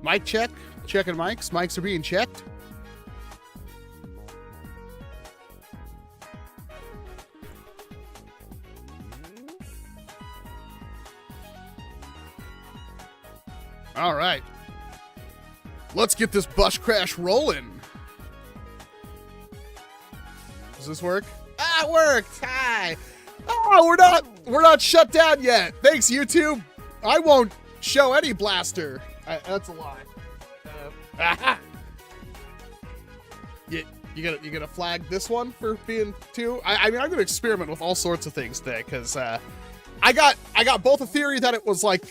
Mic check. Checking mics. Mics are being checked. All right. Let's get this bus crash rolling. Does this work? Ah, it worked. Hi. Oh, we're not shut down yet. Thanks, YouTube. I won't show any blaster. That's a lie. You gonna flag this one for being too? I mean, I'm gonna experiment with all sorts of things today because I got both a theory that it was like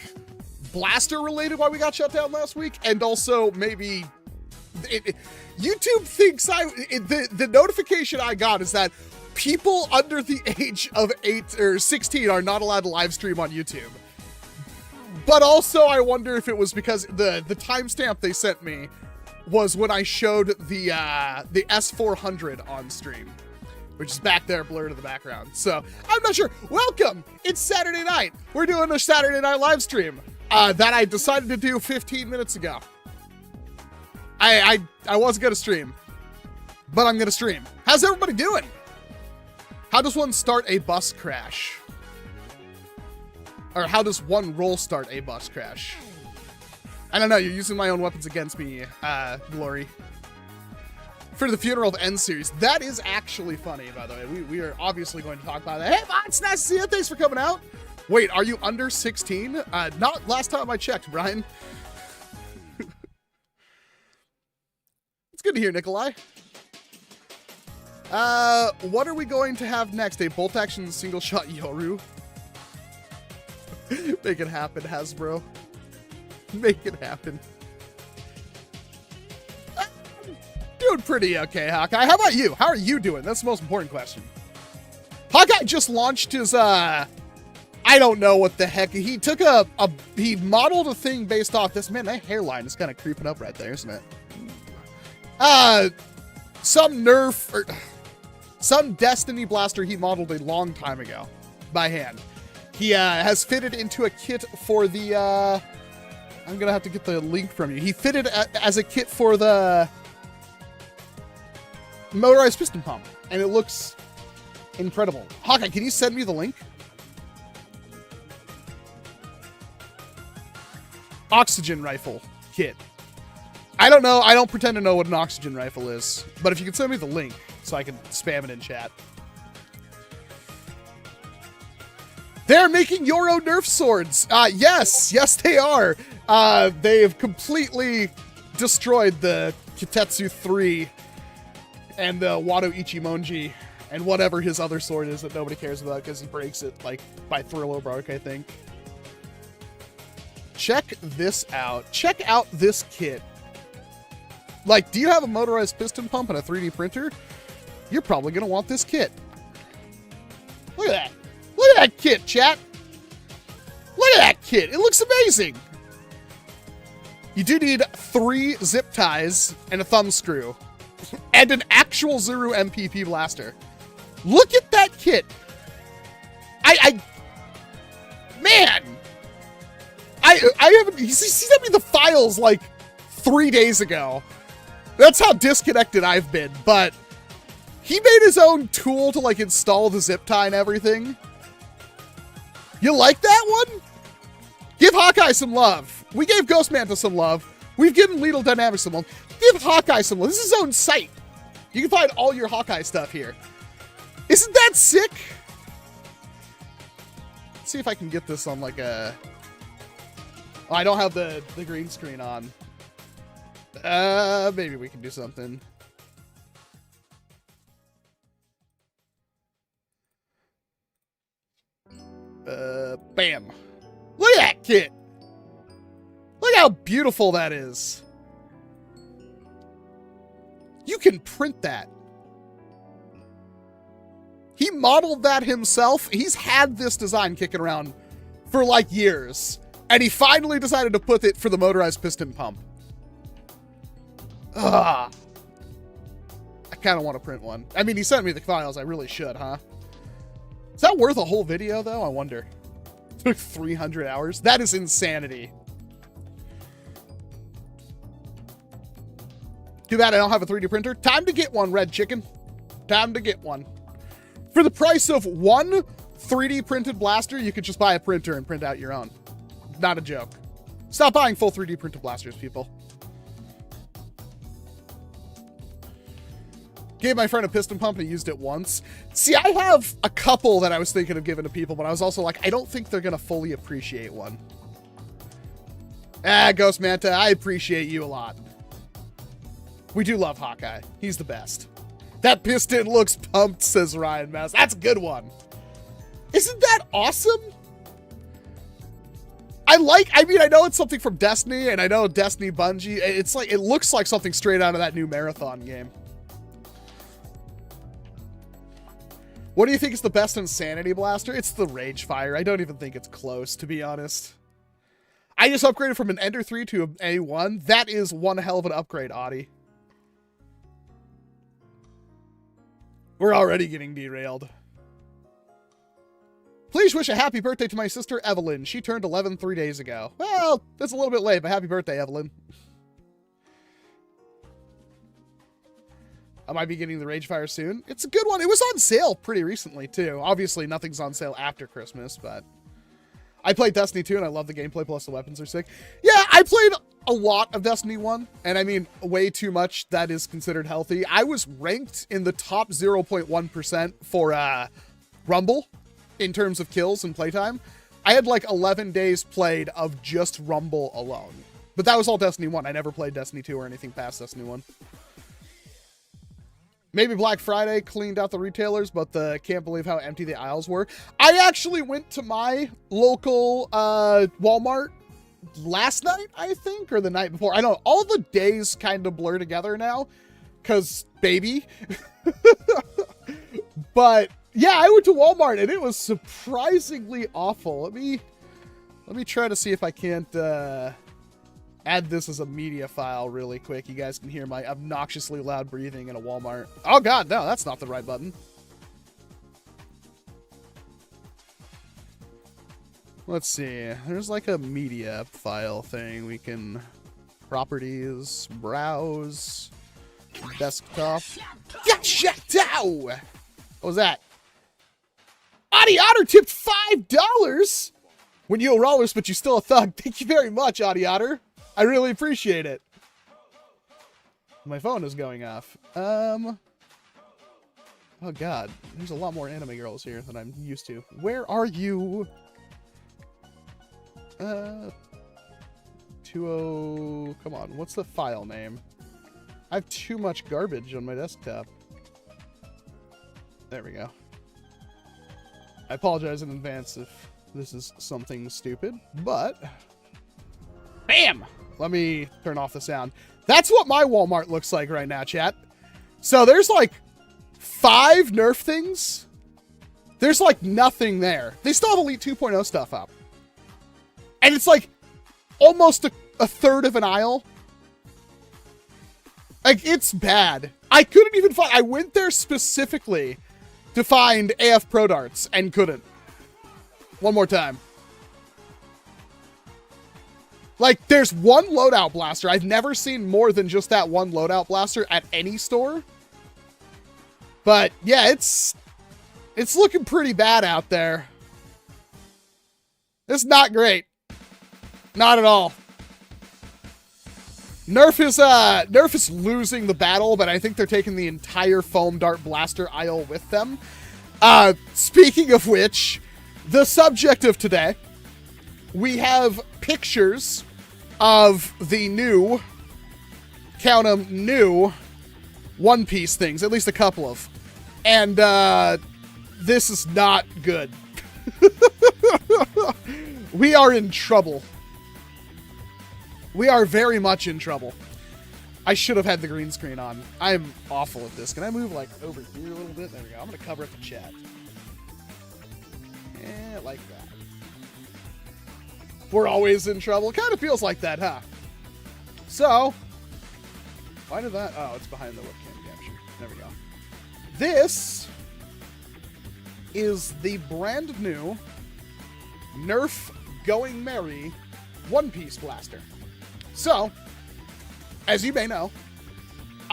blaster related why we got shut down last week, and also maybe YouTube thinks the notification I got is that people under the age of 8 or 16 are not allowed to live stream on YouTube. But also I wonder if it was because the timestamp they sent me was when I showed the S400 on stream, which is back there blurred in the background. So I'm not sure. Welcome. It's Saturday night. We're doing a Saturday night live stream that I decided to do 15 minutes ago. I wasn't gonna stream, but I'm gonna stream. How's everybody doing? How does one start a bus crash? Or how does one roll start a bus crash? I don't know, you're using my own weapons against me, Glory. For the Funeral of End series. That is actually funny, by the way. We are obviously going to talk about that. Hey, it's nice to see you. Thanks for coming out. Wait, are you under 16? Not last time I checked, Brian. It's good to hear, Nikolai. What are we going to have next? A bolt action single shot Yoru? Make it happen, Hasbro. Make it happen. Doing pretty okay, Hawkeye. How about you? How are you doing? That's the most important question. Hawkeye just launched his, I don't know what the heck. He took he modeled a thing based off this. Man, that hairline is kind of creeping up right there, isn't it? Some Nerf, or some Destiny blaster he modeled a long time ago by hand. He has fitted into a kit for the, I'm gonna have to get the link from you. He fitted as a kit for the motorized piston pump, and it looks incredible. Hawkeye, can you send me the link? Oxygen rifle kit. I don't know. I don't pretend to know what an oxygen rifle is, but if you could send me the link so I can spam it in chat. They're making your own Nerf swords. Yes, they are. They have completely destroyed the Kitetsu 3 and the Wado Ichimonji and whatever his other sword is that nobody cares about because he breaks it like by Thriller Bark, I think. Check this out. Check out this kit. Like, do you have a motorized piston pump and a 3D printer? You're probably gonna want this kit. Look at that. Look at that kit, chat. Look at that kit. It looks amazing. You do need 3 zip ties and a thumb screw and an actual Zuru MPP blaster. Look at that kit. Man, I haven't, he sent me the files like 3 days ago. That's how disconnected I've been, but he made his own tool to like install the zip tie and everything. You like that one? Give Hawkeye some love. We gave Ghost Manta some love. We've given Lethal Dynamics some love. Give Hawkeye some love. This is his own site. You can find all your Hawkeye stuff here. Isn't that sick? Let's see if I can get this on like a... Oh, I don't have the green screen on. Maybe we can do something. Bam. Look at that kit. Look how beautiful that is. You can print that. He modeled that himself. He's had this design kicking around for like years. And he finally decided to put it for the motorized piston pump. Ugh. I kind of want to print one. I mean, he sent me the files. I really should, huh? Is that worth a whole video, though? I wonder. It took 300 hours. That is insanity. Too bad I don't have a 3D printer. Time to get one, Red Chicken. Time to get one. For the price of one 3D printed blaster, you could just buy a printer and print out your own. Not a joke. Stop buying full 3D printed blasters, people. Gave my friend a piston pump and he used it once. See, I have a couple that I was thinking of giving to people, but I was also like, I don't think they're going to fully appreciate one. Ghost Manta, I appreciate you a lot. We do love Hawkeye. He's the best. That piston looks pumped, says Ryan Mess. That's a good one. Isn't that awesome? I mean, I know it's something from Destiny, and I know Destiny Bungie. It's like, it looks like something straight out of that new Marathon game. What do you think is the best Insanity Blaster? It's the Ragefire. I don't even think it's close, to be honest. I just upgraded from an Ender 3 to an A1. That is one hell of an upgrade, Audie. We're already getting derailed. Please wish a happy birthday to my sister, Evelyn. She turned 11 3 days ago. Well, that's a little bit late, but happy birthday, Evelyn. I might be getting the Ragefire soon. It's a good one. It was on sale pretty recently, too. Obviously, nothing's on sale after Christmas, but... I played Destiny 2, and I love the gameplay, plus the weapons are sick. Yeah, I played a lot of Destiny 1, and I mean, way too much that is considered healthy. I was ranked in the top 0.1% for Rumble in terms of kills and playtime. I had like 11 days played of just Rumble alone. But that was all Destiny 1. I never played Destiny 2 or anything past Destiny 1. Maybe Black Friday cleaned out the retailers, but can't believe how empty the aisles were. I actually went to my local Walmart last night, I think, or the night before. I don't know. All the days kind of blur together now, because baby. But yeah, I went to Walmart, and it was surprisingly awful. Let me try to see if I can't add this as a media file really quick. You guys can hear my obnoxiously loud breathing in a Walmart. Oh god, no, that's not the right button. Let's see. There's like a media file thing. We can properties, browse, desktop. What was that? Audie Otter tipped $5 when you a Walrus, but you still a thug. Thank you very much, Audie Otter. I really appreciate it. My phone is going off. Oh god, there's a lot more anime girls here than I'm used to. Where are you? 20, come on, what's the file name? I have too much garbage on my desktop. There we go. I apologize in advance if this is something stupid, but... Bam! Let me turn off the sound. That's what my Walmart looks like right now, chat. So there's like 5 Nerf things. There's like nothing there. They still have Elite 2.0 stuff up. And it's like almost a third of an aisle. Like, it's bad. I couldn't even find... I went there specifically to find AF Pro Darts and couldn't. One more time. Like, there's one loadout blaster. I've never seen more than just that one loadout blaster at any store. But, yeah, it's looking pretty bad out there. It's not great. Not at all. Nerf is losing the battle, but I think they're taking the entire foam dart blaster aisle with them. Speaking of which, the subject of today, we have pictures of the new, count them, new One Piece things, at least a couple of. And this is not good. We are in trouble. We are very much in trouble. I should have had the green screen on. I'm awful at this. Can I move like over here a little bit? There we go. I'm going to cover up the chat. Yeah, like that. We're always in trouble. Kind of feels like that, huh? So, why did that? Oh, it's behind the webcam capture. There we go. This is the brand new NERF Going Merry One Piece Blaster. So, as you may know,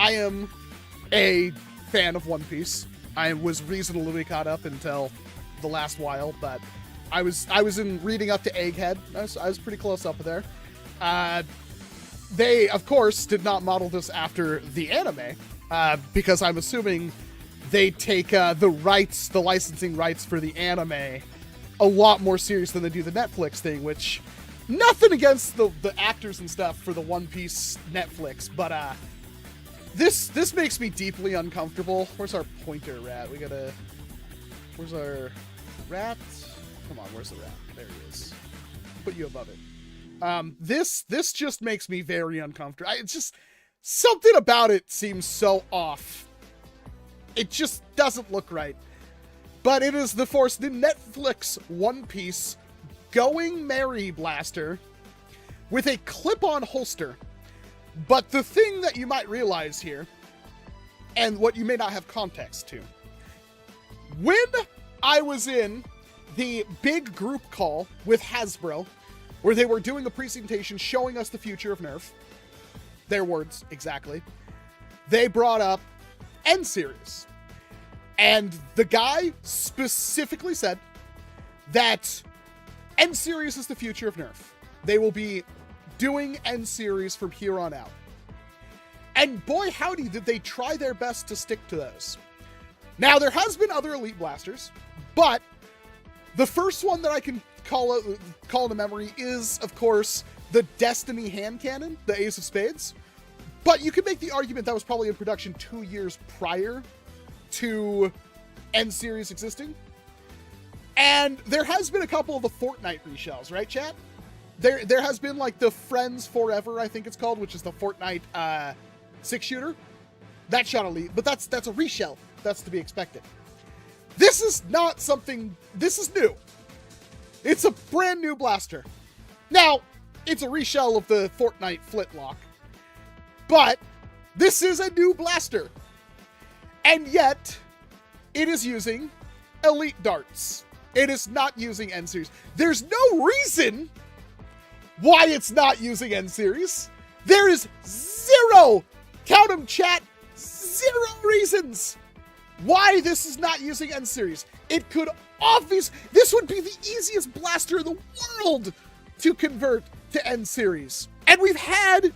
I am a fan of One Piece. I was reasonably caught up until the last while, but I was in reading up to Egghead. I was pretty close up there. They, of course, did not model this after the anime, because I'm assuming they take the licensing rights for the anime a lot more serious than they do the Netflix thing, which, nothing against the actors and stuff for the One Piece Netflix, but this makes me deeply uncomfortable. Where's our pointer rat? Where's our rat? Come on, where's the rat? There he is. Put you above it. This just makes me very uncomfortable. It's just, something about it seems so off. It just doesn't look right. But it is the Netflix One Piece Going Merry blaster with a clip-on holster. But the thing that you might realize here, and what you may not have context to, when I was in the big group call with Hasbro, where they were doing a presentation showing us the future of NERF, their words exactly, they brought up N-Series. And the guy specifically said that N-Series is the future of NERF. They will be doing N-Series from here on out. And boy howdy did they try their best to stick to those. Now, there has been other Elite blasters, but the first one that I can call to memory is, of course, the Destiny hand cannon, the Ace of Spades. But you could make the argument that was probably in production 2 years prior to N-Series existing. And there has been a couple of the Fortnite reshells, right, chat? There has been, like, the Friends Forever, I think it's called, which is the Fortnite 6-shooter. That shot Elite, but that's a reshell. That's to be expected. This is not something... This is new. It's a brand new blaster. Now, it's a reshell of the Fortnite Flintlock. But this is a new blaster. And yet, it is using Elite darts. It is not using N-Series. There's no reason why it's not using N-Series. There is zero, count them chat, zero reasons why this is not using N-Series. It could obviously, this would be the easiest blaster in the world to convert to N-Series. And we've had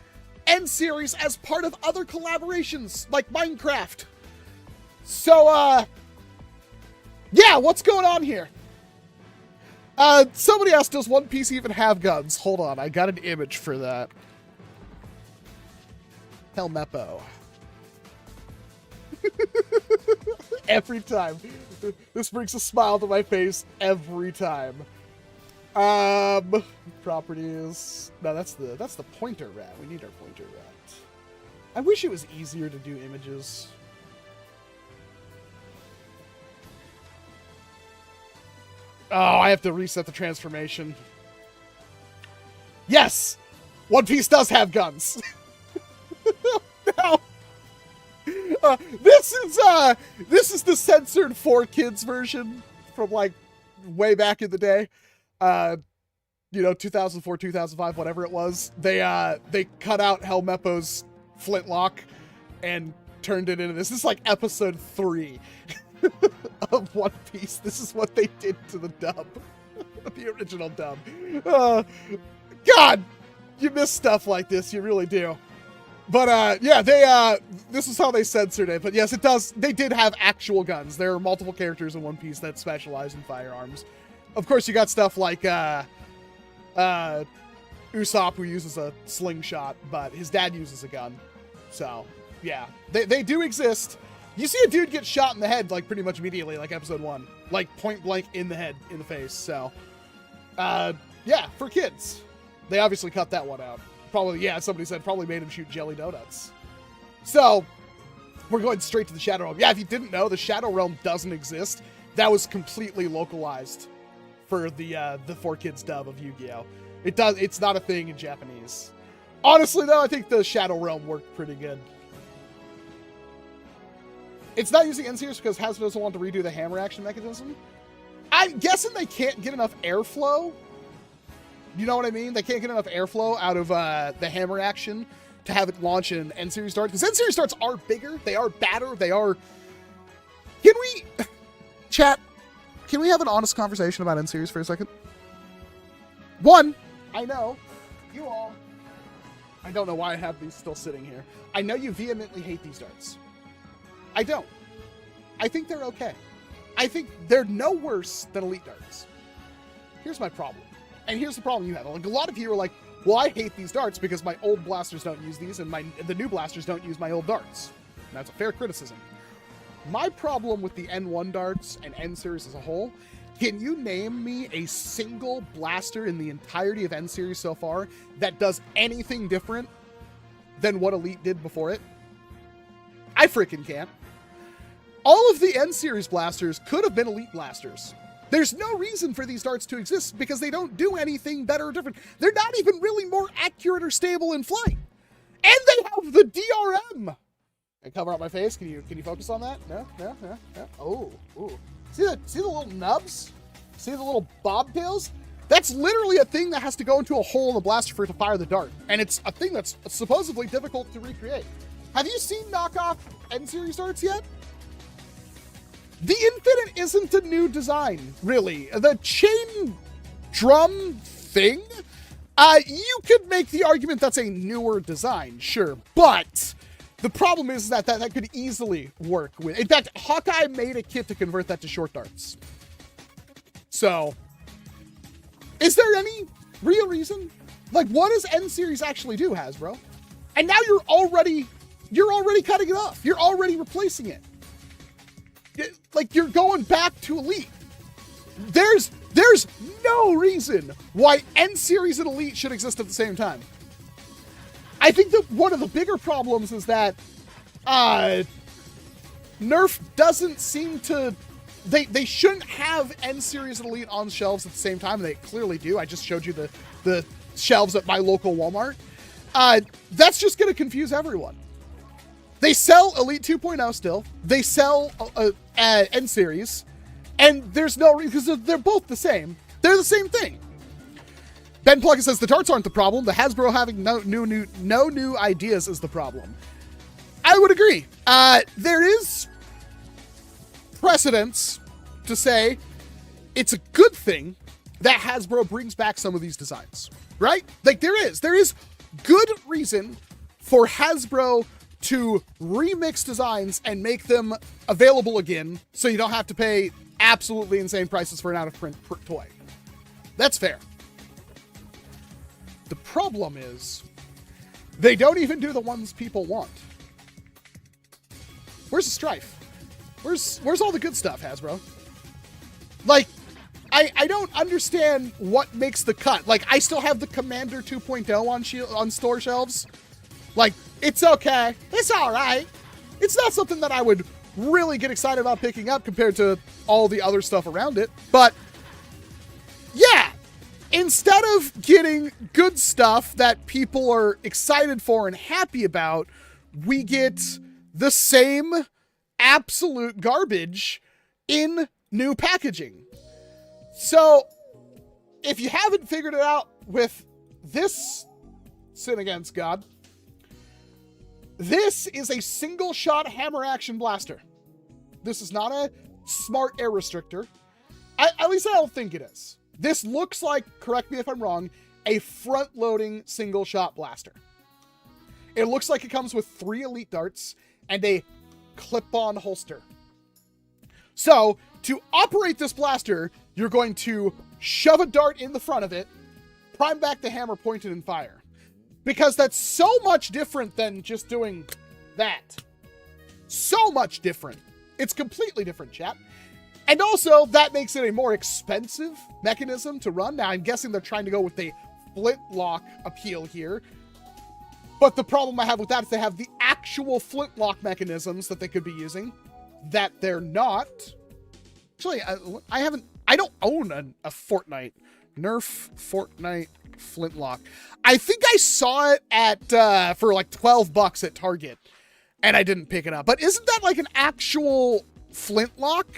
N-Series as part of other collaborations, like Minecraft. So, yeah, what's going on here? Somebody asked, does One Piece even have guns? Hold on, I got an image for that. Helmeppo. Every time. This brings a smile to my face every time. Properties. No, that's the pointer rat. We need our pointer rat. I wish it was easier to do images. Oh, I have to reset the transformation. Yes! One Piece does have guns. No. This is the censored 4Kids version from, like, way back in the day. You know, 2004, 2005, whatever it was. They cut out Helmeppo's Flintlock and turned it into this. This is like episode 3 of One Piece. This is what they did to the dub. The original dub. God, you miss stuff like this. You really do. But, yeah, this is how they censored it. But yes, it does. They did have actual guns. There are multiple characters in One Piece that specialize in firearms. Of course, you got stuff like, Usopp, who uses a slingshot, but his dad uses a gun. So, yeah, they do exist. You see a dude get shot in the head, like, pretty much immediately, like episode 1. Like, point blank in the head, in the face. So, yeah, for kids. They obviously cut that one out. Probably, yeah, somebody said probably made him shoot jelly donuts. So, we're going straight to the Shadow Realm. Yeah, if you didn't know, the Shadow Realm doesn't exist. That was completely localized for the 4Kids dub of Yu-Gi-Oh! It's not a thing in Japanese. Honestly, though, I think the Shadow Realm worked pretty good. It's not using N-Series because Hasbro doesn't want to redo the hammer action mechanism. I'm guessing they can't get enough airflow. You know what I mean? They can't get enough airflow out of the hammer action to have it launch in an N series dart, because N series darts are bigger, they are badder, they are. Can we, chat? Can we have an honest conversation about N series for a second? One, I know you all. I don't know why I have these still sitting here. I know you vehemently hate these darts. I don't. I think they're okay. I think they're no worse than Elite darts. Here's my problem. And here's the problem you have. Like, a lot of you are like, well, I hate these darts because my old blasters don't use these and the new blasters don't use my old darts. And that's a fair criticism. My problem with the N1 darts and N series as a whole, can you name me a single blaster in the entirety of N series so far that does anything different than what Elite did before it? I freaking can't. All of the N series blasters could have been Elite blasters. There's no reason for these darts to exist because they don't do anything better or different. They're not even really more accurate or stable in flight. And they have the DRM. I cover up my face. Can you focus on that? No. Oh, ooh. See the little nubs? See the little bobtails? That's literally a thing that has to go into a hole in the blaster for it to fire the dart. And it's a thing that's supposedly difficult to recreate. Have you seen knockoff N series darts yet? The Infinite isn't a new design, really. The chain drum thing, you could make the argument that's a newer design, sure. But the problem is that could easily work with. In fact, Hawkeye made a kit to convert that to short darts. So, is there any real reason? Like, what does N series actually do, Hasbro? And now you're already cutting it off. You're already replacing it. Like, you're going back to Elite. There's no reason why N series and Elite should exist at the same time. I think that one of the bigger problems is that Nerf doesn't seem to. They shouldn't have N series and Elite on shelves at the same time. They clearly do. I just showed you the shelves at my local Walmart. That's just going to confuse everyone. They sell Elite 2.0 still. They sell N series, and there's no reason because they're both the same. They're the same thing. Ben Pluggett says the darts aren't the problem. The Hasbro having no new ideas is the problem. I would agree. There is precedence to say it's a good thing that Hasbro brings back some of these designs, right? Like there is good reason for Hasbro to remix designs and make them available again so you don't have to pay absolutely insane prices for an out-of-print toy. That's fair. The problem is they don't even do the ones people want. Where's the strife? Where's all the good stuff, Hasbro? Like, I don't understand what makes the cut. Like, I still have the Commander 2.0 on store shelves. Like, it's okay. It's all right. It's not something that I would really get excited about picking up compared to all the other stuff around it. But, yeah, instead of getting good stuff that people are excited for and happy about, we get the same absolute garbage in new packaging. So, if you haven't figured it out with this sin against God, this is a single shot hammer action blaster. This is not a smart air restrictor. At least I don't think it is. This looks like, correct me if I'm wrong, a front loading single shot blaster. It looks like it comes with 3 Elite darts and a clip-on holster. So to operate this blaster, you're going to shove a dart in the front of it, prime back the hammer, point it, and fire. Because that's so much different than just doing that. So much different. It's completely different, chat. And also, that makes it a more expensive mechanism to run. Now, I'm guessing they're trying to go with a flintlock appeal here. But the problem I have with that is they have the actual flintlock mechanisms that they could be using that they're not. Actually, I don't own a Fortnite. NERF Fortnite flintlock. I think I saw it at for like $12 at Target, and I didn't pick it up. But isn't that like an actual flintlock?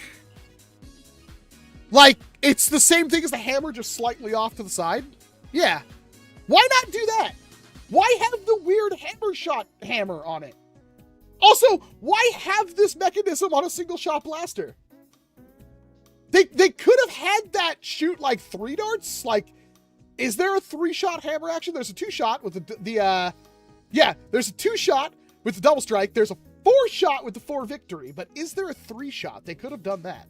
Like, it's the same thing as the hammer, just slightly off to the side? Yeah. Why not do that? Why have the weird hammer shot hammer on it? Also, why have this mechanism on a single shot blaster? They could have had that shoot like 3 darts. Like, is there a 3-shot hammer action? There's a 2-shot with there's a 2-shot with the double strike. There's a 4-shot with the 4 victory, but is there a 3-shot? They could have done that.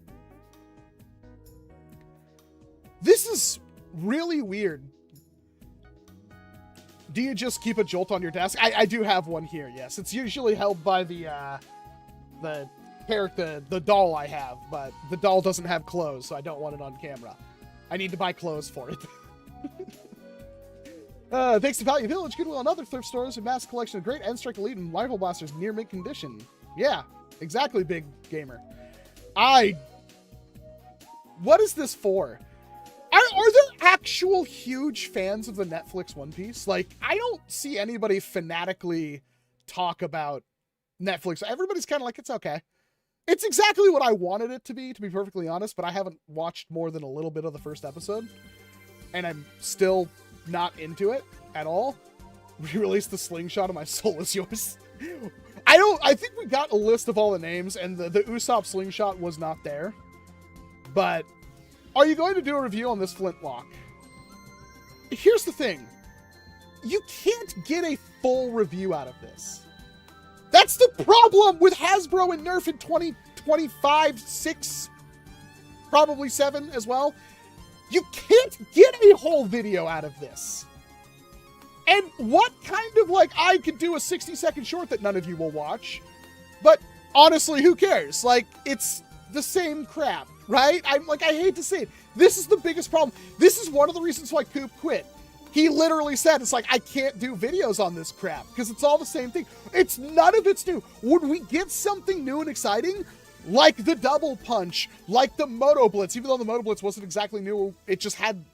This is really weird. Do you just keep a jolt on your desk? I do have one here, yes. It's usually held by the character, the doll I have, but the doll doesn't have clothes, so I don't want it on camera. I need to buy clothes for it. Thanks to Value Village, Goodwill, and other thrift stores, a mass collection of great N-Strike Elite and Rifle Blasters near mint condition. Yeah, exactly, big gamer. What is this for? Are there actual huge fans of the Netflix One Piece? Like, I don't see anybody fanatically talk about Netflix. Everybody's kind of like, it's okay. It's exactly what I wanted it to be perfectly honest, but I haven't watched more than a little bit of the first episode, and I'm still not into it at all. Re-release the slingshot of My Soul Is Yours. I think we got a list of all the names, and the Usopp slingshot was not there. But are you going to do a review on this flintlock? Here's the thing. You can't get a full review out of this. That's the problem with Hasbro and NERF in 2025, 6, probably 7 as well. You can't get a whole video out of this. And what kind of, like, I could do a 60-second short that none of you will watch, but honestly, who cares? Like, it's the same crap, right? I hate to say it. This is the biggest problem. This is one of the reasons why Coop quit. He literally said, it's like, I can't do videos on this crap because it's all the same thing. None of it's new. Would we get something new and exciting? Like the double punch, like the Moto Blitz, even though the Moto Blitz wasn't exactly new, it just had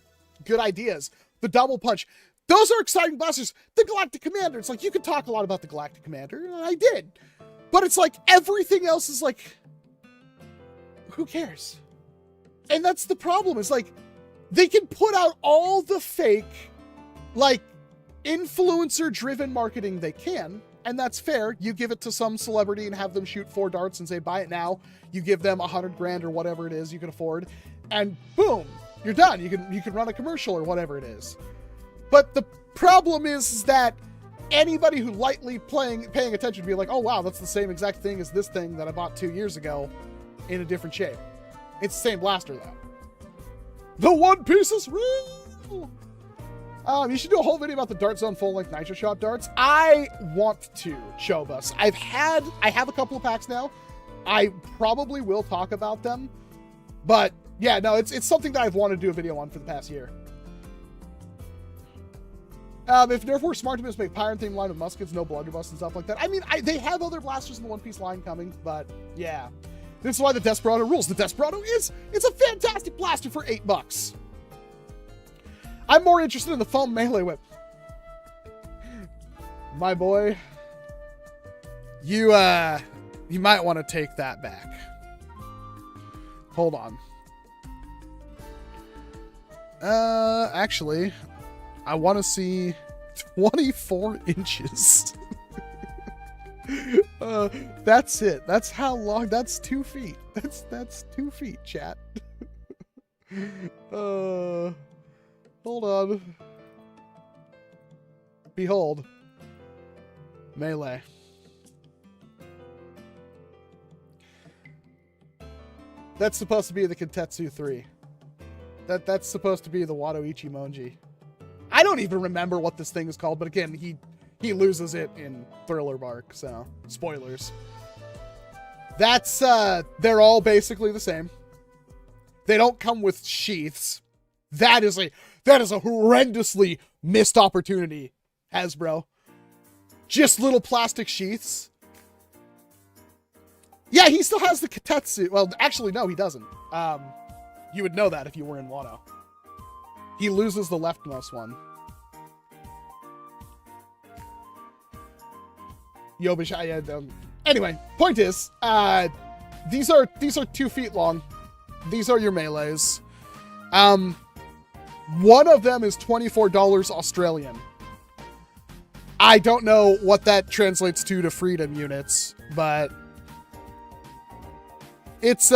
good ideas. The double punch. Those are exciting blasters. The Galactic Commander. It's like, you could talk a lot about the Galactic Commander, and I did. But it's like, everything else is like, who cares? And that's the problem. It's like, they can put out all the fake, like, influencer-driven marketing they can, and that's fair. You give it to some celebrity and have them shoot 4 darts and say, buy it now. You give them $100 grand or whatever it is you can afford, and boom, you're done. You can run a commercial or whatever it is. But the problem is that anybody who lightly paying attention to be like, oh wow, that's the same exact thing as this thing that I bought 2 years ago in a different shape. It's the same blaster though. The One Piece is real. You should do a whole video about the Dart Zone full-length Nitro Shot darts. I want to, Chobus. I have a couple of packs now. I probably will talk about them. But yeah, no, it's something that I've wanted to do a video on for the past year. If NERF were smart to just make Pyron themed line with muskets, no blunderbuss and stuff like that. I mean, they have other blasters in the One Piece line coming, but yeah. This is why the Desperado rules. The Desperado it's a fantastic blaster for $8. I'm more interested in the foam melee whip. My boy, you might want to take that back. Hold on. Actually, I want to see 24 inches. That's it. That's how long. That's 2 feet. That's 2 feet, chat. Hold on. Behold. Melee. That's supposed to be the Kentetsu 3. That's supposed to be the Wado Ichimonji. I don't even remember what this thing is called, but again, he loses it in Thriller Bark, so spoilers. That's they're all basically the same. They don't come with sheaths. That is a horrendously missed opportunity, Hasbro. Just little plastic sheaths. Yeah, he still has the Katetsu. Well, actually, no, he doesn't. You would know that if you were in Wano. He loses the leftmost one. Yobish, anyway, point is, these are 2 feet long. These are your melees. One of them is $24 Australian. I don't know what that translates to freedom units, but it's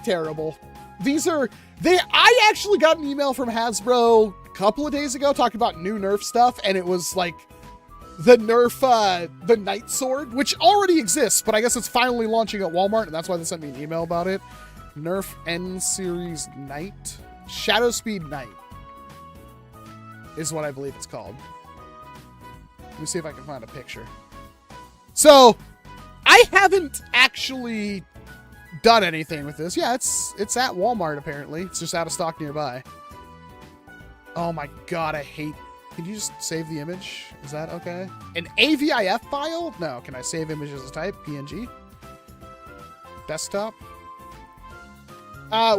terrible. I actually got an email from Hasbro a couple of days ago talking about new Nerf stuff, and it was like the Nerf, the Knight Sword, which already exists, but I guess it's finally launching at Walmart, and that's why they sent me an email about it. Nerf N Series Knight. Shadow Speed Knight is what I believe it's called. Let me see if I can find a picture. So, I haven't actually done anything with this. Yeah, it's at Walmart, apparently. It's just out of stock nearby. Oh my god, I hate... Can you just save the image? Is that okay? An AVIF file? No. Can I save images as type? PNG? Desktop?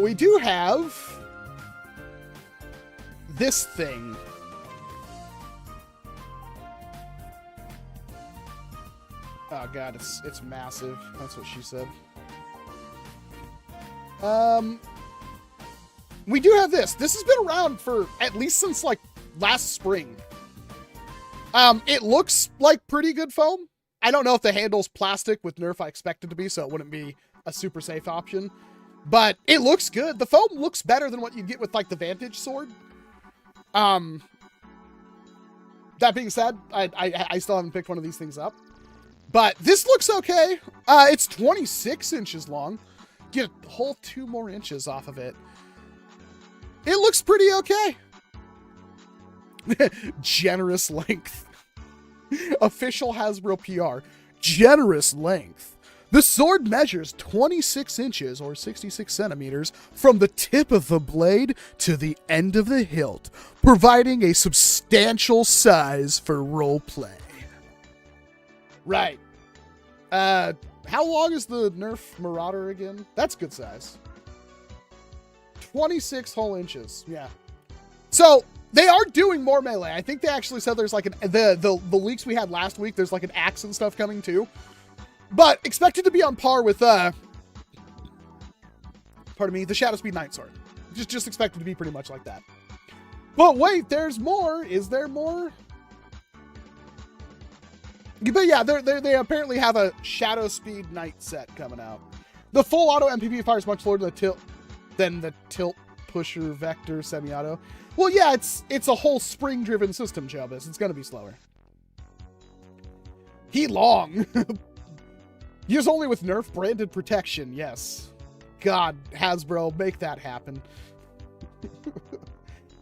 We do have this thing. Oh god, it's massive. That's what she said. We do have this. This has been around for at least since like last spring. It looks like pretty good foam. I don't know if the handle's plastic with Nerf. I expect it to be, so it wouldn't be a super safe option. But it looks good. The foam looks better than what you get with like the Vantage sword. That being said, I still haven't picked one of these things up. But this looks okay. It's 26 inches long. Get a whole 2 more inches off of it. It looks pretty okay. Generous length. Official Hasbro PR. Generous length. The sword measures 26 inches or 66 centimeters from the tip of the blade to the end of the hilt, providing a substantial size for role play. Right. How long is the Nerf Marauder again? That's good size. 26 whole inches. Yeah. So they are doing more melee. I think they actually said there's like the leaks we had last week. There's like an axe and stuff coming too, but expected to be on par with pardon me, the Shadow Speed Knight Sword. Just expected to be pretty much like that. But wait, there's more. Is there more? But yeah, they apparently have a Shadow Speed Knight set coming out. The full auto MPP fires much slower than the tilt pusher vector semi-auto. Well, yeah, it's a whole spring-driven system, Chobus. It's gonna be slower. He long. Use only with Nerf branded protection. Yes. God, Hasbro, make that happen.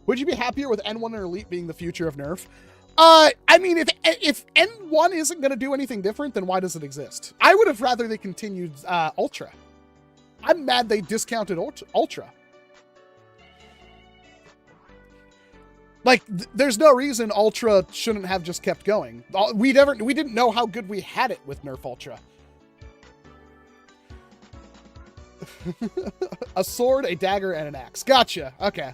Would you be happier with N1 or Elite being the future of Nerf? I mean, if N1 isn't going to do anything different, then why does it exist? I would have rather they continued Ultra. I'm mad they discounted Ultra. Like, there's no reason Ultra shouldn't have just kept going. We didn't know how good we had it with Nerf Ultra. A sword, a dagger, and an axe. Gotcha. Okay.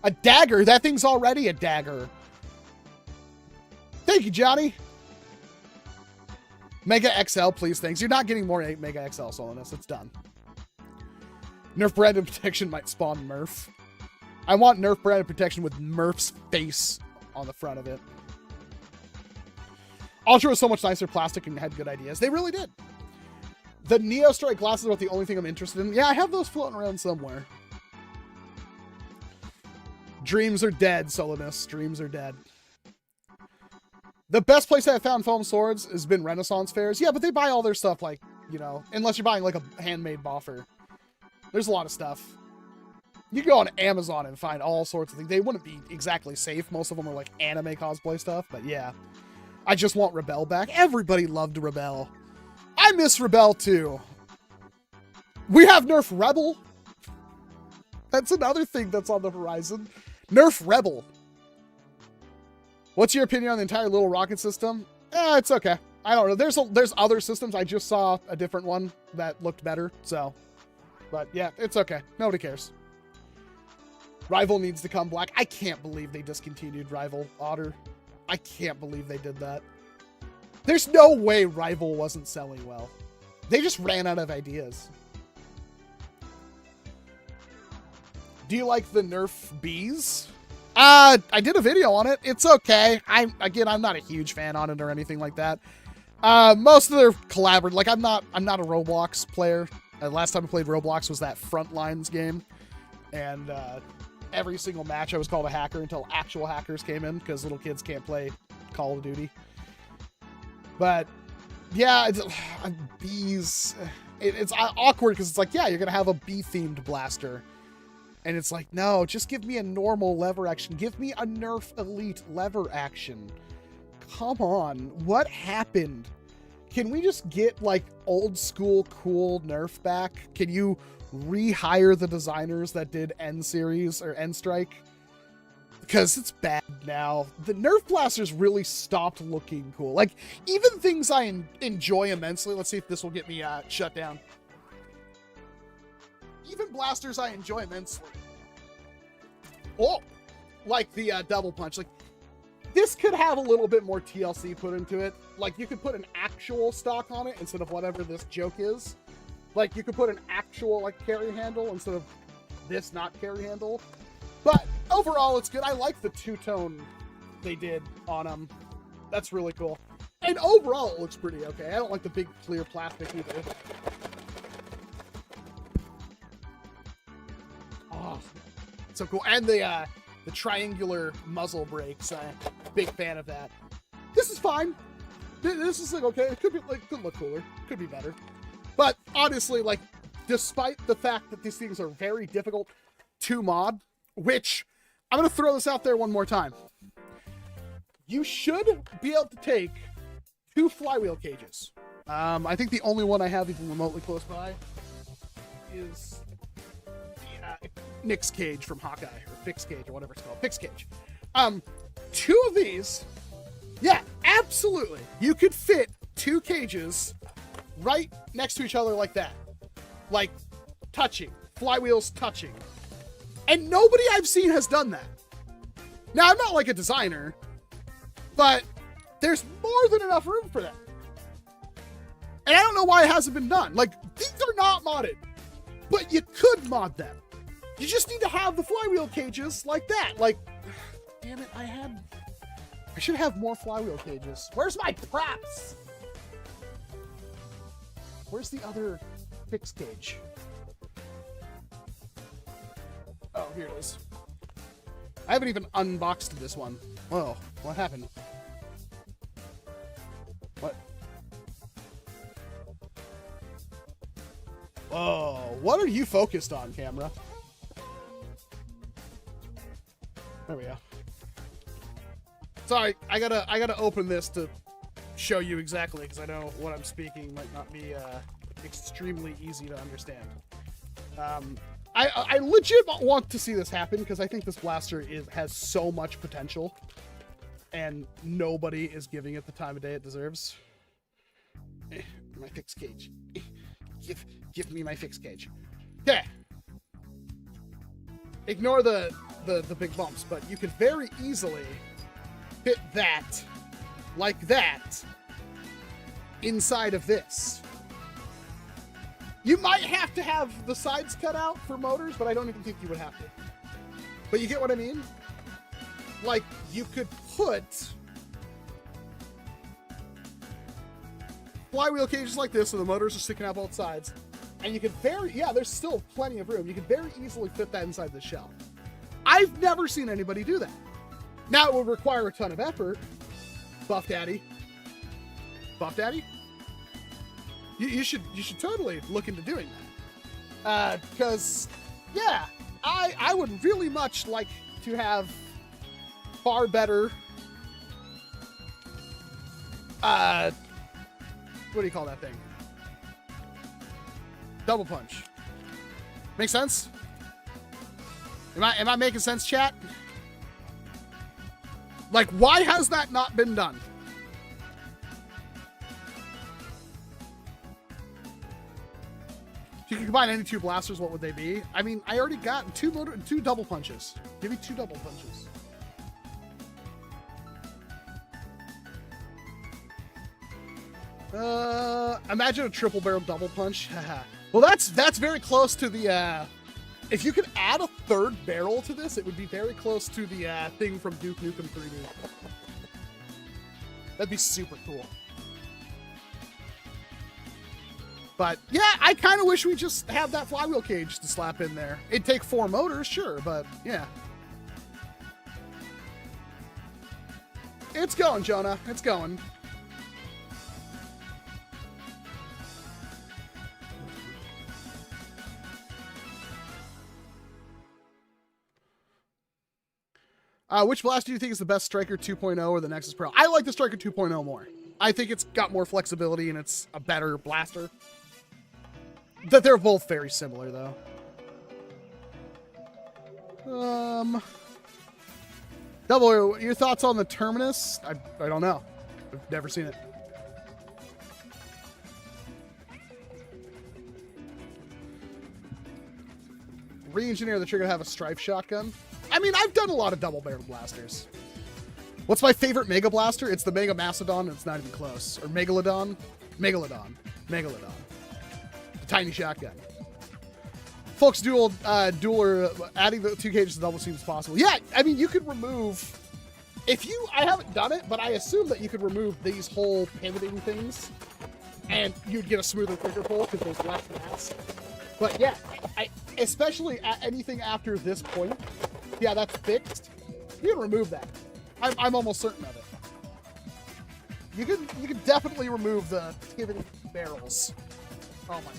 A dagger? That thing's already a dagger. Thank you, Johnny. Mega XL, please, thanks. You're not getting more Mega XL Solonus. It's done. Nerf branded protection might spawn Murph. I want Nerf branded protection with Murph's face on the front of it. Ultra was so much nicer plastic and had good ideas. They really did. The Neo Strike glasses are about the only thing I'm interested in. Yeah, I have those floating around somewhere. Dreams are dead, Solonus. Dreams are dead. The best place I have found foam swords has been Renaissance fairs. Yeah, but they buy all their stuff, like, you know, unless you're buying like a handmade boffer. There's a lot of stuff. You can go on Amazon and find all sorts of things. They wouldn't be exactly safe. Most of them are like anime cosplay stuff, but yeah. I just want Rebel back. Everybody loved Rebel. I miss Rebel too. We have Nerf Rebel. That's another thing that's on the horizon. Nerf Rebel. What's your opinion on the entire Little Rocket system? It's okay. I don't know. There's other systems. I just saw a different one that looked better. So, but yeah, it's okay. Nobody cares. Rival needs to come black. I can't believe they discontinued Rival Otter. I can't believe they did that. There's no way Rival wasn't selling well. They just ran out of ideas. Do you like the Nerf bees? I did a video on it. It's okay. I'm not a huge fan on it or anything like that. Most of their collaborative, like I'm not a Roblox player. Last time I played Roblox was that Frontlines game, and every single match I was called a hacker until actual hackers came in because little kids can't play Call of Duty. But yeah, bees. It's awkward because it's like, yeah, you're gonna have a bee-themed blaster. And it's like, no, just give me a normal lever action. Give me a NERF Elite lever action. Come on. What happened? Can we just get, like, old school cool NERF back? Can you rehire the designers that did N-Series or N-Strike? Because it's bad now. The NERF blasters really stopped looking cool. Like, even things I enjoy immensely. Let's see if this will get me shut down. Even blasters I enjoy immensely. Oh, like the double punch. Like, this could have a little bit more TLC put into it. Like, you could put an actual stock on it instead of whatever this joke is. Like, you could put an actual, like, carry handle instead of this not carry handle. But overall, it's good. I like the two-tone they did on them. That's really cool. And overall, it looks pretty okay. I don't like the big clear plastic either. Oh, so cool. And the triangular muzzle brakes. Big fan of that. This is fine. This is like okay. It could be like could look cooler. Could be better. But honestly, like, despite the fact that these things are very difficult to mod, which I'm gonna throw this out there one more time. You should be able to take 2 flywheel cages. I think the only one I have even remotely close by is Nick's cage from Hawkeye, or Fix cage, or whatever it's called. Fix cage. 2 of these, yeah, absolutely. You could fit 2 cages right next to each other like that. Like, touching. Flywheels touching. And nobody I've seen has done that. Now, I'm not like a designer, but there's more than enough room for that. And I don't know why it hasn't been done. Like, these are not modded, but you could mod them. You just need to have the flywheel cages like that. Like, damn it, I should have more flywheel cages. Where's my props? Where's the other fixed cage? Oh, here it is. I haven't even unboxed this one. Whoa, what happened? What? Whoa, what are you focused on, camera? There we go. Sorry, I gotta open this to show you exactly, because I know what I'm speaking might not be extremely easy to understand. I legit want to see this happen because I think this blaster has so much potential, and nobody is giving it the time of day it deserves. My fixed cage. Give me my fixed cage. Okay. Ignore the big bumps, but you could very easily fit that, like that, inside of this. You might have to have the sides cut out for motors, but I don't even think you would have to. But you get what I mean? Like, you could put flywheel cages like this, so the motors are sticking out both sides. And you could there's still plenty of room. You could very easily fit that inside the shell. I've never seen anybody do that. Now, it would require a ton of effort. Buff Daddy. Buff Daddy? You should totally look into doing that. Because, yeah, I would really much like to have far better, what do you call that thing? Double punch. Make sense? Am I making sense, chat? Like, why has that not been done? If you could combine any 2 blasters, what would they be? I mean, I already got 2 double punches. Give me 2 double punches. Imagine a triple barrel double punch. Well, that's very close to the If you could add a third barrel to this, it would be very close to the thing from Duke Nukem 3D. That'd be super cool. But yeah, I kind of wish we just had that flywheel cage to slap in there. It'd take 4 motors, sure, but yeah. It's going, Jonah. It's going. Which blaster do you think is the best Striker 2.0 or the Nexus Pro? I like the Striker 2.0 more. I think it's got more flexibility and it's a better blaster. That they're both very similar, though. Double, your thoughts on the Terminus? I don't know. I've never seen it. Re-engineer the trigger to have a strife shotgun. I mean, I've done a lot of double-barrel blasters. What's my favorite Mega Blaster? It's the Mega Mastodon, and it's not even close. Or Megalodon? Megalodon. Megalodon. The tiny shotgun. Folks, dueler, adding the 2 cages to double seems possible. Yeah, I mean, you could remove... I haven't done it, but I assume that you could remove these whole pivoting things, and you'd get a smoother trigger pull because there's less mass. But yeah, especially at anything after this point, yeah, that's fixed. You can remove that. I'm almost certain of it. You can definitely remove the pivoting barrels. Oh my god.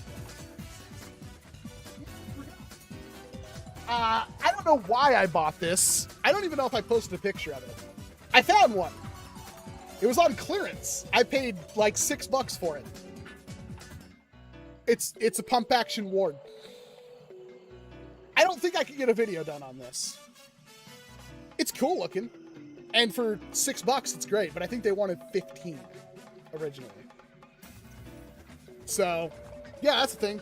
I don't know why I bought this. I don't even know if I posted a picture of it. I found one. It was on clearance. I paid like $6 for it. It's a pump action ward. I don't think I could get a video done on this. It's cool looking. And for $6, it's great, but I think they wanted 15 originally. So, yeah, that's the thing.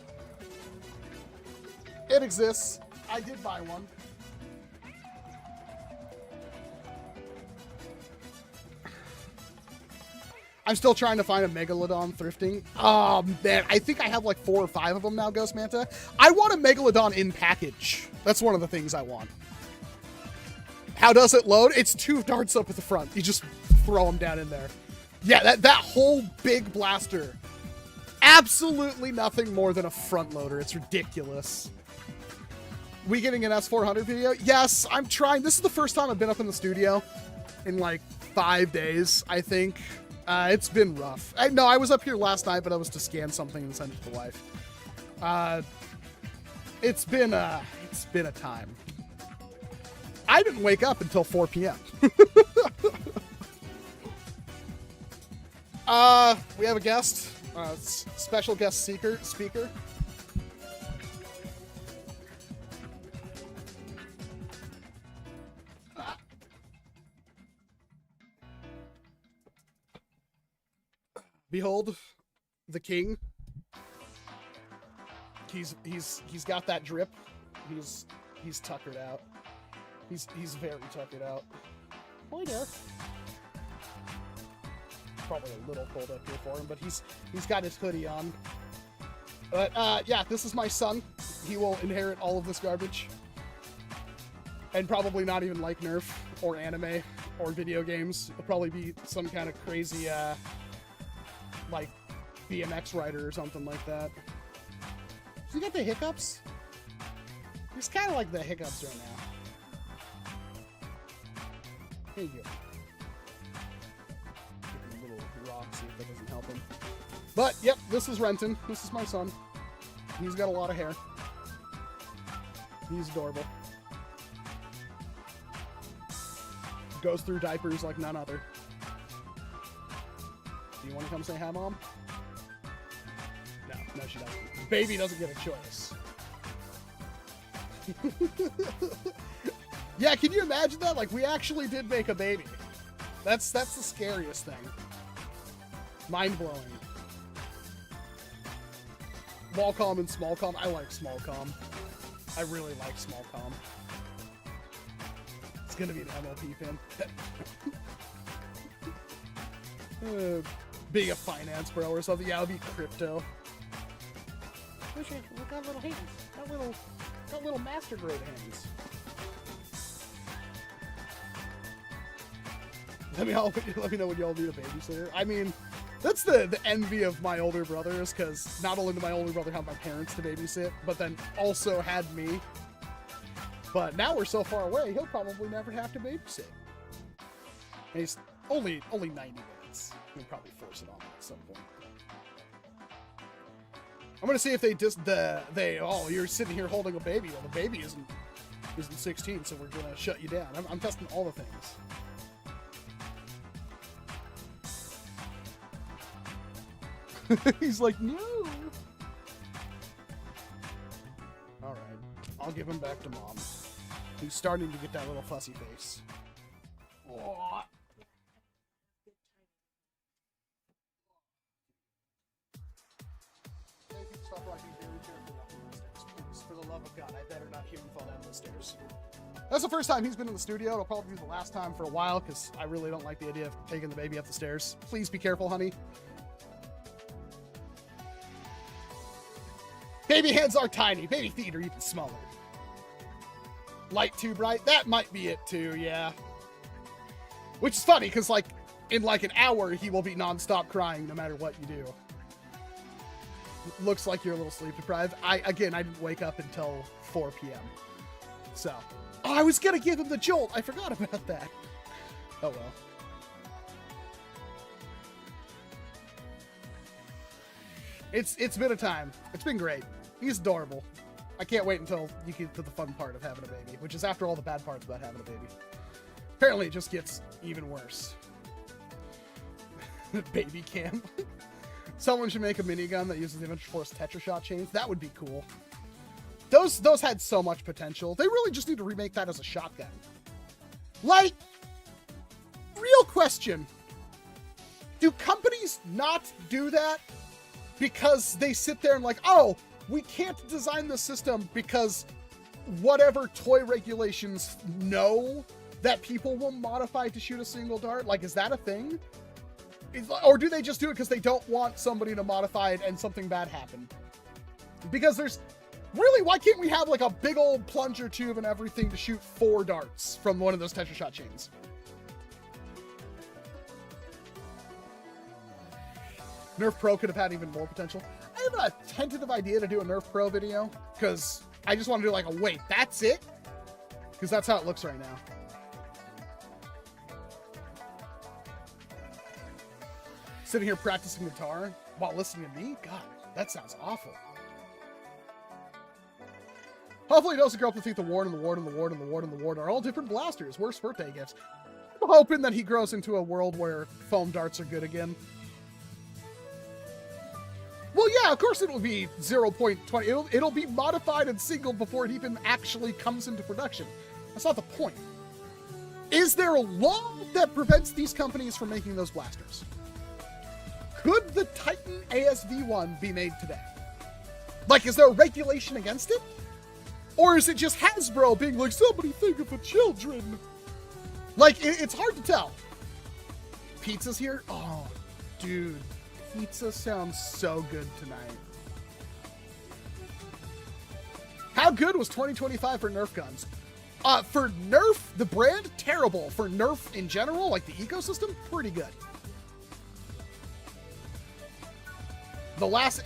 It exists. I did buy one. I'm still trying to find a Megalodon thrifting. Oh, man, I think I have like 4 or 5 of them now, Ghost Manta. I want a Megalodon in package. That's one of the things I want. How does it load? It's 2 darts up at the front. You just throw them down in there. Yeah, that whole big blaster. Absolutely nothing more than a front loader. It's ridiculous. We getting an S400 video? Yes, I'm trying. This is the first time I've been up in the studio in like 5 days, I think. It's been rough. No, I was up here last night, but I was to scan something and send it to the wife. It's been a time. I didn't wake up until 4 p.m. We have a guest, special guest speaker. Behold, the king. He's got that drip. He's tuckered out. He's very tuckered out. Hi there. Probably a little cold up here for him, but he's got his hoodie on. But yeah, this is my son. He will inherit all of this garbage. And probably not even like Nerf or anime or video games. He'll probably be some kind of crazy like BMX rider or something like that. Does he got the hiccups? He's kind of like the hiccups right now. Here you go. Give him a little rock, see if that doesn't help him. But, yep, this is Renton. This is my son. He's got a lot of hair. He's adorable. Goes through diapers like none other. Do you want to come say hi, Mom? No, she doesn't. Baby doesn't get a choice. Yeah, can you imagine that? Like, we actually did make a baby. That's the scariest thing. Mind-blowing. Walcom and Smallcom. I like Smallcom. I really like Smallcom. It's gonna be an MLP pin. Being a finance bro or something. Yeah, it'll be crypto. got little hands. Got little master grade hands. Let me know when y'all need a babysitter. I mean, that's the envy of my older brothers, because not only did my older brother have my parents to babysit, but then also had me. But now we're so far away, he'll probably never have to babysit. And he's only 90 minutes. We'll probably force it on at some point. I'm gonna see if they oh, you're sitting here holding a baby. Well, the baby isn't 16, so we're gonna shut you down. I'm testing all the things. He's like, no. All right, I'll give him back to mom. He's starting to get that little fussy face. Oh. Stop rocking very carefully up the stairs, please. For the love of God, I better not hear him fall down the stairs. That's the first time he's been in the studio. It'll probably be the last time for a while, because I really don't like the idea of taking the baby up the stairs. Please be careful, honey. Baby hands are tiny. Baby feet are even smaller. Light too bright? That might be it too, yeah. Which is funny, because like, in like an hour, he will be non-stop crying no matter what you do. Looks like you're a little sleep deprived. I didn't wake up until 4 p.m. So, oh, I was gonna give him the jolt. I forgot about that. Oh well. It's been a time. It's been great. He's adorable. I can't wait until you get to the fun part of having a baby, which is after all the bad parts about having a baby. Apparently it just gets even worse. Baby camp. Someone should make a minigun that uses the Adventure Force Tetra Shot chains. That would be cool. Those had so much potential. They really just need to remake that as a shotgun. Like, real question. Do companies not do that because they sit there and like, oh, we can't design the system because whatever toy regulations know that people will modify to shoot a single dart? Like, is that a thing? Or do they just do it because they don't want somebody to modify it and something bad happen? Because there's... Really, why can't we have like a big old plunger tube and everything to shoot 4 darts from one of those Tetra Shot chains? NERF Pro could have had even more potential. I have a tentative idea to do a NERF Pro video, because I just want to do like a wait, that's it? Because that's how it looks right now. Sitting here practicing guitar while listening to me? God, that sounds awful. Hopefully he doesn't grow up to think the ward and the ward and the ward and the ward and the ward are all different blasters. Worst birthday gifts. I'm hoping that he grows into a world where foam darts are good again. Well, yeah, of course it'll be 0.20. It'll be modified and singled before it even actually comes into production. That's not the point. Is there a law that prevents these companies from making those blasters? Could the Titan ASV1 be made today? Like, is there a regulation against it? Or is it just Hasbro being like, somebody think of the children? Like, it's hard to tell. Pizza's here? Oh, dude. Pizza sounds so good tonight. How good was 2025 for Nerf guns? For Nerf, the brand, terrible. For Nerf in general, like the ecosystem, pretty good.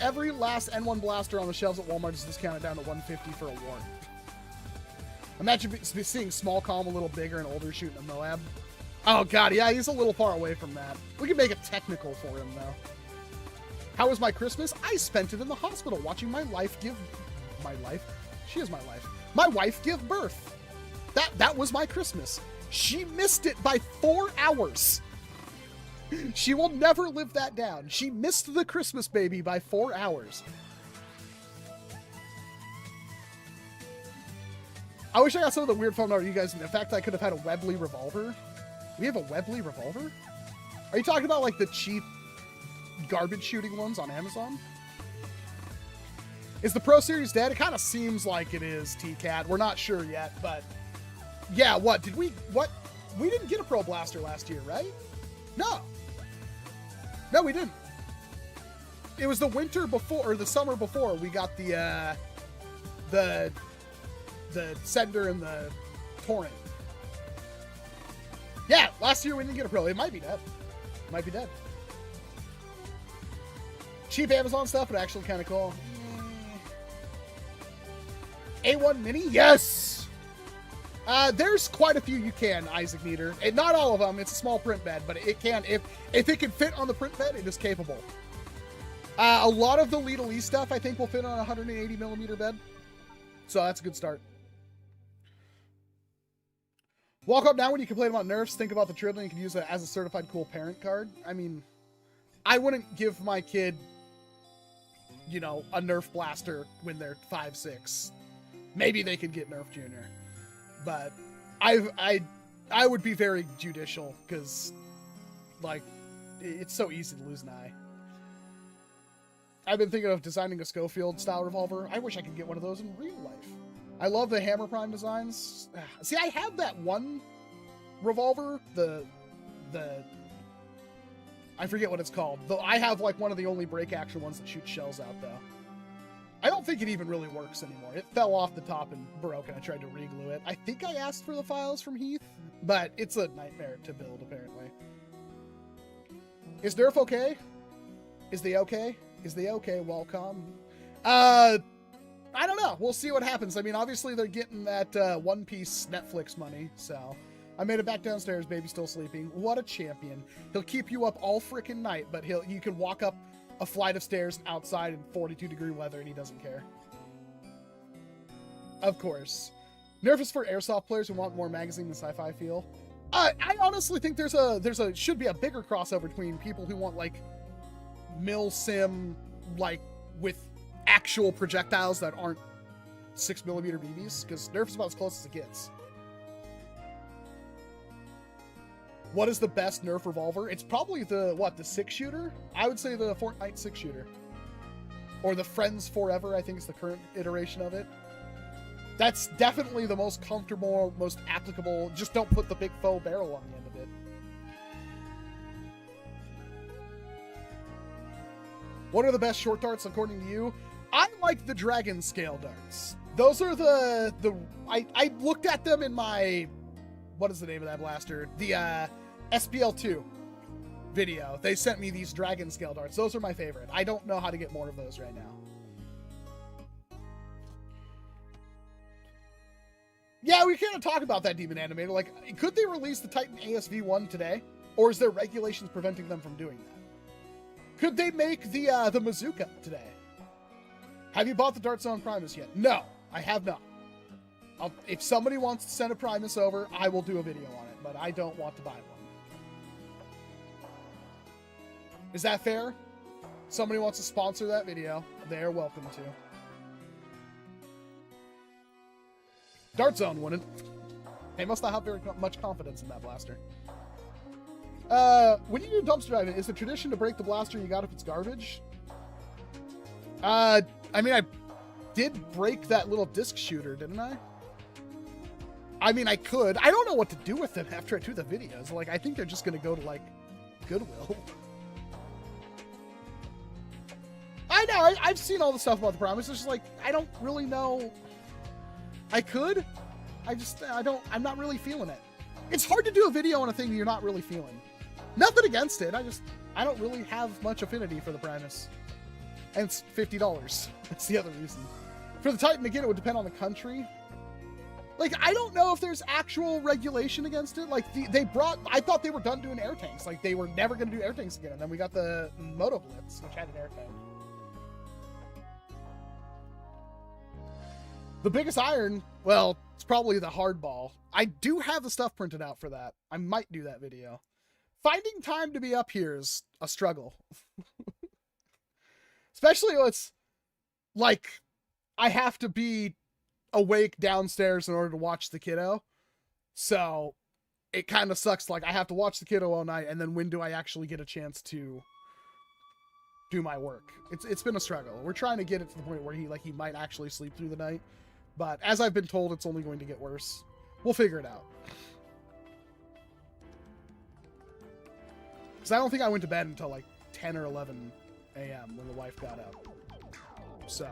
Every last N1 blaster on the shelves at Walmart is discounted down to $150 for a war. Imagine seeing Small Calm a little bigger and older shooting a Moab. Oh god, yeah, he's a little far away from that. We can make it technical for him though. How was my Christmas? I spent it in the hospital watching my wife give... My life? She is my life. My wife give birth. That was my Christmas. She missed it by 4 hours. She will never live that down. She missed the Christmas baby by 4 hours. I wish I got some of the weird foam art you guys... In fact, I could have had a Webley revolver. We have a Webley revolver? Are you talking about like the cheap garbage shooting ones on Amazon? Is the Pro Series dead? It kind of seems like it is, T-Cat. We're not sure yet, but... Yeah, what? Did we... What? We didn't get a Pro Blaster last year, right? No. No, we didn't. it was the winter before, or the summer before, we got the Sender and the Torrent. Yeah, last year we didn't get a Pro. It might be dead. It might be dead. Cheap Amazon stuff, but actually kind of cool. A1 Mini? Yes! There's quite a few you can, Isaac Meter. And not all of them. It's a small print bed, but it can. If it can fit on the print bed, it is capable. A lot of the Elite stuff, I think, will fit on a 180 millimeter bed. So that's a good start. Walcom, now when you complain about nerfs, think about the children. You can use it as a certified cool parent card. I mean, I wouldn't give my kid, you know, a Nerf blaster when they're 5, 6. Maybe they could get Nerf Junior. But I would be very judicial because, like, it's so easy to lose an eye. I've been thinking of designing a Schofield-style revolver. I wish I could get one of those in real life. I love the Hammer Prime designs. See, I have that one revolver, the I forget what it's called. Though I have like one of the only break action ones that shoots shells out though. I don't think it even really works anymore. It fell off the top and broke and I tried to re-glue it. I think I asked for the files from Heath, but it's a nightmare to build apparently. Is Nerf okay? Is they okay? Is they okay, Walcom? I don't know. We'll see what happens. I mean, obviously they're getting that One Piece Netflix money, so I made it back downstairs. Baby's still sleeping. What a champion! He'll keep you up all freaking night, but you can walk up a flight of stairs outside in 42-degree weather, and he doesn't care. Of course, Nerf is for airsoft players who want more magazine and sci-fi feel. I honestly think should be a bigger crossover between people who want like mil sim, like with actual projectiles that aren't 6mm BBs, because Nerf is about as close as it gets. What is the best Nerf revolver? It's probably the 6-shooter? I would say the Fortnite 6-shooter. Or the Friends Forever, I think is the current iteration of it. That's definitely the most comfortable, most applicable. Just don't put the big faux barrel on the end of it. What are the best short darts according to you? I like the dragon scale darts. Those are I looked at them in my, what is the name of that blaster? The SPL2 video. They sent me these dragon scale darts. Those are my favorite. I don't know how to get more of those right now. Yeah, we can't talk about that Demon Animator. Like, could they release the Titan ASV1 today? Or is there regulations preventing them from doing that? Could they make the Mazooka today? Have you bought the Dart Zone Primus yet? No, I have not. If somebody wants to send a Primus over, I will do a video on it, but I don't want to buy one. Is that fair? Somebody wants to sponsor that video, they're welcome to. Dart Zone wouldn't. They must not have very much confidence in that blaster. When you do dumpster diving, is the tradition to break the blaster you got if it's garbage? I mean, I did break that little disc shooter, didn't I? I mean, I could. I don't know what to do with them after I do the videos. Like, I think they're just going to go to, like, Goodwill. I know. I've seen all the stuff about the Primus. It's just, like, I don't really know. I could. I'm not really feeling it. It's hard to do a video on a thing that you're not really feeling. Nothing against it. I don't really have much affinity for the Primus. And it's $50. That's the other reason. For the Titan, again, it would depend on the country. Like, I don't know if there's actual regulation against it. Like, I thought they were done doing air tanks. Like, they were never going to do air tanks again. And then we got the Moto Blitz, which had an air tank. The biggest iron, well, it's probably the hardball. I do have the stuff printed out for that. I might do that video. Finding time to be up here is a struggle. Especially when it's like I have to be awake downstairs in order to watch the kiddo. So it kind of sucks. Like I have to watch the kiddo all night, and then when do I actually get a chance to do my work? It's been a struggle. We're trying to get it to the point where he might actually sleep through the night. But as I've been told, it's only going to get worse. We'll figure it out. Because I don't think I went to bed until like 10 or 11 a.m. when the wife got up. So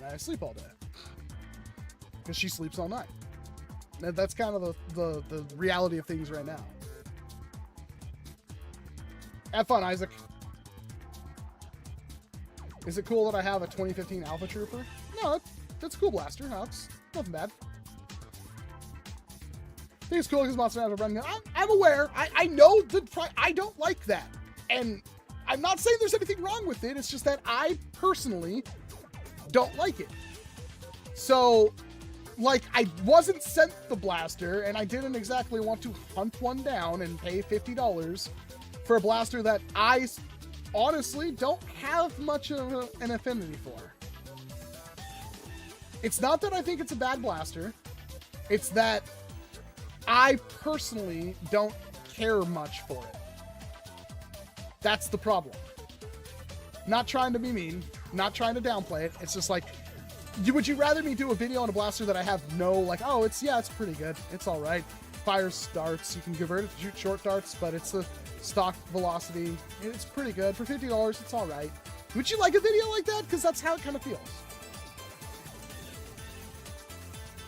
I sleep all day because she sleeps all night. And that's kind of the reality of things right now. Have fun, Isaac. Is it cool that I have a 2015 Alpha Trooper? No, that's a cool blaster. No, it's nothing bad. I think it's cool because Monster Hunter running. I'm aware. I know I don't like that. And I'm not saying there's anything wrong with it. It's just that I personally don't like it. So, like, I wasn't sent the blaster, and I didn't exactly want to hunt one down and pay $50 for a blaster that I honestly don't have much of an affinity for. It's not that I think it's a bad blaster. It's that I personally don't care much for it. That's the problem. Not trying to be mean, not trying to downplay it. It's just like, would you rather me do a video on a blaster that I have no, like, oh, it's pretty good. It's all right. Fires darts. You can convert it to shoot short darts, but it's the stock velocity. It's pretty good. For $50, it's all right. Would you like a video like that? Because that's how it kind of feels.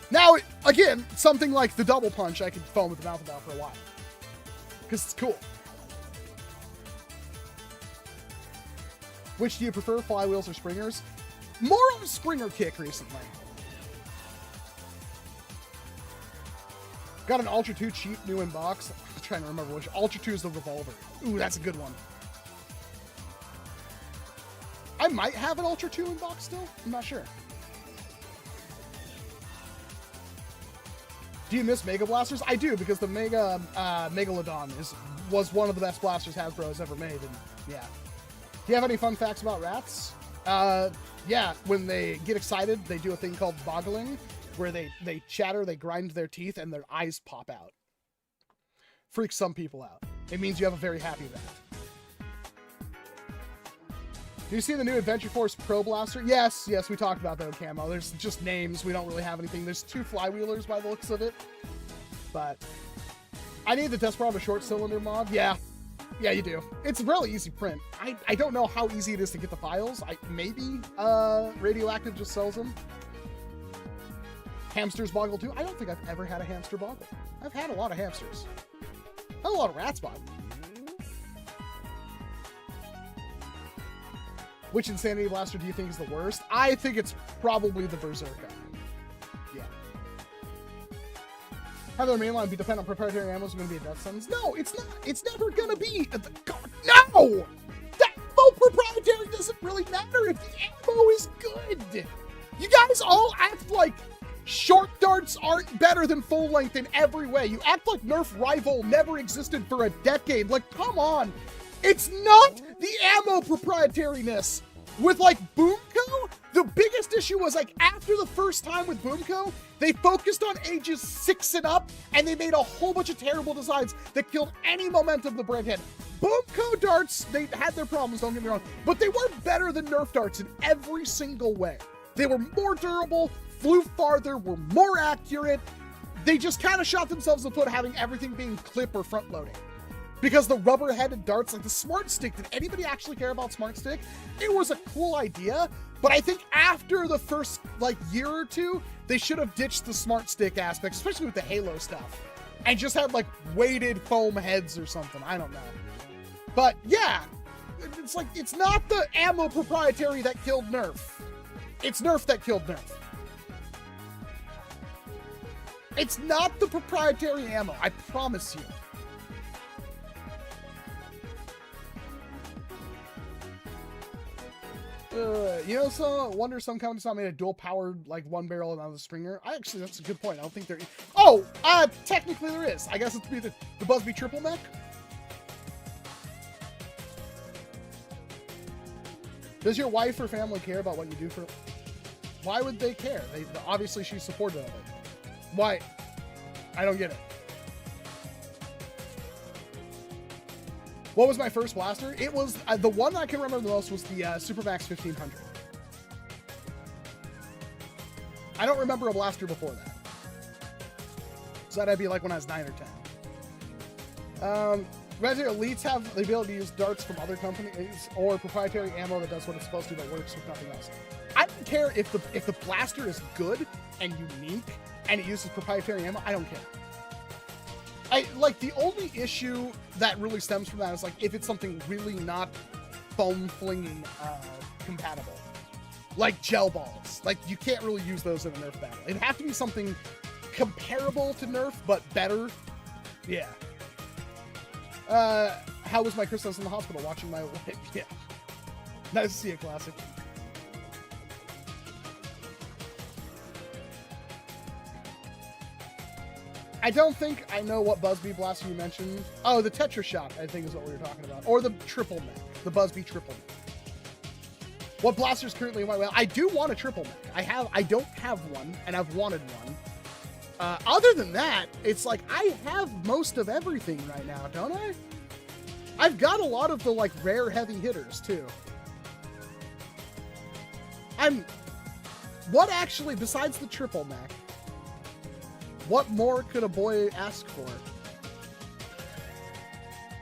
Now, again, something like the double punch I could foam with the mouth about for a while. Because it's cool. Which do you prefer, flywheels or springers? More on a springer kick recently. Got an Ultra 2 cheap new in box. I'm trying to remember which. Ultra 2 is the revolver. Ooh, that's a good one. I might have an Ultra 2 in box still. I'm not sure. Do you miss Mega Blasters? I do, because the Megalodon was one of the best blasters Hasbro has ever made, and yeah. Do you have any fun facts about rats? Yeah, when they get excited, they do a thing called boggling, where they chatter, they grind their teeth, and their eyes pop out. Freaks some people out. It means you have a very happy rat. Do you see the new Adventure Force Pro Blaster? Yes, we talked about that in camo. There's just names. We don't really have anything. There's 2 flywheelers by the looks of it. But I need the Desperado short cylinder mod. Yeah, you do. It's a really easy print. I don't know how easy it is to get the files. Maybe Radioactive just sells them. Hamsters boggle too. I don't think I've ever had a hamster boggle. I've had a lot of hamsters. I've had a lot of rats boggle. Which Insanity Blaster do you think is the worst? I think it's probably the Berserker. Yeah. How their mainline be dependent on proprietary ammo is going to be a death sentence? No, it's not. It's never going to be. No! That ammo proprietary doesn't really matter if the ammo is good. You guys all act like short darts aren't better than full length in every way. You act like Nerf Rival never existed for a decade. Like, come on. It's not the ammo proprietariness. With, like, Boomco, the biggest issue was, like, after the first time with Boomco, they focused on ages 6 and up, and they made a whole bunch of terrible designs that killed any momentum the brand had. Boomco darts, they had their problems, don't get me wrong, but they were better than Nerf darts in every single way. They were more durable, flew farther, were more accurate. They just kind of shot themselves in the foot having everything being clip or front loading. Because the rubber-headed darts, like the Smart Stick, did anybody actually care about Smart Stick? It was a cool idea, but I think after the first, like, year or two, they should have ditched the Smart Stick aspect, especially with the Halo stuff, and just had, like, weighted foam heads or something. I don't know. But, yeah, it's like, it's not the ammo proprietary that killed Nerf. It's Nerf that killed Nerf. It's not the proprietary ammo, I promise you. You know, so wonder some companies not made a dual powered, like, one barrel and another stringer. Actually, that's a good point. I don't think there is. Oh, technically there is. I guess it's be the Buzzbee triple mech. Does your wife or family care about what you do for? Why would they care? Obviously she's supportive of it. Why? I don't get it. What was my first blaster? It was, the one I can remember the most was the Supermax 1500. I don't remember a blaster before that. So that'd be like when I was 9 or 10. Whether elites have the ability to use darts from other companies or proprietary ammo that does what it's supposed to but works with nothing else. I don't care if the blaster is good and unique and it uses proprietary ammo. I don't care. Like the only issue that really stems from that is like if it's something really not foam flinging compatible, like gel balls. Like you can't really use those in a Nerf battle. It'd have to be something comparable to Nerf but better. Yeah. How was my Christmas in the hospital watching my life? Yeah. Nice to see a classic. I don't think I know what Buzzbee blaster you mentioned. Oh, the Tetra Shot, I think is what we were talking about. Or the triple mech. The Buzzbee triple mech. What blasters currently in my well? I do want a triple mech. I don't have one, and I've wanted one. Other than that, it's like I have most of everything right now, don't I? I've got a lot of the like rare heavy hitters too. What actually, besides the triple mech, what more could a boy ask for?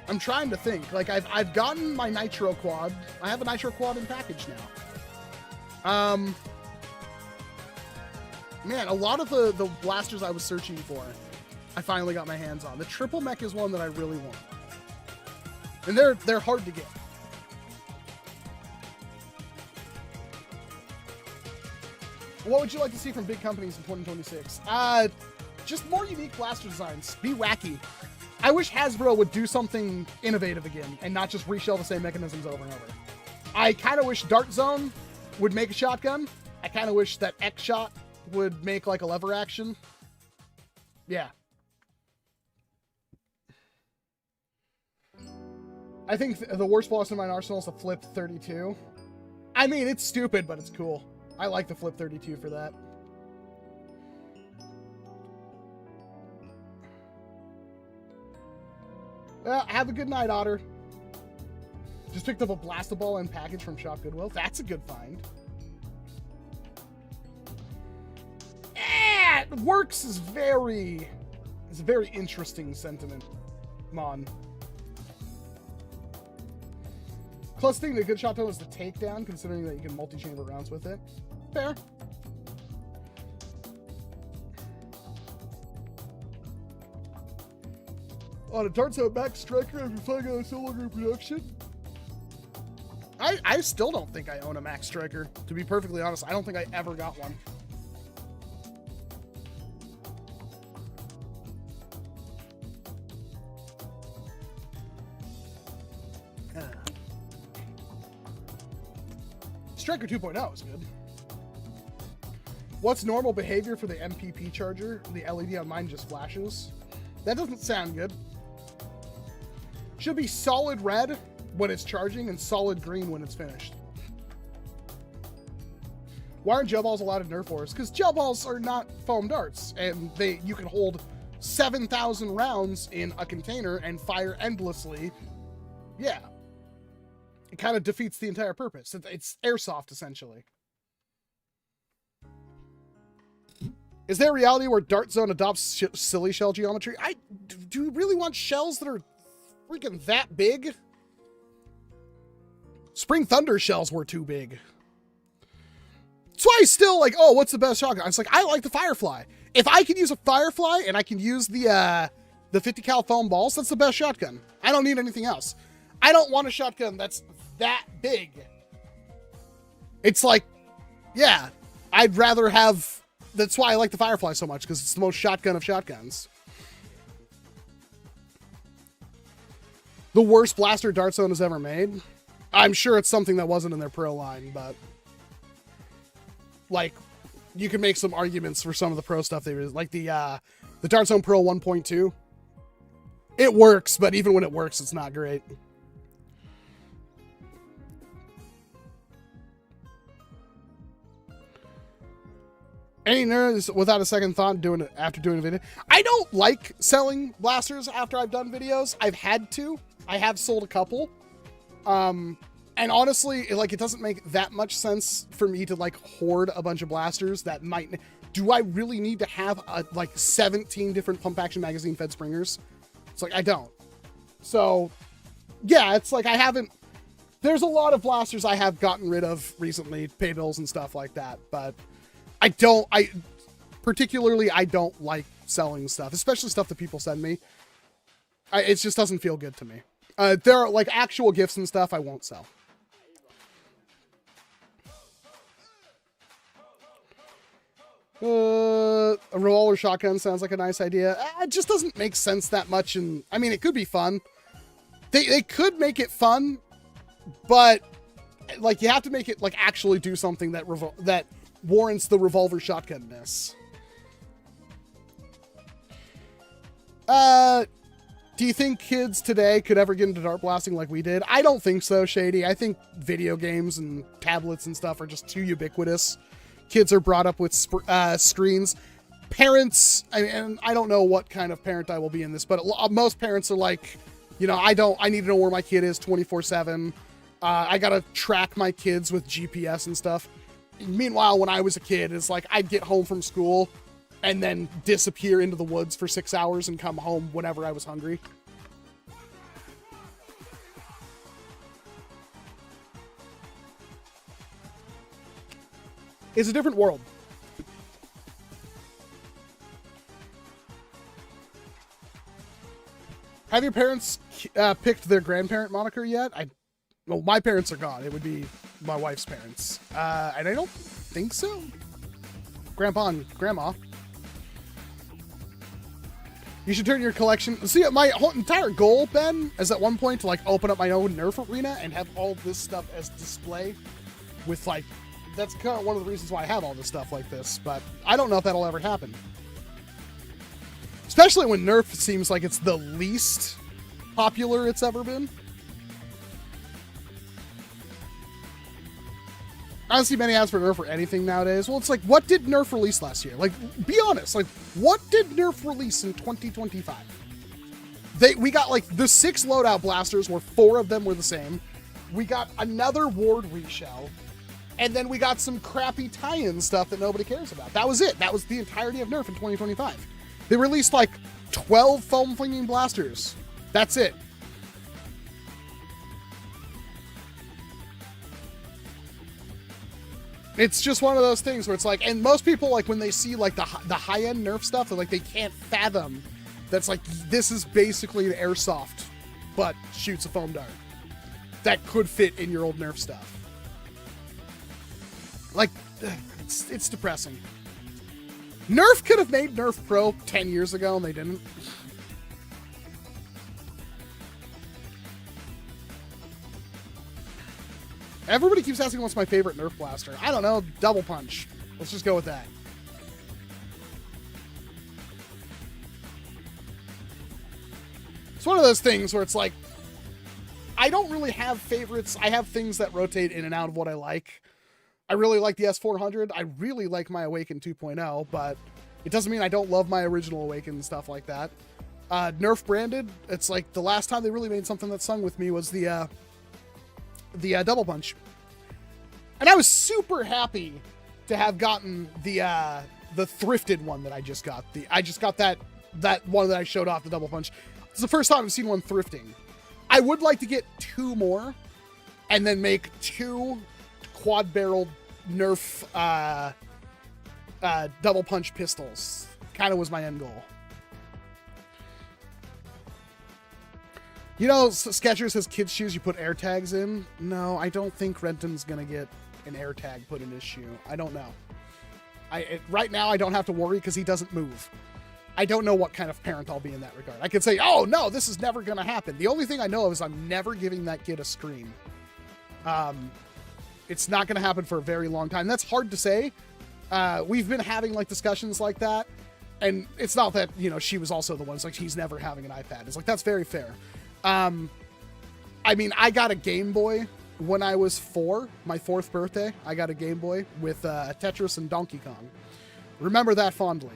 I'm trying to think. Like I've gotten my nitro quad. I have a nitro quad in package now. Man, a lot of the blasters I was searching for, I finally got my hands on. The triple mech is one that I really want. And they're hard to get. What would you like to see from big companies in 2026? Just more unique blaster designs. Be wacky. I wish Hasbro would do something innovative again and not just reshell the same mechanisms over and over. I kind of wish Dart Zone would make a shotgun. I kind of wish that X-Shot would make like a lever action. Yeah. I think the worst blaster in my arsenal is the Flip 32. I mean, it's stupid, but it's cool. I like the Flip 32 for that. Have a good night, Otter. Just picked up a Blast-A-Ball and package from Shop Goodwill. That's a good find. Works is it's a very interesting sentiment, Mon. Closest thing to a good shotgun is the takedown, considering that you can multi-chamber rounds with it. Fair. On a Darts Out Max Striker, if you're playing on a solo group production. I still don't think I own a Max Striker. To be perfectly honest, I don't think I ever got one. Striker 2.0 is good. What's normal behavior for the MPP charger? The LED on mine just flashes. That doesn't sound good. Should be solid red when it's charging and solid green when it's finished. Why aren't gel balls allowed in Nerf Wars? Because gel balls are not foam darts, and you can hold 7,000 rounds in a container and fire endlessly. Yeah. It kind of defeats the entire purpose. It's airsoft, essentially. Is there a reality where Dart Zone adopts silly shell geometry? Do we really want shells that are freaking that big? Spring Thunder shells were too big. That's why I still like, oh, what's the best shotgun? It's like, I like the Firefly. If I can use a Firefly and I can use the 50 cal foam balls, that's the best shotgun. I don't need anything else. I don't want a shotgun that's that big. It's like, yeah, I'd rather have, that's why I like the Firefly so much, because it's the most shotgun of shotguns. The worst blaster Dart Zone has ever made? I'm sure it's something that wasn't in their pro line, but like, you can make some arguments for some of the pro stuff they like the Dart Zone Pro 1.2. It works, but even when it works, it's not great. Any nerds without a second thought after doing a video? I don't like selling blasters after I've done videos. I've had to. I have sold a couple. And honestly, it doesn't make that much sense for me to like hoard a bunch of blasters that might. Do I really need to have like 17 different pump action magazine fed springers? It's like, I don't. So, yeah, it's like there's a lot of blasters I have gotten rid of recently, pay bills and stuff like that, but particularly, I don't like selling stuff, especially stuff that people send me. It just doesn't feel good to me. There are like actual gifts and stuff I won't sell. A revolver shotgun sounds like a nice idea. It just doesn't make sense that much, and I mean, it could be fun. They could make it fun, but like you have to make it like actually do something that warrants the revolver shotgun-ness. Do you think kids today could ever get into dart blasting like we did? I don't think so, Shady. I think video games and tablets and stuff are just too ubiquitous. Kids are brought up with screens. Parents, and I don't know what kind of parent I will be in this, but most parents are like, you know, I need to know where my kid is 24/7. I gotta track my kids with GPS and stuff. Meanwhile, when I was a kid, it's like I'd get home from school and then disappear into the woods for 6 hours and come home whenever I was hungry. It's a different world. Have your parents picked their grandparent moniker yet? Well, my parents are gone. It would be my wife's parents. And I don't think so. Grandpa and Grandma. You should turn your collection... See, my whole entire goal, Ben, is at one point to, like, open up my own Nerf arena and have all this stuff as display with, like... That's kind of one of the reasons why I have all this stuff like this, but I don't know if that'll ever happen. Especially when Nerf seems like it's the least popular it's ever been. I don't see many ads for Nerf or anything nowadays. Well, it's like, what did Nerf release last year? Like, be honest. Like, what did Nerf release in 2025? We got, like, the 6 loadout blasters, where 4 of them were the same. We got another Ward reshell. And then we got some crappy tie-in stuff that nobody cares about. That was it. That was the entirety of Nerf in 2025. They released, like, 12 foam flinging blasters. That's it. It's just one of those things where it's like, and most people, like, when they see, like, the high-end Nerf stuff, they're like, they can't fathom that's like, this is basically an airsoft, but shoots a foam dart that could fit in your old Nerf stuff. Like, it's depressing. Nerf could have made Nerf Pro 10 years ago, and they didn't. Everybody keeps asking what's my favorite Nerf blaster. I don't know, Double Punch. Let's just go with that. It's one of those things where it's like, I don't really have favorites. I have things that rotate in and out of what I like. I really like the S400. I really like my Awaken 2.0, but it doesn't mean I don't love my original Awaken and stuff like that. Nerf branded, it's like the last time they really made something that sung with me was the Double Punch. And I was super happy to have gotten the thrifted one that I just got. I just got that one that I showed off, the Double Punch. It's the first time I've seen one thrifting. I would like to get 2 more and then make 2 quad-barreled Nerf Double Punch pistols. Kind of was my end goal. You know, Skechers has kids' shoes you put air tags in. No, I don't think Renton's going to get an air tag put in his shoe. I don't know. Right now, I don't have to worry because he doesn't move. I don't know what kind of parent I'll be in that regard. I could say, oh, no, this is never going to happen. The only thing I know of is I'm never giving that kid a screen. It's not going to happen for a very long time. That's hard to say. We've been having, like, discussions like that. And it's not that, you know, she was also the one. It's like, he's never having an iPad. It's like, that's very fair. I mean, I got a Game Boy when I was 4, my 4th birthday. I got a Game Boy with Tetris and Donkey Kong. Remember that fondly.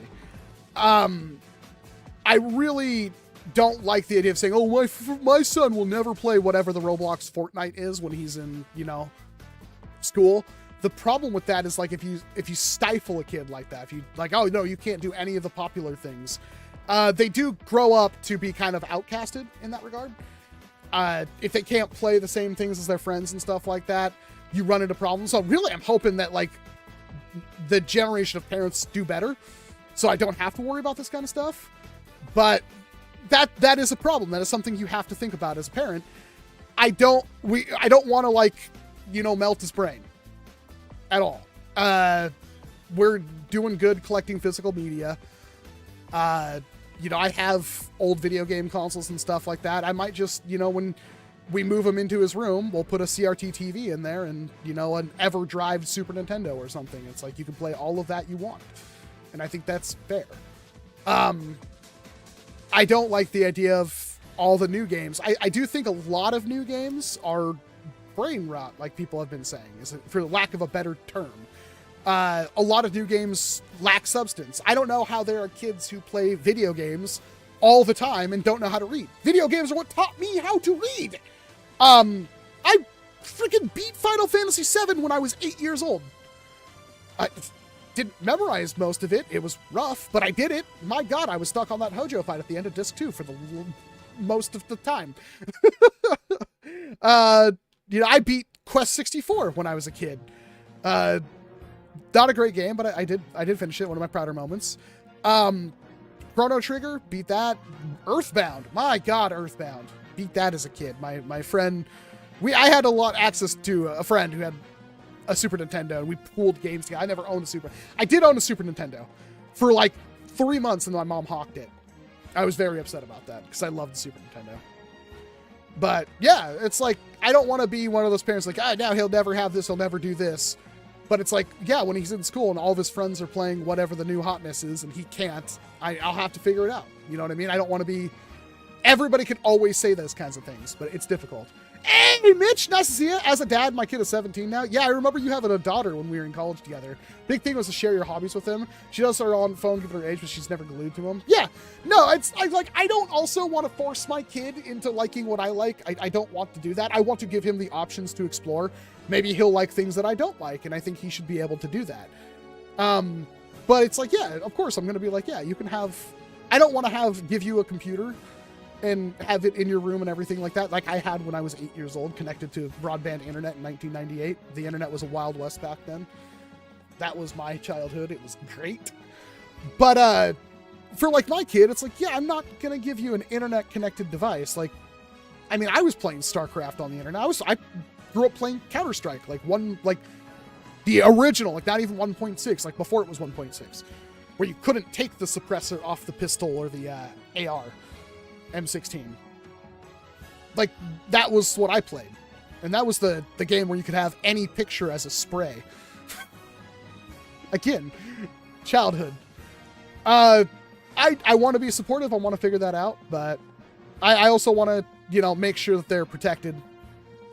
I really don't like the idea of saying, oh, my son will never play whatever the Roblox Fortnite is when he's in, you know, school. The problem with that is, like, if you stifle a kid like that, if you like, oh no, you can't do any of the popular things, they do grow up to be kind of outcasted in that regard. if they can't play the same things as their friends and stuff like that, you run into problems. So really, I'm hoping that like the generation of parents do better, so I don't have to worry about this kind of stuff. But that is a problem. That is something you have to think about as a parent. I don't want to like, you know, melt his brain at all. We're doing good collecting physical media. You know, I have old video game consoles and stuff like that. I might just, you know, when we move him into his room, we'll put a CRT TV in there and, you know, an EverDrive Super Nintendo or something. It's like you can play all of that you want. And I think that's fair. I don't like the idea of all the new games. I do think a lot of new games are brain rot, like people have been saying, for lack of a better term. A lot of new games lack substance. I don't know how there are kids who play video games all the time and don't know how to read. Video games are what taught me how to read. I freaking beat Final Fantasy VII when I was 8 years old. I didn't memorize most of it. It was rough, but I did it. My God, I was stuck on that Hojo fight at the end of disc 2 for the most of the time. You know, I beat Quest 64 when I was a kid. Not a great game, but I did finish it. One of my prouder moments. Chrono Trigger, beat that. Earthbound, my God, Earthbound, beat that as a kid. My friend, I had access to a friend who had a Super Nintendo, and we pooled games together. I never owned a Super. I did own a Super Nintendo for like 3 months, and my mom hawked it. I was very upset about that because I loved the Super Nintendo. But yeah, it's like, I don't want to be one of those parents like, now he'll never have this, he'll never do this. But it's like, yeah, when he's in school and all of his friends are playing whatever the new hotness is and he can't, I'll have to figure it out. You know what I mean? I don't want to be... Everybody can always say those kinds of things, but it's difficult. Hey, Mitch, nice to see you. As a dad, my kid is 17 now. Yeah, I remember you having a daughter when we were in college together. Big thing was to share your hobbies with him. She does her on phone given her age, but she's never glued to him. Yeah, no, I don't also want to force my kid into liking what I like. I don't want to do that. I want to give him the options to explore. Maybe he'll like things that I don't like, and I think he should be able to do that. But it's like, yeah, of course I'm going to be like, yeah, you can have... I don't want to give you a computer and have it in your room and everything like that, like I had when I was 8 years old, connected to broadband internet in 1998. The internet was a Wild West back then. That was my childhood. It was great. But for like my kid, it's like, yeah, I'm not gonna give you an internet connected device. Like, I mean, I was playing StarCraft on the internet. I grew up playing Counter-Strike, like the original, like not even 1.6, like before it was 1.6, where you couldn't take the suppressor off the pistol or the AR. M16. Like, that was what I played. And that was the game where you could have any picture as a spray. Again, childhood. I want to be supportive. I want to figure that out. But I also want to, you know, make sure that they're protected.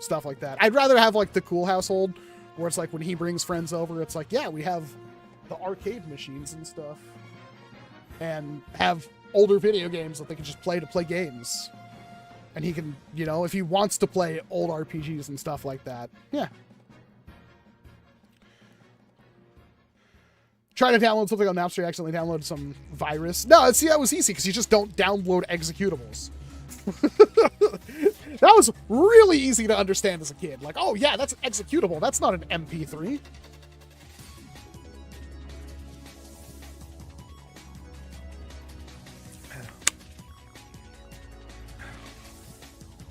Stuff like that. I'd rather have, like, the cool household where it's like when he brings friends over, it's like, yeah, we have the arcade machines and stuff. And have older video games that they can just play to play games. And he can, you know, if he wants to play old RPGs and stuff like that. Yeah. Try to download something on Napster, accidentally downloaded some virus. No, see, that was easy because you just don't download executables. That was really easy to understand as a kid. Like, oh yeah, that's an executable. That's not an MP3.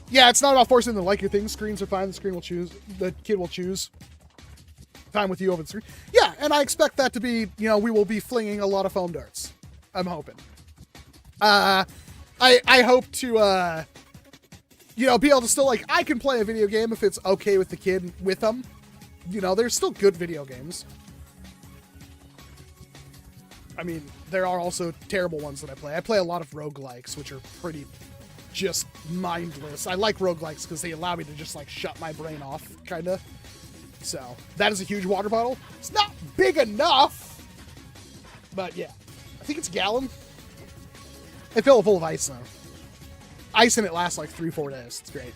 Yeah, it's not about forcing them to like your things. Screens are fine. The kid will choose time with you over the screen. Yeah, and I expect that to be, you know, we will be flinging a lot of foam darts. I'm hoping. I hope to, you know, be able to still, like, I can play a video game if it's okay with the kid with them. You know, there's still good video games. I mean, there are also terrible ones that I play. I play a lot of roguelikes, which are pretty just mindless. I like roguelikes because they allow me to just, like, shut my brain off, kind of. So, that is a huge water bottle. It's not big enough, but yeah. I think it's a gallon. I fill it full of ice, though. Ice in it lasts, like, 3-4 days. It's great.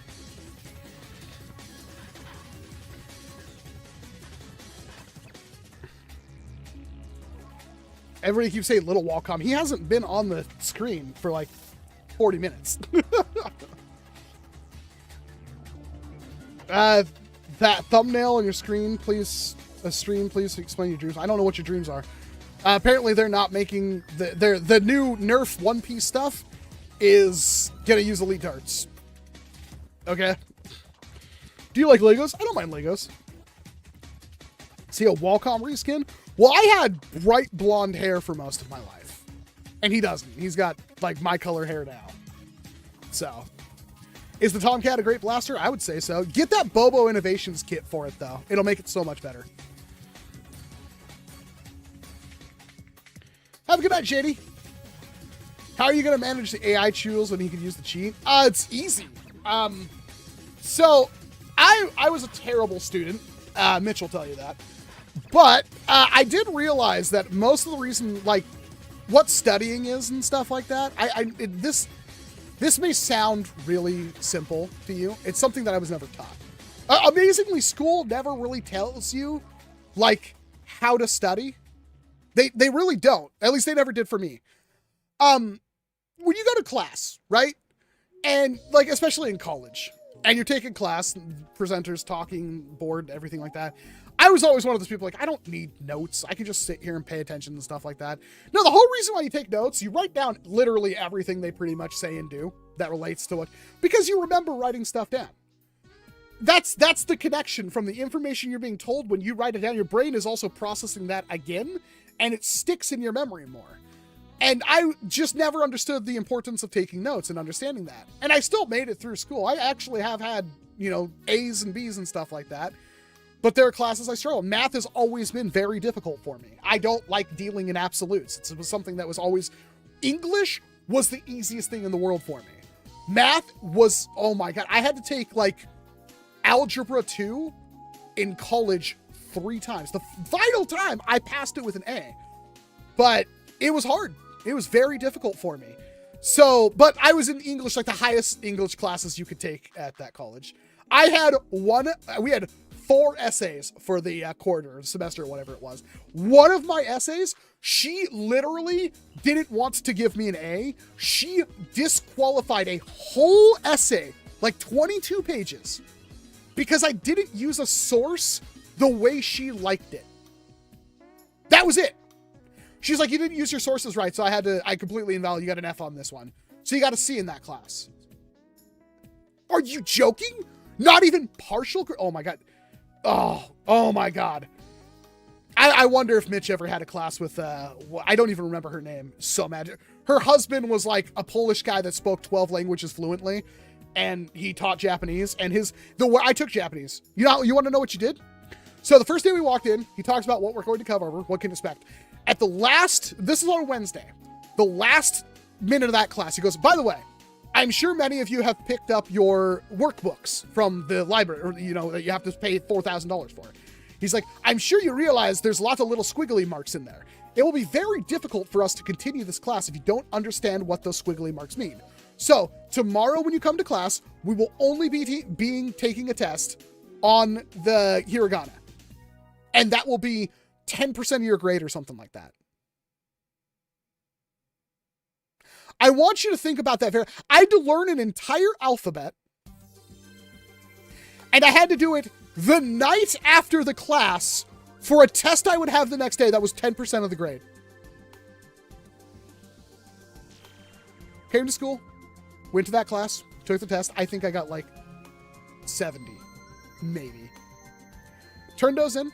Everybody keeps saying little Walcom. He hasn't been on the screen for, like, 40 minutes. That thumbnail on your screen, please. Stream, please explain your dreams. I don't know what your dreams are. Apparently, they're not making the new Nerf One Piece stuff is gonna use elite darts. Okay. Do you like Legos? I don't mind Legos. See a Walcom reskin? Well, I had bright blonde hair for most of my life, and he doesn't. He's got like my color hair now. So, is the Tomcat a great blaster? I would say so. Get that Bobo Innovations kit for it though. It'll make it so much better. Have a good night, JD. How are you going to manage the AI tools when he can use the cheat? It's easy. So I was a terrible student. Mitch will tell you that. But I did realize that most of the reason, like, what studying is and stuff like that, this may sound really simple to you. It's something that I was never taught. Amazingly, school never really tells you, like, how to study. They really don't. At least they never did for me. When you go to class, right? And like, especially in college, and you're taking class, presenters talking, board, everything like that. I was always one of those people like, I don't need notes. I can just sit here and pay attention and stuff like that. No, the whole reason why you take notes, you write down literally everything they pretty much say and do that relates to it, because you remember writing stuff down. That's the connection from the information you're being told. When you write it down, your brain is also processing that again, and it sticks in your memory more. And I just never understood the importance of taking notes and understanding that. And I still made it through school. I actually have had, you know, A's and B's and stuff like that. But there are classes I struggle. Math has always been very difficult for me. I don't like dealing in absolutes. It was something that was always... English was the easiest thing in the world for me. Math was, oh my God. I had to take, like, Algebra 2 in college 3 times. The final time, I passed it with an A. But it was hard. It was very difficult for me. So, but I was in English, like the highest English classes you could take at that college. We had 4 essays for the quarter, semester, or whatever it was. One of my essays, she literally didn't want to give me an A. She disqualified a whole essay, like 22 pages, because I didn't use a source the way she liked it. That was it. She's like, you didn't use your sources right, so I completely invalid. You got an F on this one. So you got a C in that class. Are you joking? Not even partial? Oh my God. Oh my God. I wonder if Mitch ever had a class with, I don't even remember her name. So mad. Her husband was like a Polish guy that spoke 12 languages fluently, and he taught Japanese, and I took Japanese. You want to know what you did? So the first day we walked in, he talks about what we're going to cover, what can expect. At this is on a Wednesday, the last minute of that class, he goes, by the way, I'm sure many of you have picked up your workbooks from the library, or, you know, that you have to pay $4,000 for. He's like, I'm sure you realize there's lots of little squiggly marks in there. It will be very difficult for us to continue this class if you don't understand what those squiggly marks mean. So tomorrow when you come to class, we will only be taking a test on the hiragana. And that will be 10% of your grade or something like that. I want you to think about that. I had to learn an entire alphabet, and I had to do it the night after the class for a test I would have the next day. That was 10% of the grade. Came to school, went to that class, took the test. I think I got like 70, maybe. Turned those in.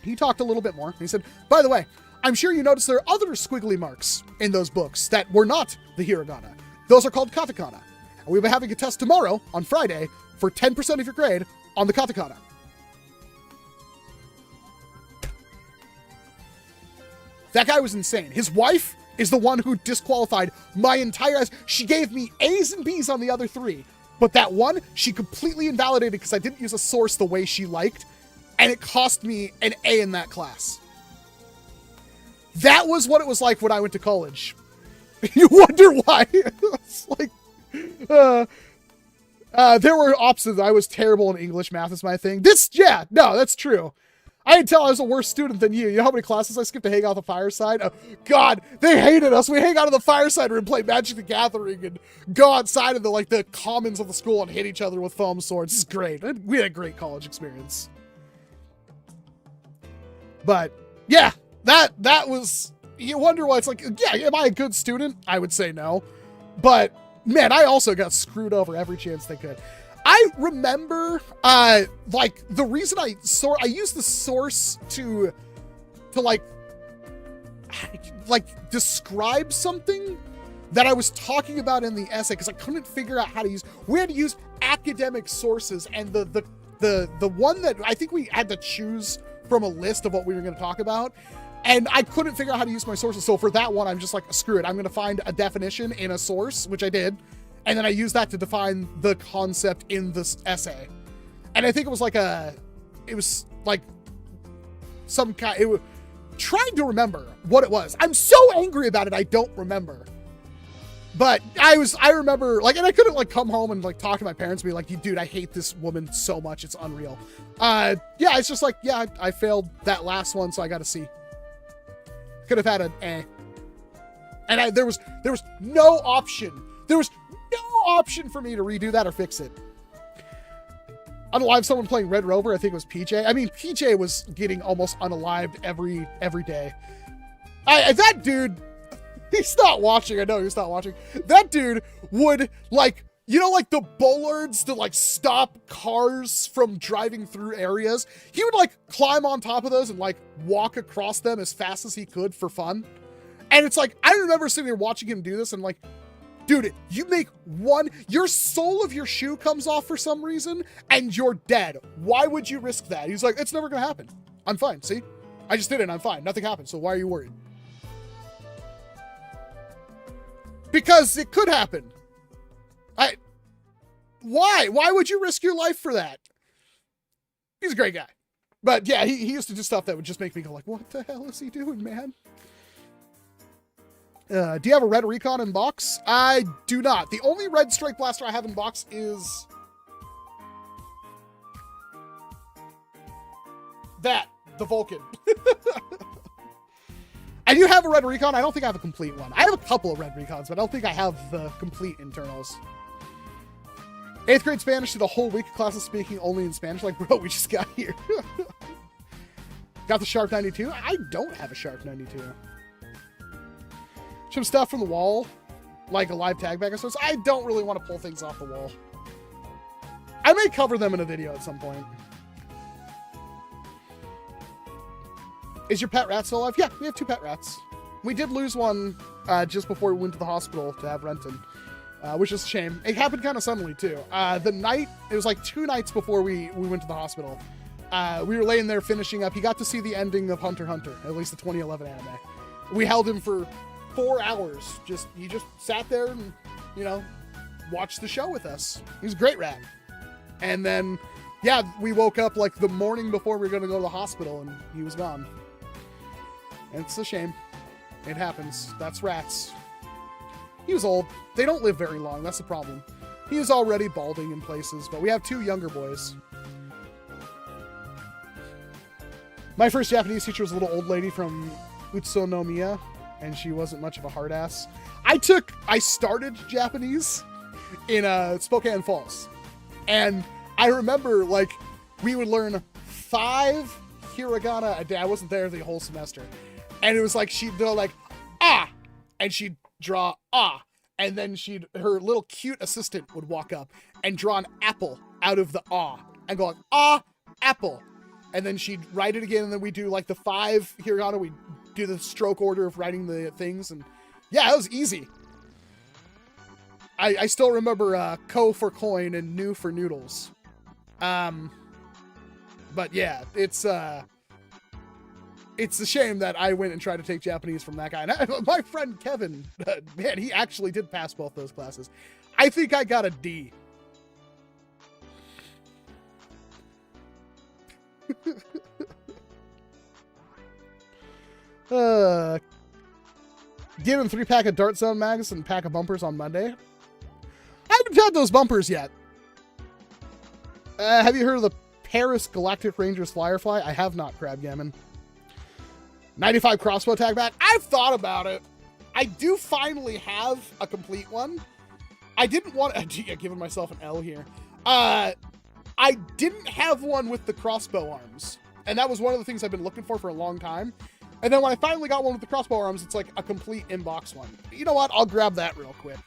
He talked a little bit more. He said, by the way, I'm sure you noticed there are other squiggly marks in those books that were not the hiragana. Those are called katakana. And we'll be having a test tomorrow on Friday for 10% of your grade on the katakana. That guy was insane. His wife is the one who disqualified my entire... She gave me A's and B's on the other 3. But that one, she completely invalidated because I didn't use a source the way she liked. And it cost me an A in that class. That was what it was like when I went to college. You wonder why? It's like, there were opposites. I was terrible in English. Math is my thing. No, that's true. I can tell I was a worse student than you. You know how many classes I skipped to hang out on the fireside? Oh, God, they hated us. We hang out on the fireside room, play Magic the Gathering, and go outside of the commons of the school and hit each other with foam swords. This is great. We had a great college experience. But yeah, that was, you wonder why it's like, yeah, am I a good student? I would say no. But man, I also got screwed over every chance they could. I remember, like, the reason I used the source to describe something that I was talking about in the essay, because I couldn't figure out how to use, we had to use academic sources, and the one that I think we had to choose from a list of what we were going to talk about, and I couldn't figure out how to use my sources. So for that one, I'm just like, screw it. I'm going to find a definition in a source, which I did. And then I used that to define the concept in this essay. And I think it was like some kind, trying to remember what it was. I'm so angry about it, I don't remember. But I remember, like, and I couldn't, like, come home and, like, talk to my parents and be like, dude, I hate this woman so much, it's unreal. Yeah, it's just like, yeah, I failed that last one, so I got a C. Could have had an A. And there was no option. There was no option for me to redo that or fix it. Unalive someone playing Red Rover, I think it was PJ. I mean, PJ was getting almost unalived every day. That dude, he's not watching. I know he's not watching. That dude would, like, you know, like the bollards to, like, stop cars from driving through areas. He would, like, climb on top of those and, like, walk across them as fast as he could for fun. And it's like, I remember sitting there watching him do this and, like, dude, you make your sole of your shoe comes off for some reason and you're dead. Why would you risk that? He's like, it's never gonna happen. I'm fine, see? I just did it and I'm fine. Nothing happened, so why are you worried? Because it could happen. Why? Why would you risk your life for that? He's a great guy. But yeah, he used to do stuff that would just make me go like, what the hell is he doing, man? Do you have a red recon in box? I do not. The only red strike blaster I have in box is that, the Vulcan. I do have a red recon. I don't think I have a complete one. I have a couple of red recons, but I don't think I have the complete internals. 8th grade Spanish did a whole week of classes speaking only in Spanish. Like, bro, we just got here. Got the Sharp 92. I don't have a Sharp 92. Some stuff from the wall, like a live tag bag or sorts. I don't really want to pull things off the wall. I may cover them in a video at some point. Is your pet rat still alive? Yeah, we have 2 pet rats. We did lose one just before we went to the hospital to have Renton, which is a shame. It happened kind of suddenly too. The night, it was like 2 nights before we went to the hospital. We were laying there finishing up. He got to see the ending of Hunter x Hunter, at least the 2011 anime. We held him for 4 hours. He just sat there and, you know, watched the show with us. He was a great rat. And then, yeah, we woke up like the morning before we were going to go to the hospital and he was gone. And it's a shame. It happens. That's rats. He was old. They don't live very long. That's the problem. He is already balding in places, but we have 2 younger boys. My first Japanese teacher was a little old lady from Utsunomiya, and she wasn't much of a hard ass. I started Japanese in Spokane Falls. And I remember, like, we would learn 5 hiragana a day. I wasn't there the whole semester. And it was like, she'd go like, ah, and she'd draw ah. And then her little cute assistant would walk up and draw an apple out of the ah. And go like, ah, apple. And then she'd write it again, and then we do like the 5 hiragana. We do the stroke order of writing the things, and yeah, it was easy. I still remember ko for coin and nu for noodles. But yeah, it's a shame that I went and tried to take Japanese from that guy. And my friend Kevin, man, he actually did pass both those classes. I think I got a D. Give him 3-pack of Dart Zone mags and pack of bumpers on Monday. I haven't had those bumpers yet. Have you heard of the Paris Galactic Rangers Firefly. I have not, Crab Gammon. 95 crossbow tag back. I've thought about it. I do finally have a complete one. I didn't want to... giving myself an L here. I didn't have one with the crossbow arms. And that was one of the things I've been looking for a long time. And then when I finally got one with the crossbow arms, it's like a complete inbox one. You know what? I'll grab that real quick.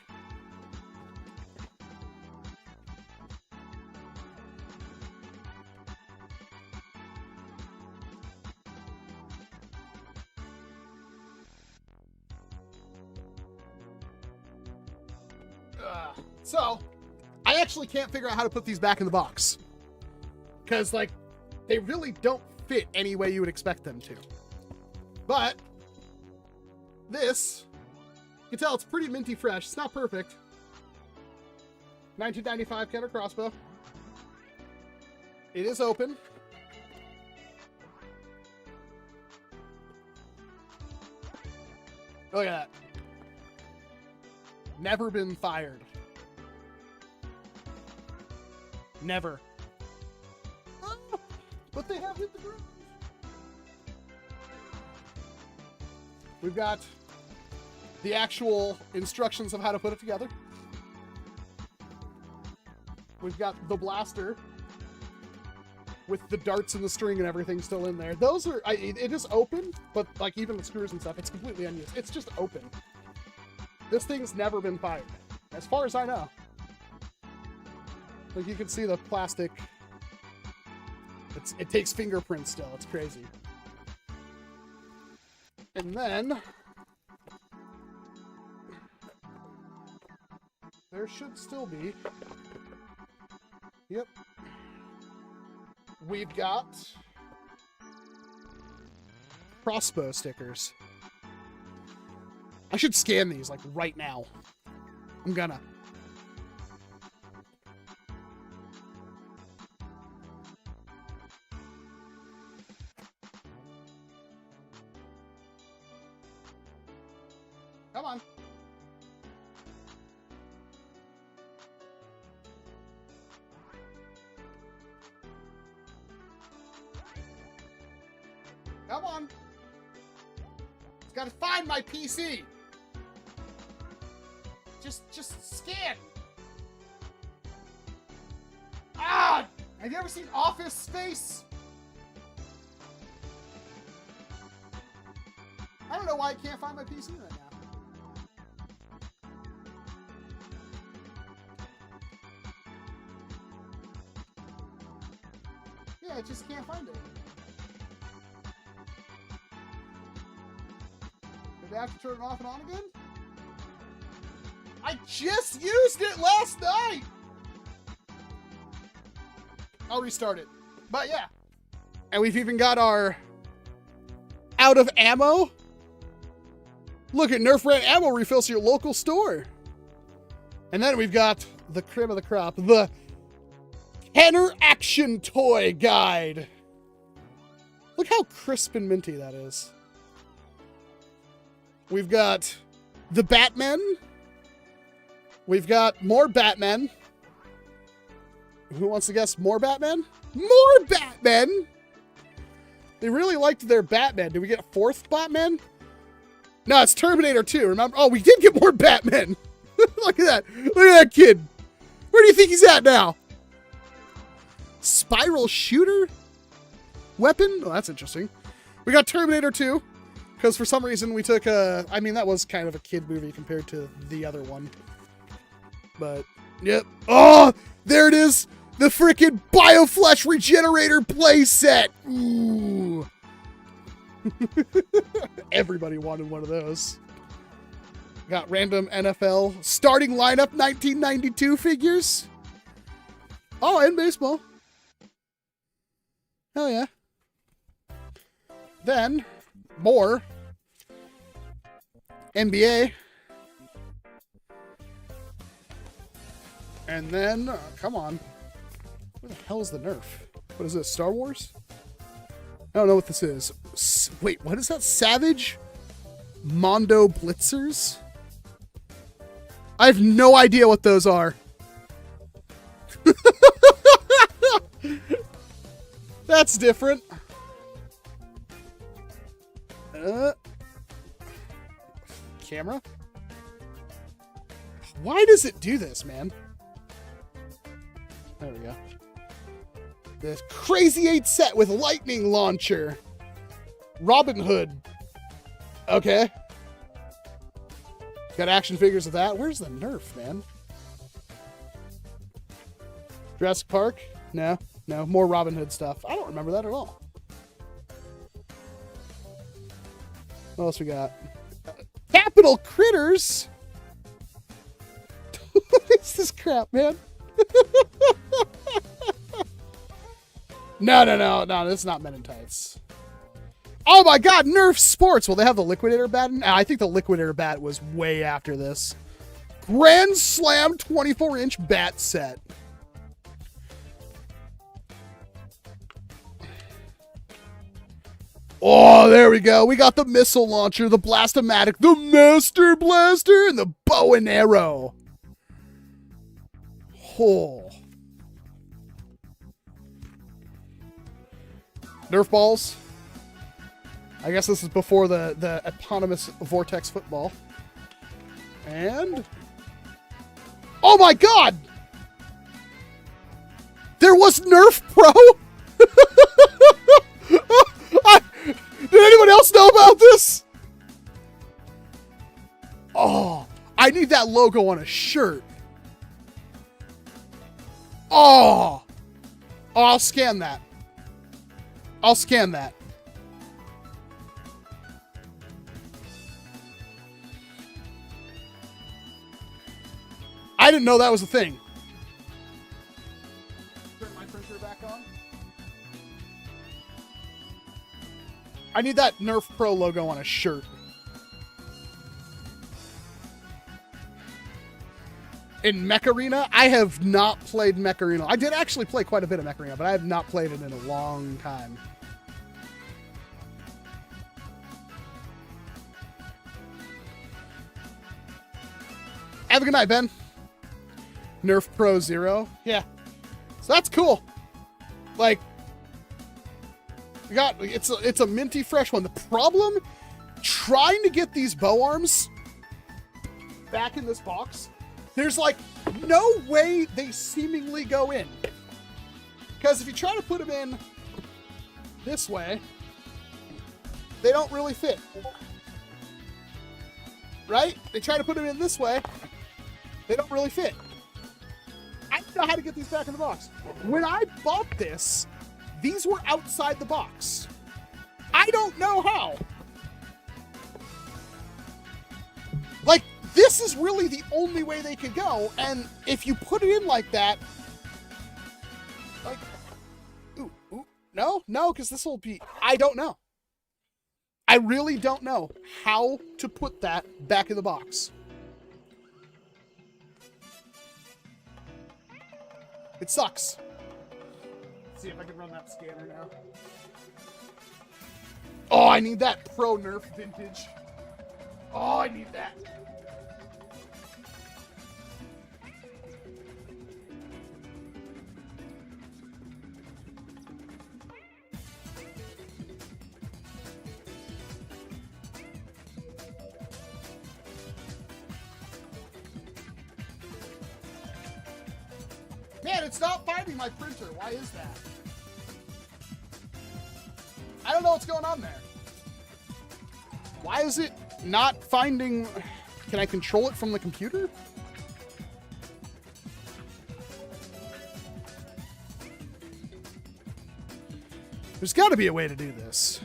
So, I actually can't figure out how to put these back in the box. Because, like, they really don't fit any way you would expect them to. But, this, you can tell it's pretty minty fresh. It's not perfect. 1995 Kenner crossbow. It is open. Look at that. Never been fired. Never. Ah, but they have hit the ground. We've got the actual instructions of how to put it together. We've got the blaster with the darts and the string and everything still in there. Those are, it is open, but like even the screws and stuff, it's completely unused. It's just open. This thing's never been fired, as far as I know. Like you can see the plastic. It takes fingerprints still. It's crazy. And then there should still be. Yep. We've got crossbow stickers. I should scan these like right now. I'm gonna. Come on. Come on. It's gotta find my PC. Just scan. Ah! Have you ever seen Office Space? I don't know why I can't find my PC right now. Yeah, I just can't find it. Did I have to turn it off and on again? I just used it last night! I'll restart it. But yeah. And we've even got our out of ammo. Look at NERF Red ammo refills to your local store. And then we've got the cream of the crop, the Kenner Action Toy Guide. Look how crisp and minty that is. We've got the Batman. We've got more Batman. Who wants to guess more Batman? More Batman! They really liked their Batman. Did we get a fourth Batman? No, it's Terminator 2, remember? Oh, we did get more Batman. Look at that. Look at that kid. Where do you think he's at now? Spiral shooter? Weapon? Oh, that's interesting. We got Terminator 2. Because for some reason we took a... I mean, that was kind of a kid movie compared to the other one. But, yep. Oh, there it is. The freaking Bioflesh Regenerator playset. Ooh. Everybody wanted one of those. Got random NFL starting lineup 1992 figures. Oh, and baseball. Hell yeah. Then, more NBA. And then, come on. Where the hell is the Nerf? What is this, Star Wars? I don't know what this is. Wait, what is that? Savage Mondo Blitzers? I have no idea what those are. That's different. Camera? Why does it do this, man? There we go. The Crazy 8 set with lightning launcher. Robin Hood. Okay. Got action figures of that. Where's the Nerf, man? Jurassic Park? No. No. More Robin Hood stuff. I don't remember that at all. What else we got? Capital Critters? What is this crap, man? No, that's not Men in Tights. Oh my god, Nerf Sports! Will they have the Liquidator bat? I think the Liquidator bat was way after this. Grand Slam 24-inch bat set. Oh, there we go. We got the missile launcher, the Blast-O-Matic, the Master Blaster, and the bow and arrow. Oh. Nerf balls. I guess this is before the eponymous Vortex football. And... oh my god! There was Nerf Pro? Did anyone else know about this? Oh, I need that logo on a shirt. Oh, I'll scan that. I'll scan that. I didn't know that was a thing. Turn my printer back on. I need that Nerf Pro logo on a shirt. In Mech Arena, I have not played Mech Arena. I did actually play quite a bit of Mech Arena, but I have not played it in a long time. Have a good night, Ben. Nerf Pro Zero. Yeah. So that's cool. Like, we got, it's a minty fresh one. The problem, trying to get these bow arms back in this box, there's like no way they seemingly go in. Because if you try to put them in this way, they don't really fit. Right? They try to put them in this way, they don't really fit. I don't know how to get these back in the box. When I bought this, these were outside the box. I don't know how. Like, this is really the only way they could go, and if you put it in like that, like, no, because this will be, I don't know. I really don't know how to put that back in the box. It sucks. Let's see if I can run that scanner now. Oh, I need that Pro Nerf vintage. Oh, I need that. Man, it's not finding my printer. Why is that? I don't know what's going on there. Why is it not finding... Can I control it from the computer? There's got to be a way to do this.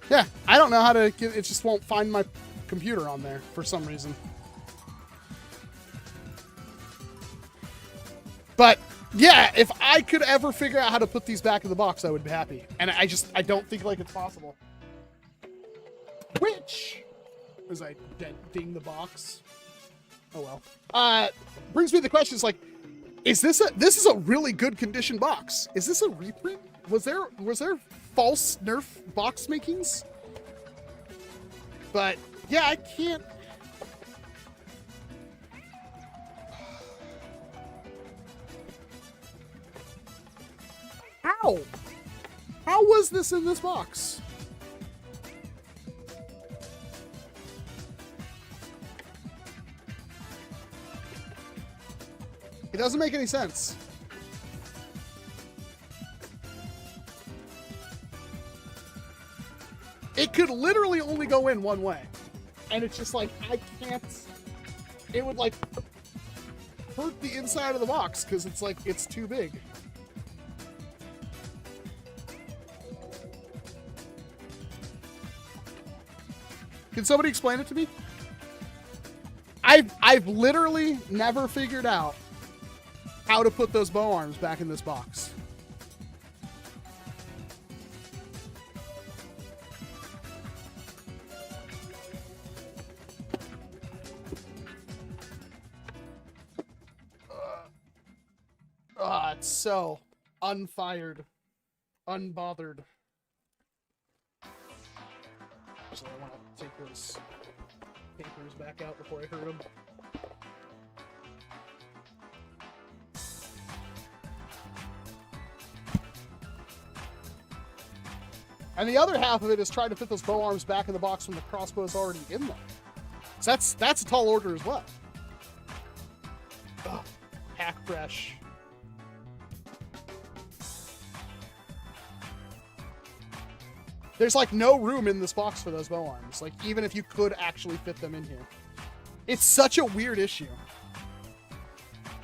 Yeah, I don't know how to get it. Just won't find my computer on there for some reason. But yeah, if I could ever figure out how to put these back in the box, I would be happy. And I don't think like it's possible. Which, as I ding the box. Oh well. Brings me to the question: is like, this is a really good condition box? Is this a reprint? Was there false Nerf box makings? But yeah, I can't. How? How was this in this box? It doesn't make any sense. It could literally only go in one way. And it's just like, I can't... It would like hurt the inside of the box because it's like, it's too big. Can somebody explain it to me? I've literally never figured out how to put those bow arms back in this box. It's so unfired, unbothered. So I want to take those papers back out before I hurt them. And the other half of it is trying to fit those bow arms back in the box when the crossbow is already in there. So that's a tall order as well. Ugh, hack fresh. There's like no room in this box for those bow arms. Like even if you could actually fit them in here. It's such a weird issue.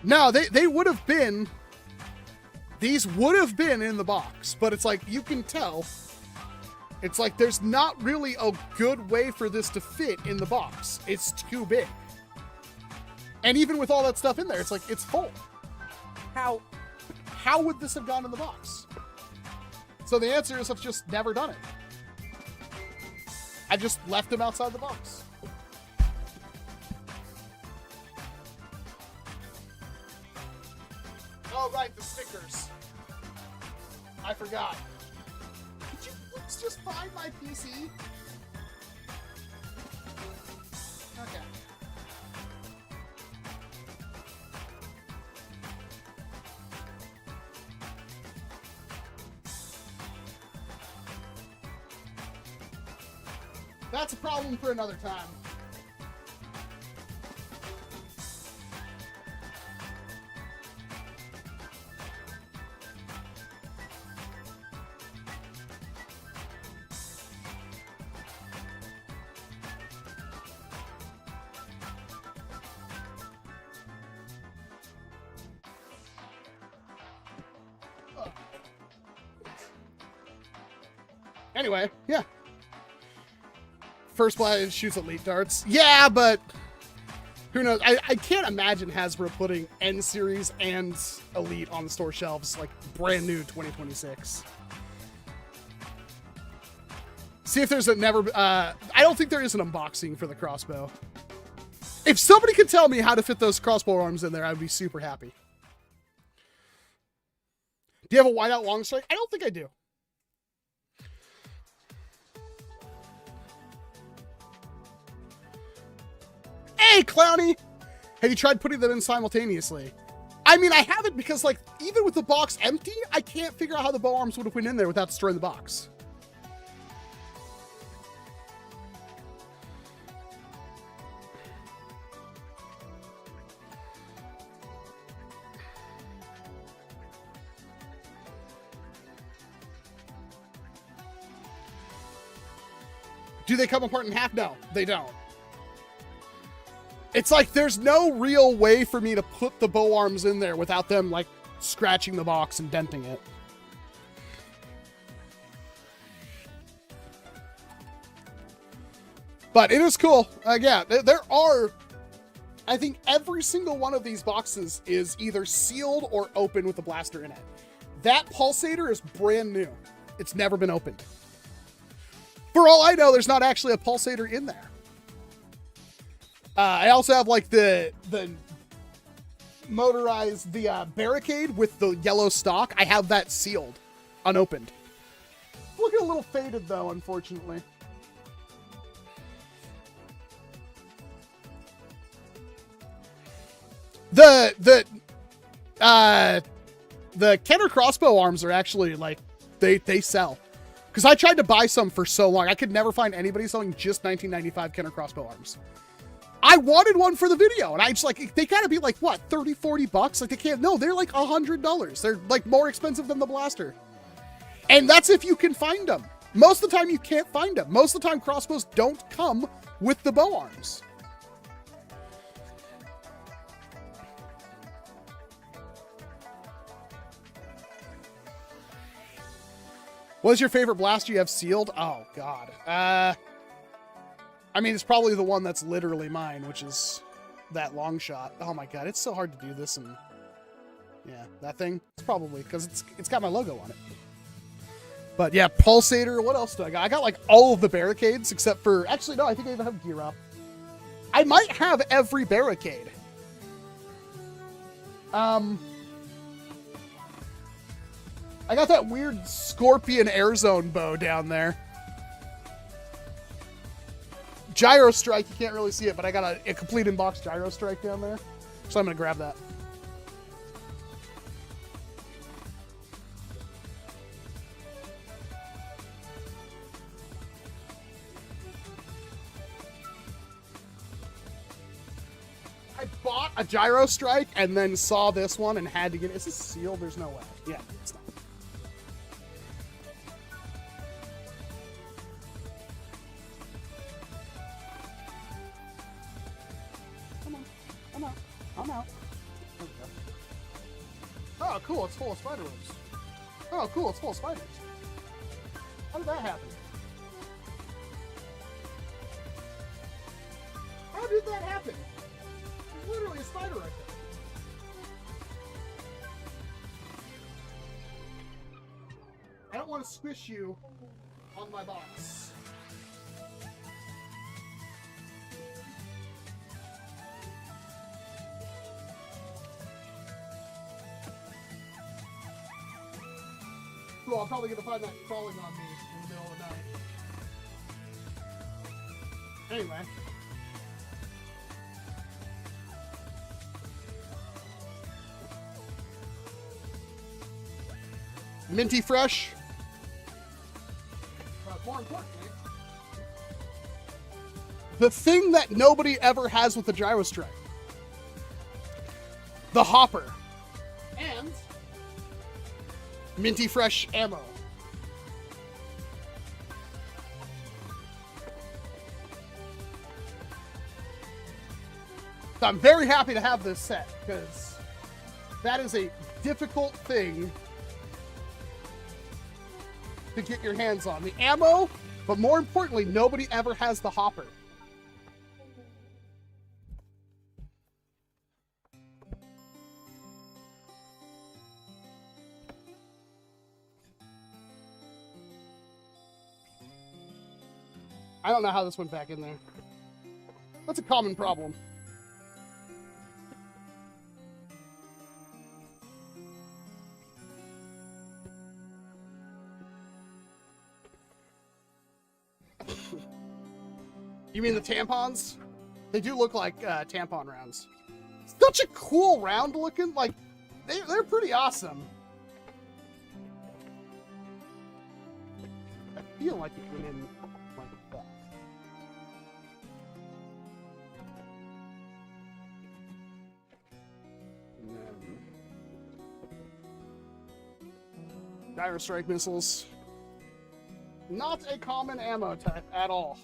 No, they would have been, these would have been in the box, but it's like, you can tell, it's like there's not really a good way for this to fit in the box. It's too big. And even with all that stuff in there, it's like, it's full. How would this have gone in the box? So the answer is I've just never done it. I just left them outside the box. Oh, right, the stickers. I forgot. Could you please just find my PC? Okay. That's a problem for another time. Anyway, yeah. First Blood shoots elite darts. Yeah, but who knows? I can't imagine Hasbro putting N Series and Elite on the store shelves like brand new 2026. See if there's a never... I don't think there is an unboxing for the crossbow. If somebody could tell me how to fit those crossbow arms in there, I'd be super happy. Do you have a whiteout long strike? I don't think I do. Hey, Clowny! Have you tried putting them in simultaneously? I mean, I haven't because, like, even with the box empty, I can't figure out how the bow arms would have went in there without destroying the box. Do they come apart in half? No, they don't. It's like there's no real way for me to put the bow arms in there without them like scratching the box and denting it. But it is cool. Yeah, there are, I think every single one of these boxes is either sealed or open with a blaster in it. That pulsator is brand new. It's never been opened. For all I know, there's not actually a pulsator in there. I also have like the motorized, barricade with the yellow stock. I have that sealed, unopened. Looking a little faded though, unfortunately. The Kenner crossbow arms are actually like, they sell. Because I tried to buy some for so long. I could never find anybody selling just 1995 Kenner crossbow arms. I wanted one for the video, and I just like, they gotta be like, what, 30, 40 bucks? Like, they can't, no, they're like $100. They're like more expensive than the blaster. And that's if you can find them. Most of the time, you can't find them. Most of the time, crossbows don't come with the bow arms. What is your favorite blaster you have sealed? Oh, God. I mean, it's probably the one that's literally mine, which is that long shot. Oh, my God. It's so hard to do this. And yeah, that thing. It's probably because it's got my logo on it. But yeah, pulsator. What else do I got? I got like all of the barricades except for... Actually, no, I think I even have gear up. I might have every barricade. I got that weird scorpion air zone bow down there. Gyro strike, you can't really see it, but I got a complete in-box gyro strike down there. So I'm going to grab that. I bought a gyro strike and then saw this one and had to get it. Is this sealed? There's no way. Yeah, it's not. I'm out. There we go. Oh, cool. It's full of spider webs. Oh, cool. It's full of spiders. How did that happen? How did that happen? There's literally a spider right there. I don't want to squish you on my box. Cool, I'm probably going to find that crawling on me in the middle of the night. Anyway. Minty fresh. But more importantly, the thing that nobody ever has with the gyro strike. The hopper. And minty fresh ammo. So I'm very happy to have this set because that is a difficult thing to get your hands on. The ammo, but more importantly, nobody ever has the hopper. I don't know how this went back in there. That's a common problem. You mean the tampons? They do look like tampon rounds. Such a cool round looking, like, they're pretty awesome. I feel like it went in like that. And then gyro strike missiles. Not a common ammo type at all.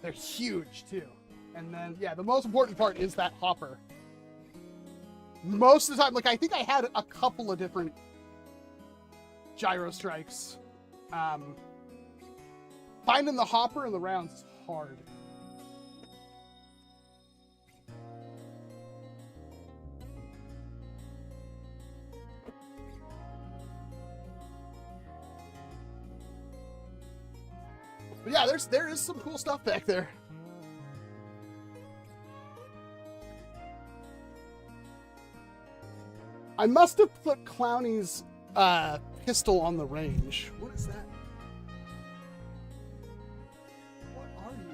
They're huge too. And then, yeah, the most important part is that hopper. Most of the time, like, I think I had a couple of different gyro strikes. Finding the hopper and the rounds is hard. But yeah, there is some cool stuff back there. I must have put Clowney's pistol on the range. What is that? What are you?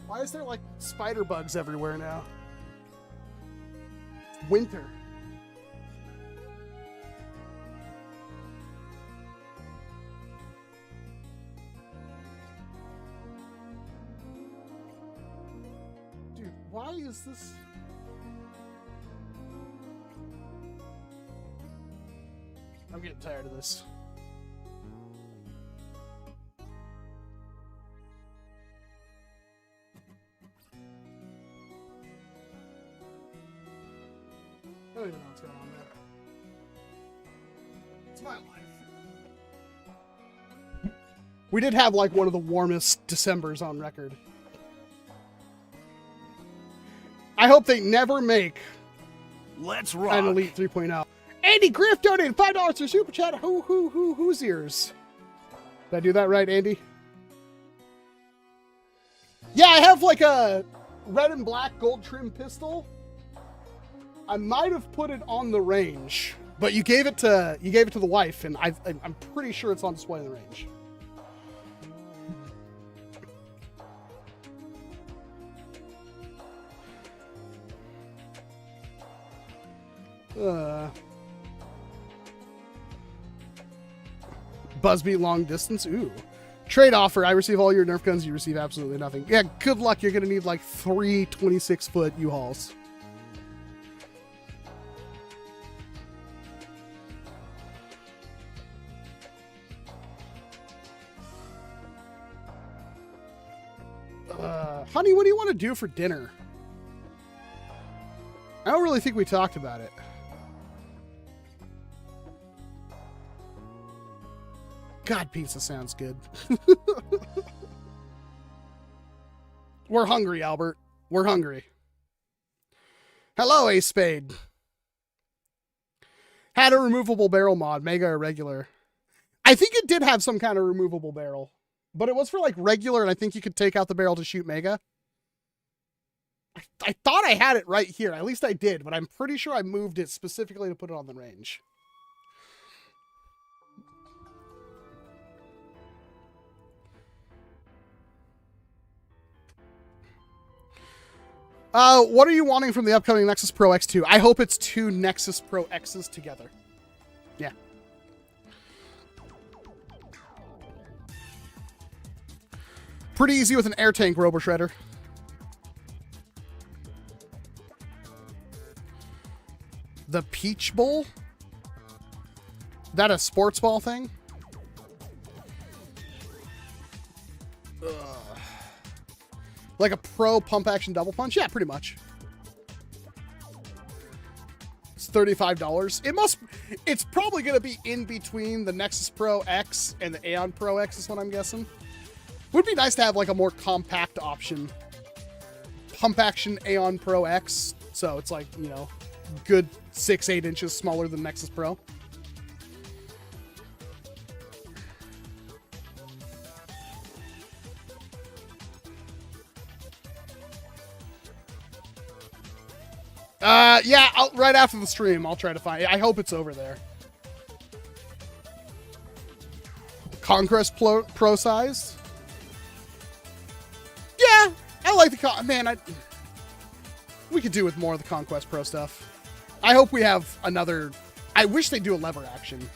Why is there like spider bugs everywhere now? Winter. Why is this? I'm getting tired of this. I don't even know what's going on there. It's my life. We did have like one of the warmest Decembers on record. I hope they never make Let's rock. an Elite 3.0. Andy Griff donated $5 to Super Chat. Who's ears? Did I do that right, Andy? Yeah, I have like a red and black gold trim pistol. I might have put it on the range, but you gave it to the wife, and I'm pretty sure it's on display in the range. Buzzbee long distance. Ooh. Trade offer. I receive all your Nerf guns. You receive absolutely nothing. Yeah, good luck. You're going to need like 3 26-foot U-Hauls. Honey, what do you want to do for dinner? I don't really think we talked about it. God, pizza sounds good. We're hungry, Albert. We're hungry. Hello, A Spade. Had a removable barrel mod, mega or regular. I think it did have some kind of removable barrel, but it was for like regular, and I think you could take out the barrel to shoot mega. I thought I had it right here. At least I did, but I'm pretty sure I moved it specifically to put it on the range. What are you wanting from the upcoming Nexus Pro X2? I hope it's 2 Nexus Pro X's together. Yeah. Pretty easy with an air tank robo shredder. The Peach Bowl? That a sports ball thing? Ugh. Like a pro pump action double punch? Yeah, pretty much. It's $35. It's probably going to be in between the Nexus Pro X and the Aeon Pro X is what I'm guessing. Would be nice to have like a more compact option. Pump action Aeon Pro X. So it's like, you know, good 6-8 inches smaller than Nexus Pro. Yeah, right after the stream, I'll try to find it. I hope it's over there. Conquest Pro size? Yeah, I like the man. We could do with more of the Conquest Pro stuff. I hope we have another. I wish they do a lever action.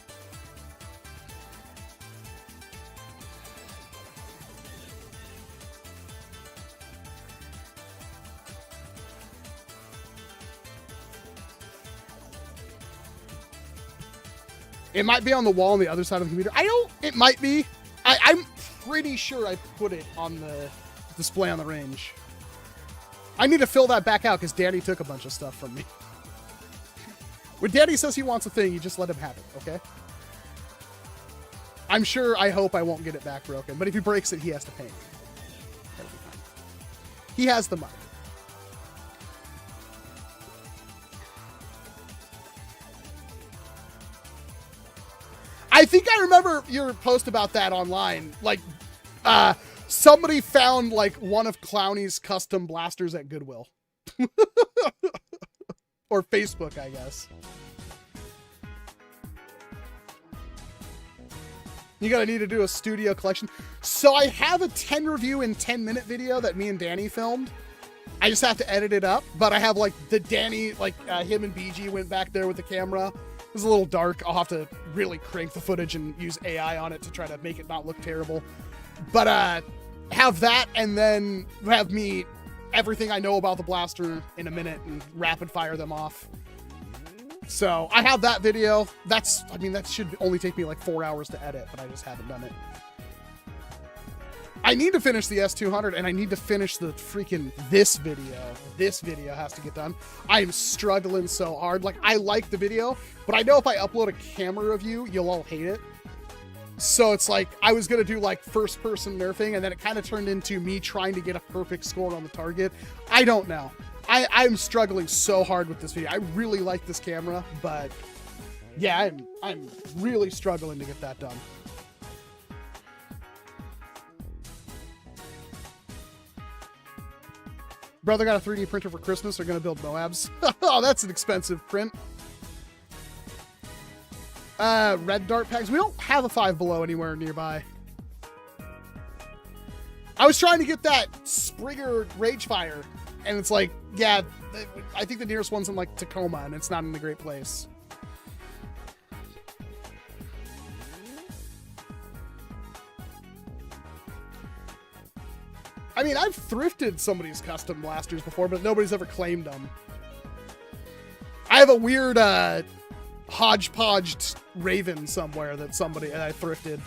It might be on the wall on the other side of the computer. It might be. I'm pretty sure I put it on the display on the range. I need to fill that back out because Danny took a bunch of stuff from me. When Danny says he wants a thing, you just let him have it, okay? I'm sure, I hope I won't get it back broken, but if he breaks it, he has to pay me. That'll be fine. He has the money. I think I remember your post about that online. Like, somebody found, like, one of Clowney's custom blasters at Goodwill. Or Facebook, I guess. You're gonna need to do a studio collection. So I have a 10 review in 10-minute video that me and Danny filmed. I just have to edit it up. But I have, like, the Danny, like, him and BG went back there with the camera. It was a little dark. I'll have to really crank the footage and use AI on it to try to make it not look terrible. But have that, and then have me everything I know about the blaster in a minute and rapid fire them off. So I have that video. That should only take me like 4 hours to edit, but I just haven't done it. I need to finish the S200 and I need to finish the freaking this video. This video has to get done. I am struggling so hard. Like, I like the video, but I know if I upload a camera view, you'll all hate it. So it's like, I was going to do like first person nerfing, and then it kind of turned into me trying to get a perfect score on the target. I don't know. I'm struggling so hard with this video. I really like this camera, but yeah, I'm really struggling to get that done. Brother got a 3D printer for Christmas. They're going to build Moabs. Oh, that's an expensive print. Red dart packs. We don't have a 5 Below anywhere nearby. I was trying to get that Springer Ragefire, and it's like, yeah, I think the nearest one's in like Tacoma, and it's not in a great place. I mean, I've thrifted somebody's custom blasters before, but nobody's ever claimed them. I have a weird hodgepodged Raven somewhere that I thrifted.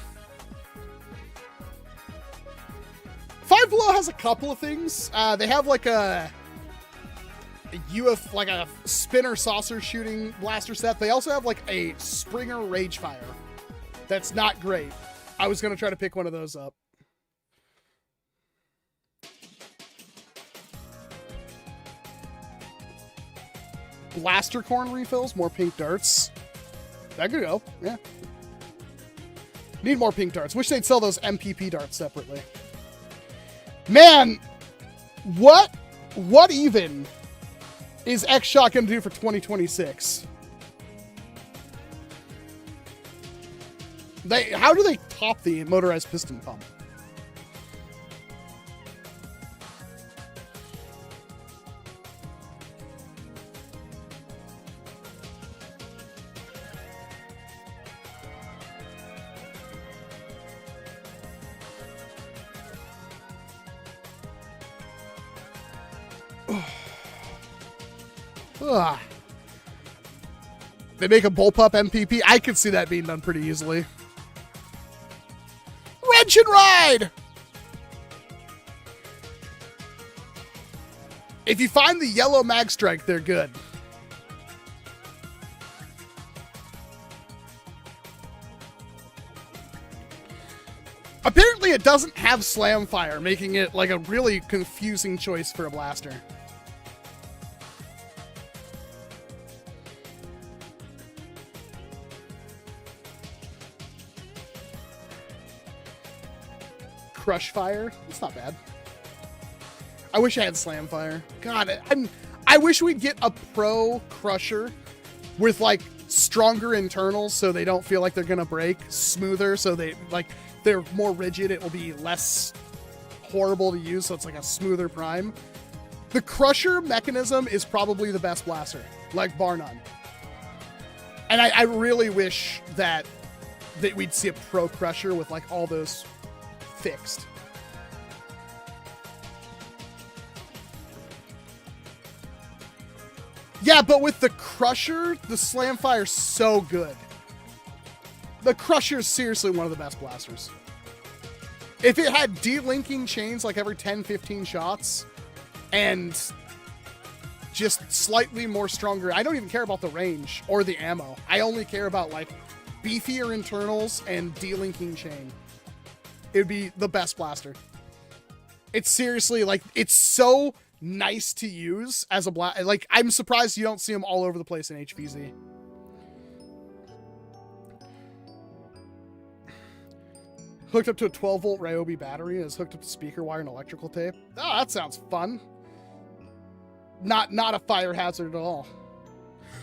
5 Below has a couple of things. They have like a spinner saucer shooting blaster set. They also have like a Springer Ragefire. That's not great. I was going to try to pick one of those up. Blaster corn refills, more pink darts. That could go, yeah. Need more pink darts. Wish they'd sell those MPP darts separately. Man, what even is X-Shot gonna do for 2026? How do they top the motorized piston pump? Ugh. They make a bullpup MPP. I could see that being done pretty easily. Wrench and ride! If you find the yellow mag strike, they're good. Apparently it doesn't have slam fire, making it like a really confusing choice for a blaster. Crush fire. It's not bad. I wish I had slam fire. God, I wish we'd get a pro crusher with like stronger internals so they don't feel like they're gonna break, smoother so they're more rigid. It will be less horrible to use, so it's like a smoother prime. The crusher mechanism is probably the best blaster, like bar none. And I really wish that we'd see a pro crusher with like all those fixed. Yeah, but with the crusher, the slam fire's so good. The crusher is seriously one of the best blasters. If it had delinking chains like every 10-15 shots and just slightly more stronger, I don't even care about the range or the ammo. I only care about like beefier internals and delinking chain. It would be the best blaster. It's seriously like, it's so nice to use as a blaster. Like, I'm surprised you don't see them all over the place in HVZ. Hooked up to a 12-volt Ryobi battery and is hooked up to speaker wire and electrical tape. Oh, that sounds fun. Not a fire hazard at all.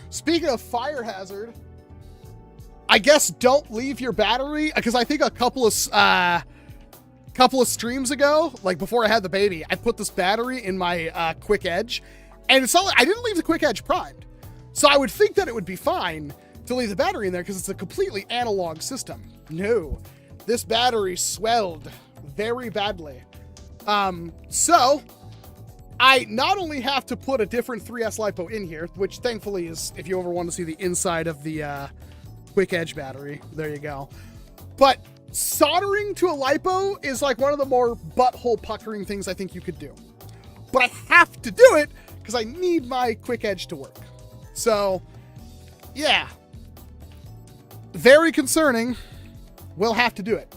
Speaking of fire hazard, I guess don't leave your battery, because I think a couple of streams ago, like before I had the baby, I put this battery in my quick edge, and it's not like, I didn't leave the quick edge primed. So I would think that it would be fine to leave the battery in there because it's a completely analog system. No, this battery swelled very badly. So I not only have to put a different 3S LiPo in here, which thankfully is, if you ever want to see the inside of the quick edge battery, there you go. But soldering to a LiPo is like one of the more butthole puckering things I think you could do. But I have to do it because I need my quick edge to work. So, yeah. Very concerning. We'll have to do it.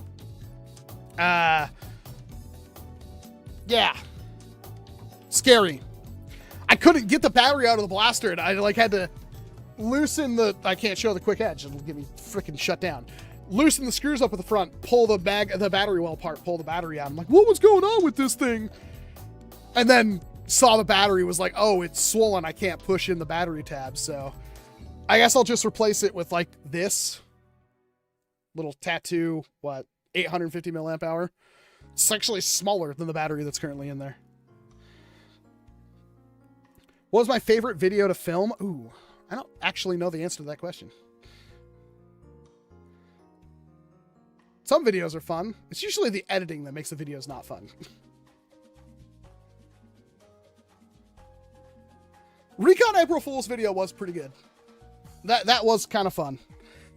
Yeah. Scary. I couldn't get the battery out of the blaster, and I like had to loosen the... I can't show the quick edge. It'll get me freaking shut down. Loosen the screws up at the front, pull the battery well apart, pull the battery out. I'm like, what was going on with this thing? And then saw the battery, was like, oh, it's swollen. I can't push in the battery tab. So I guess I'll just replace it with like this little tattoo, 850 milliamp hour. It's actually smaller than the battery that's currently in there. What was my favorite video to film? Ooh, I don't actually know the answer to that question. Some videos are fun. It's usually the editing that makes the videos not fun. Recon April Fool's video was pretty good. That was kind of fun.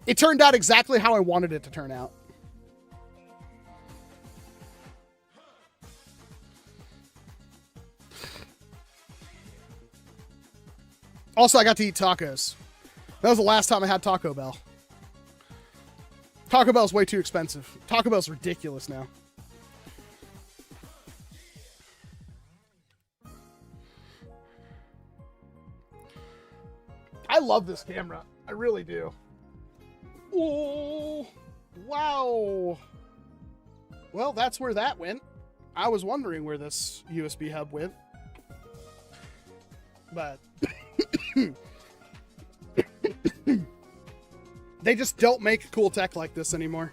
It turned out exactly how I wanted it to turn out. Also, I got to eat tacos. That was the last time I had Taco Bell. Taco Bell's way too expensive. Taco Bell's ridiculous now. I love this camera. I really do. Oh, wow. Well, that's where that went. I was wondering where this USB hub went. But... they just don't make cool tech like this anymore.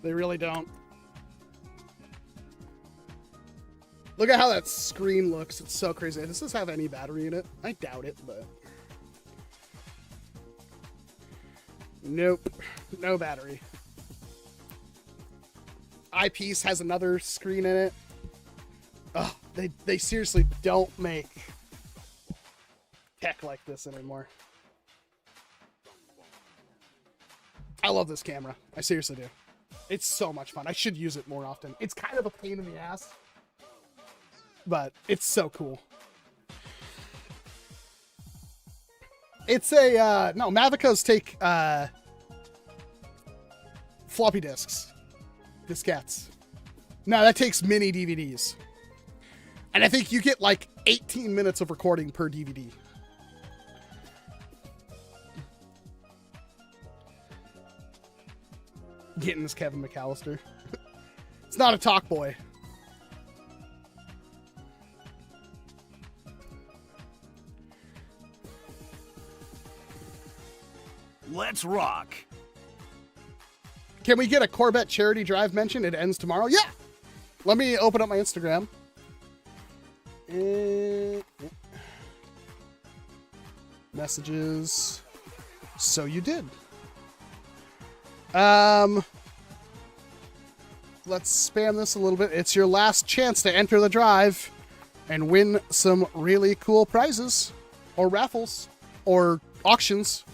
They really don't. Look at how that screen looks. It's so crazy. Does this have any battery in it? I doubt it, but... nope. No battery. Eyepiece has another screen in it. Oh, they seriously don't make tech like this anymore. I love this camera. I seriously do. It's so much fun. I should use it more often. It's kind of a pain in the ass, but it's so cool. It's a, no, Mavicos take floppy disks. Diskettes. No, that takes mini DVDs. And I think you get like 18 minutes of recording per DVD. Getting this Kevin McAllister. It's not a talk boy. Let's rock. Can we get a Corvette charity drive mention? It ends tomorrow. Yeah. Let me open up my Instagram. Messages. So you did. Let's spam this a little bit. It's your last chance to enter the drive and win some really cool prizes or raffles or auctions.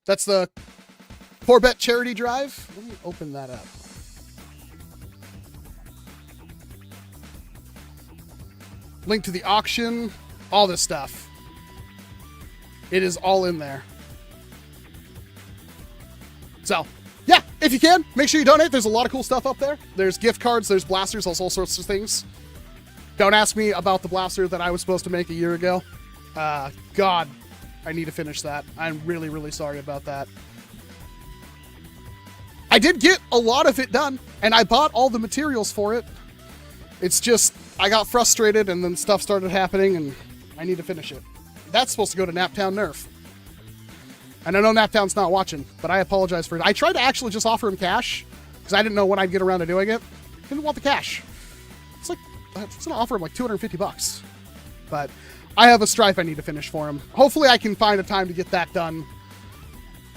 That's the Corvette charity drive. Let me open that up. Link to the auction, all this stuff. It is all in there. So, yeah, if you can, make sure you donate. There's a lot of cool stuff up there. There's gift cards, there's blasters, there's all sorts of things. Don't ask me about the blaster that I was supposed to make a year ago. God, I need to finish that. I'm really, really sorry about that. I did get a lot of it done, and I bought all the materials for it. It's just, I got frustrated, and then stuff started happening, and I need to finish it. That's supposed to go to Naptown Nerf. And I know Naptown's not watching, but I apologize for it. I tried to actually just offer him cash, because I didn't know when I'd get around to doing it. Didn't want the cash. It's like, I was going to offer him like $250. But I have a stripe I need to finish for him. Hopefully I can find a time to get that done.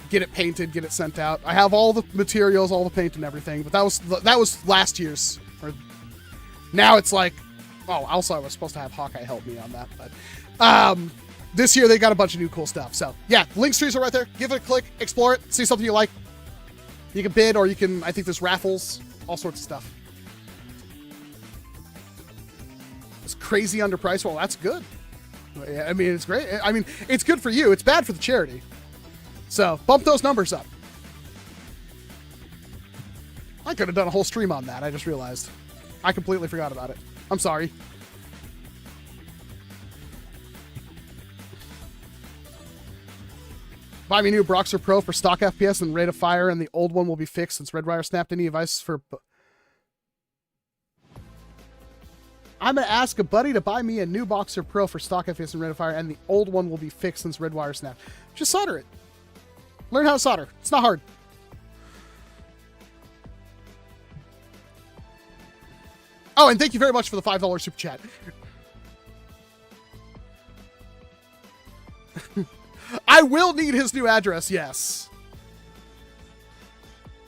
Get it painted, get it sent out. I have all the materials, all the paint and everything, but that was last year's. Now it's like Oh, also I was supposed to have Hawkeye help me on that, but this year they got a bunch of new cool stuff. So yeah, links trees are right there. Give it a click, explore it, see something you like. You can bid, or you can, I think there's raffles, all sorts of stuff. It's crazy underpriced. Well, that's good. I mean, it's great. I mean, it's good for you. It's bad for the charity. So bump those numbers up. I could have done a whole stream on that. I just realized. I completely forgot about it. I'm sorry. Buy me a new Broxer Pro for stock FPS and rate of fire, and the old one will be fixed since Redwire snapped any devices for... I'm going to ask a buddy to buy me a new Boxer Pro for stock FPS and rate of fire, and the old one will be fixed since Redwire snapped. Just solder it. Learn how to solder. It's not hard. Oh, and thank you very much for the $5 super chat. I will need his new address, yes.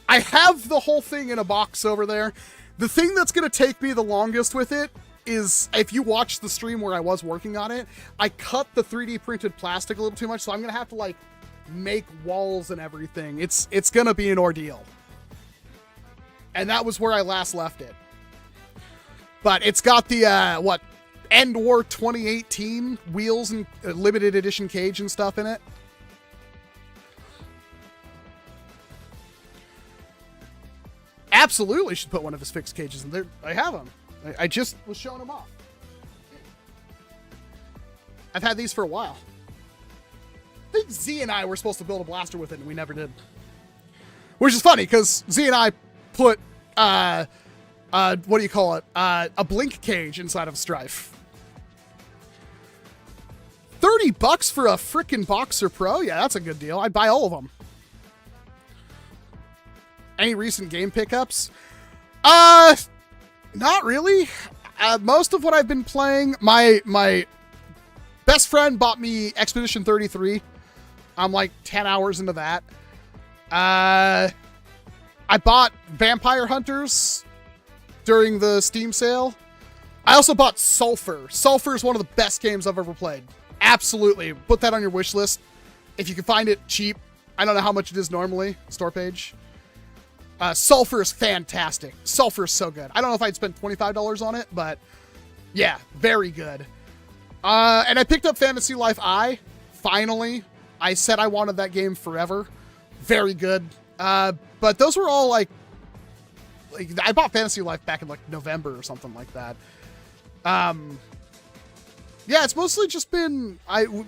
I have the whole thing in a box over there. The thing that's going to take me the longest with it is, if you watch the stream where I was working on it, I cut the 3D printed plastic a little too much, so I'm going to have to, like, make walls and everything. It's going to be an ordeal. And that was where I last left it. But it's got the, End War 2018 wheels and limited edition cage and stuff in it. Absolutely should put one of his fixed cages in there. I have them. I just was showing them off. I've had these for a while. I think Z and I were supposed to build a blaster with it, and we never did. Which is funny, because Z and I put, what do you call it? A blink cage inside of a Strife. $30 for a frickin' Boxer Pro? Yeah, that's a good deal. I'd buy all of them. Any recent game pickups? Not really. Most of what I've been playing, my best friend bought me Expedition 33. I'm like 10 hours into that. I bought Vampire Hunters during the Steam sale. I also bought Sulphur. Sulphur is one of the best games I've ever played. Absolutely. Put that on your wish list. If you can find it cheap. I don't know how much it is normally. Store page. Sulphur is fantastic. Sulphur is so good. I don't know if I'd spend $25 on it, but yeah, very good. And I picked up Fantasy Life I. Finally. I said I wanted that game forever. Very good. But those were all like I bought Fantasy Life back in like November or something like that. Yeah, it's mostly just been,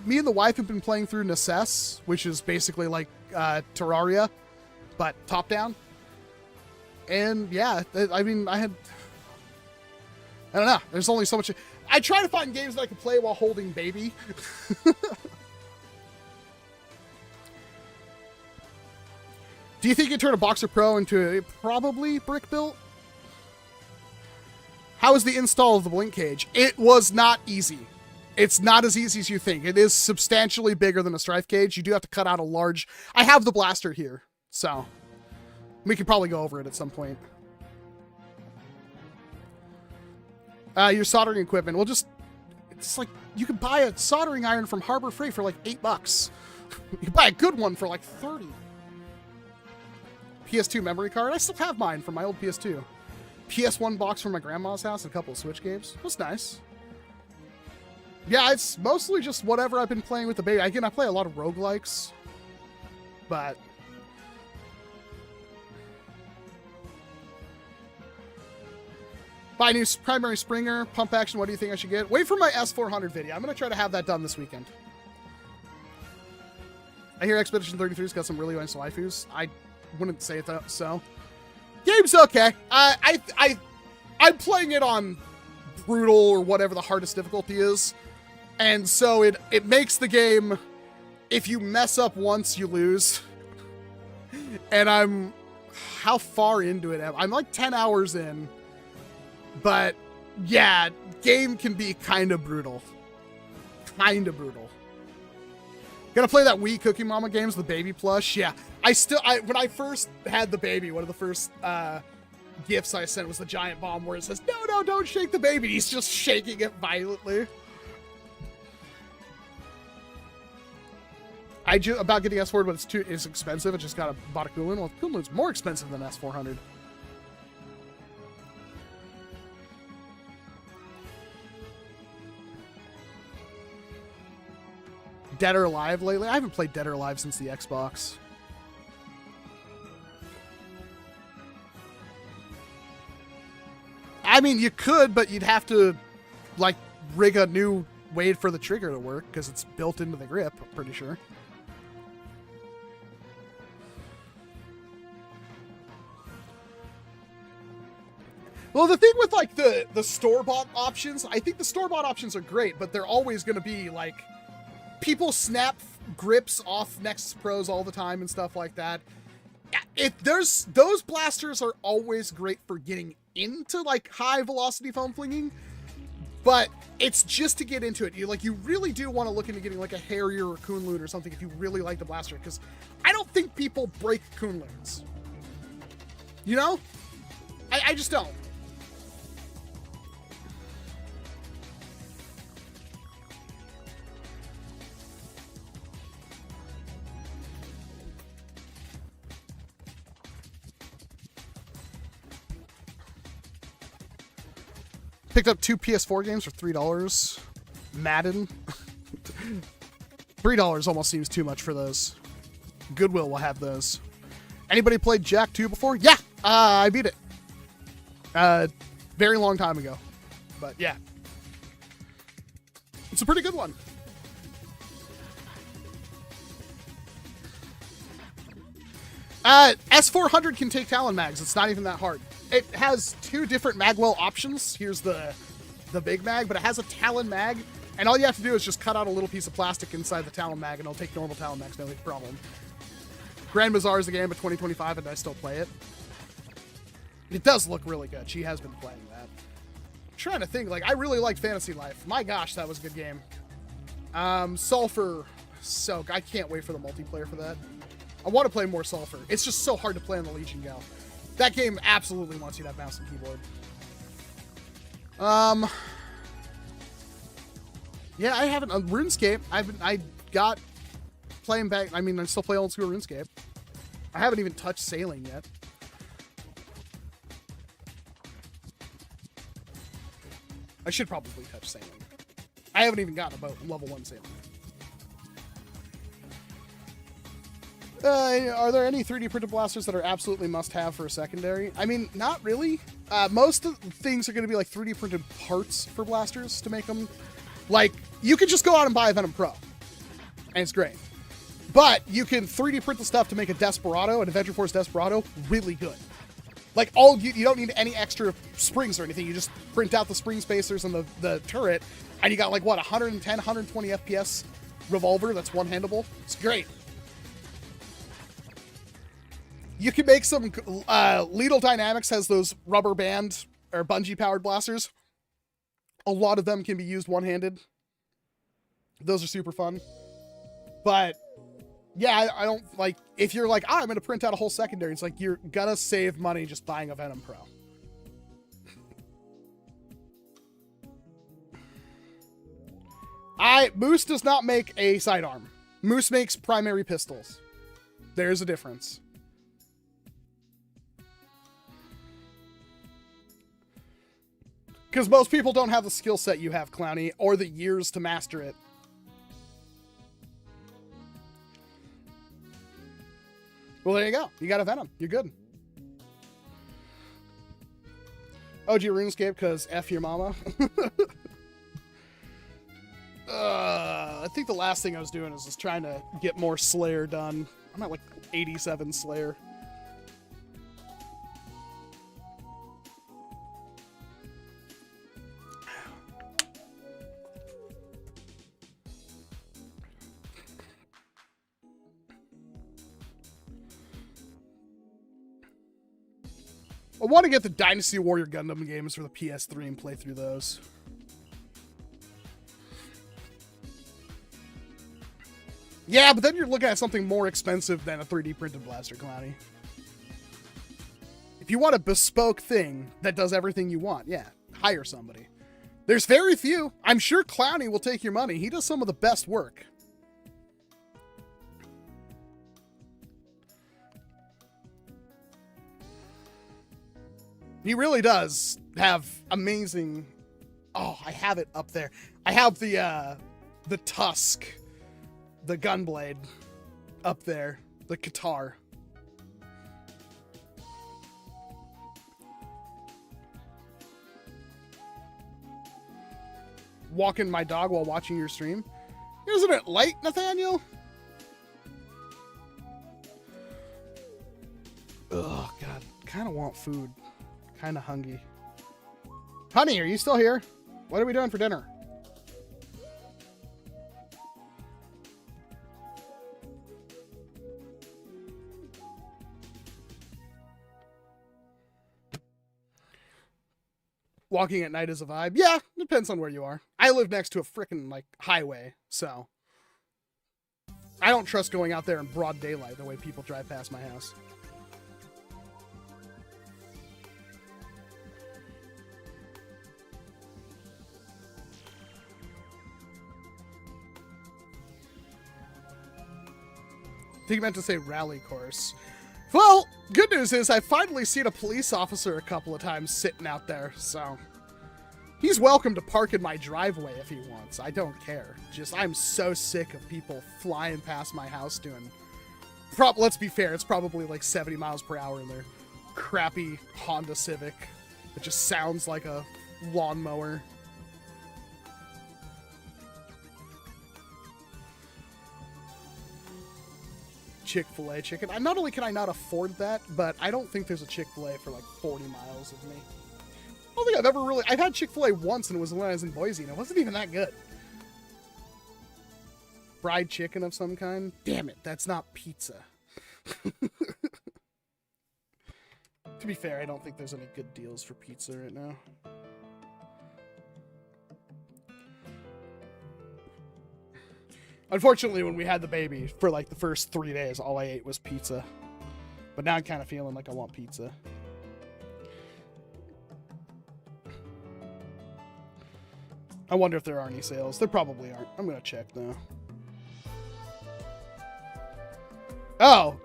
me and the wife have been playing through Necess, which is basically like Terraria, but top down. And yeah, I mean, I don't know. There's only so much. I try to find games that I can play while holding baby. Do you think you can turn a Boxer Pro into a probably brick built? How was the install of the blink cage? It was not easy. It's not as easy as you think. It is substantially bigger than a Strife cage. You do have to cut out a large... I have the blaster here, so we could probably go over it at some point. Your soldering equipment. Well, it's like you could buy a soldering iron from Harbor Freight for like $8. You could buy a good one for like 30. PS2 memory card. I still have mine from my old PS2. PS1 box from my grandma's house and a couple of Switch games. It was nice. Yeah, it's mostly just whatever I've been playing with the baby. Again, I play a lot of roguelikes, but buy a new primary Springer, pump action. What do you think I should get? Wait for my S400 video. I'm going to try to have that done this weekend. I hear Expedition 33's got some really nice waifus. I wouldn't say it though, so. Game's okay. I'm playing it on brutal or whatever the hardest difficulty is. And so it makes the game, if you mess up once, you lose. And how far into it? I'm like 10 hours in. But yeah, game can be kind of brutal. Kind of brutal. Gonna play that Wii Cookie Mama games, the baby plush. Yeah, when I first had the baby, one of the first gifs I sent was the giant bomb where it says, no, don't shake the baby. He's just shaking it violently. About getting S4, but it's expensive. I just bought a Kunlun. Well, Kunlun's more expensive than S400. Dead or Alive lately? I haven't played Dead or Alive since the Xbox. I mean, you could, but you'd have to, like, rig a new way for the trigger to work, because it's built into the grip, I'm pretty sure. Well, the thing with, like, the store-bought options, I think the store-bought options are great, but they're always going to be, like, people snap grips off Nexus Pros all the time and stuff like that. Those blasters are always great for getting into, like, high-velocity foam flinging, but it's just to get into it. You really do want to look into getting, like, a Harrier or Kunlun or something if you really like the blaster, because I don't think people break Kunluns. You know? I just don't. Picked up 2 PS4 games for $3. Madden. $3 almost seems too much for those. Goodwill will have those. Anybody played Jack 2 before? Yeah! I beat it. Very long time ago. But yeah. It's a pretty good one. S400 can take Talon mags. It's not even that hard. It has 2 different magwell options. Here's the big mag, but it has a Talon mag, and all you have to do is just cut out a little piece of plastic inside the Talon mag, and it'll take normal Talon mags, no problem. Grand Bazaar is the game of 2025, and I still play it. It does look really good. She has been playing that. I'm trying to think, like, I really liked Fantasy Life. My gosh, that was a good game. Sulfur, so I can't wait for the multiplayer for that. I want to play more Sulfur. It's just so hard to play on the Legion Gal. That game absolutely wants you to have mouse and keyboard. Yeah, I haven't. RuneScape, I got playing back. I mean, I still play old school RuneScape. I haven't even touched sailing yet. I should probably touch sailing. I haven't even gotten about level 1 sailing. Are there any 3D printed blasters that are absolutely must-have for a secondary? I mean, not really. Most of the things are going to be like 3D printed parts for blasters to make them. Like, you could just go out and buy a Venom Pro, and it's great. But you can 3D print the stuff to make a Desperado, an Adventure Force Desperado, really good. Like, you don't need any extra springs or anything. You just print out the spring spacers and the turret, and you got, like, what, 110, 120 FPS revolver that's one-handable? It's great. You can make some, Lethal Dynamics has those rubber band or bungee powered blasters. A lot of them can be used one-handed. Those are super fun. But yeah, I don't like, if you're like, I'm going to print out a whole secondary, it's like, you're gonna save money just buying a Venom Pro. Moose does not make a sidearm. Moose makes primary pistols. There's a difference. Because most people don't have the skill set you have, Clowny, or the years to master it. Well, there you go. You got a Venom. You're good. OG RuneScape, because F your mama. I think the last thing I was doing is just trying to get more Slayer done. I'm at like 87 Slayer. I want to get the Dynasty Warrior Gundam games for the PS3 and play through those. Yeah, but then you're looking at something more expensive than a 3D printed blaster, Clowny. If you want a bespoke thing that does everything you want, yeah, hire somebody. There's very few. I'm sure Clowny will take your money. He does some of the best work. He really does have amazing... Oh, I have it up there. I have the tusk, the gun blade up there, the guitar. Walking my dog while watching your stream. Isn't it late, Nathaniel? Oh, God. Kind of want food. Kind of hungry. Honey, are you still here? What are we doing for dinner? Walking at night is a vibe. Yeah, depends on where you are. I live next to a frickin' like highway, so I don't trust going out there in broad daylight the way people drive past my house. I think you meant to say rally course. Well, good news is I've finally seen a police officer a couple of times sitting out there, so he's welcome to park in my driveway if he wants. I don't care. Just, I'm so sick of people flying past my house doing... Let's be fair, it's probably like 70 miles per hour in their crappy Honda Civic. It just sounds like a lawnmower. Chick-fil-A chicken. Not only can I not afford that, but I don't think there's a Chick-fil-A for like 40 miles of me. I don't think I've ever really... I've had Chick-fil-A once, and it was when I was in Boise, and it wasn't even that good. Fried chicken of some kind? Damn it, that's not pizza. To be fair, I don't think there's any good deals for pizza right now. Unfortunately, when we had the baby, for like the first 3 days, all I ate was pizza. But now I'm kind of feeling like I want pizza. I wonder if there are any sales. There probably aren't. I'm going to check, though. Oh!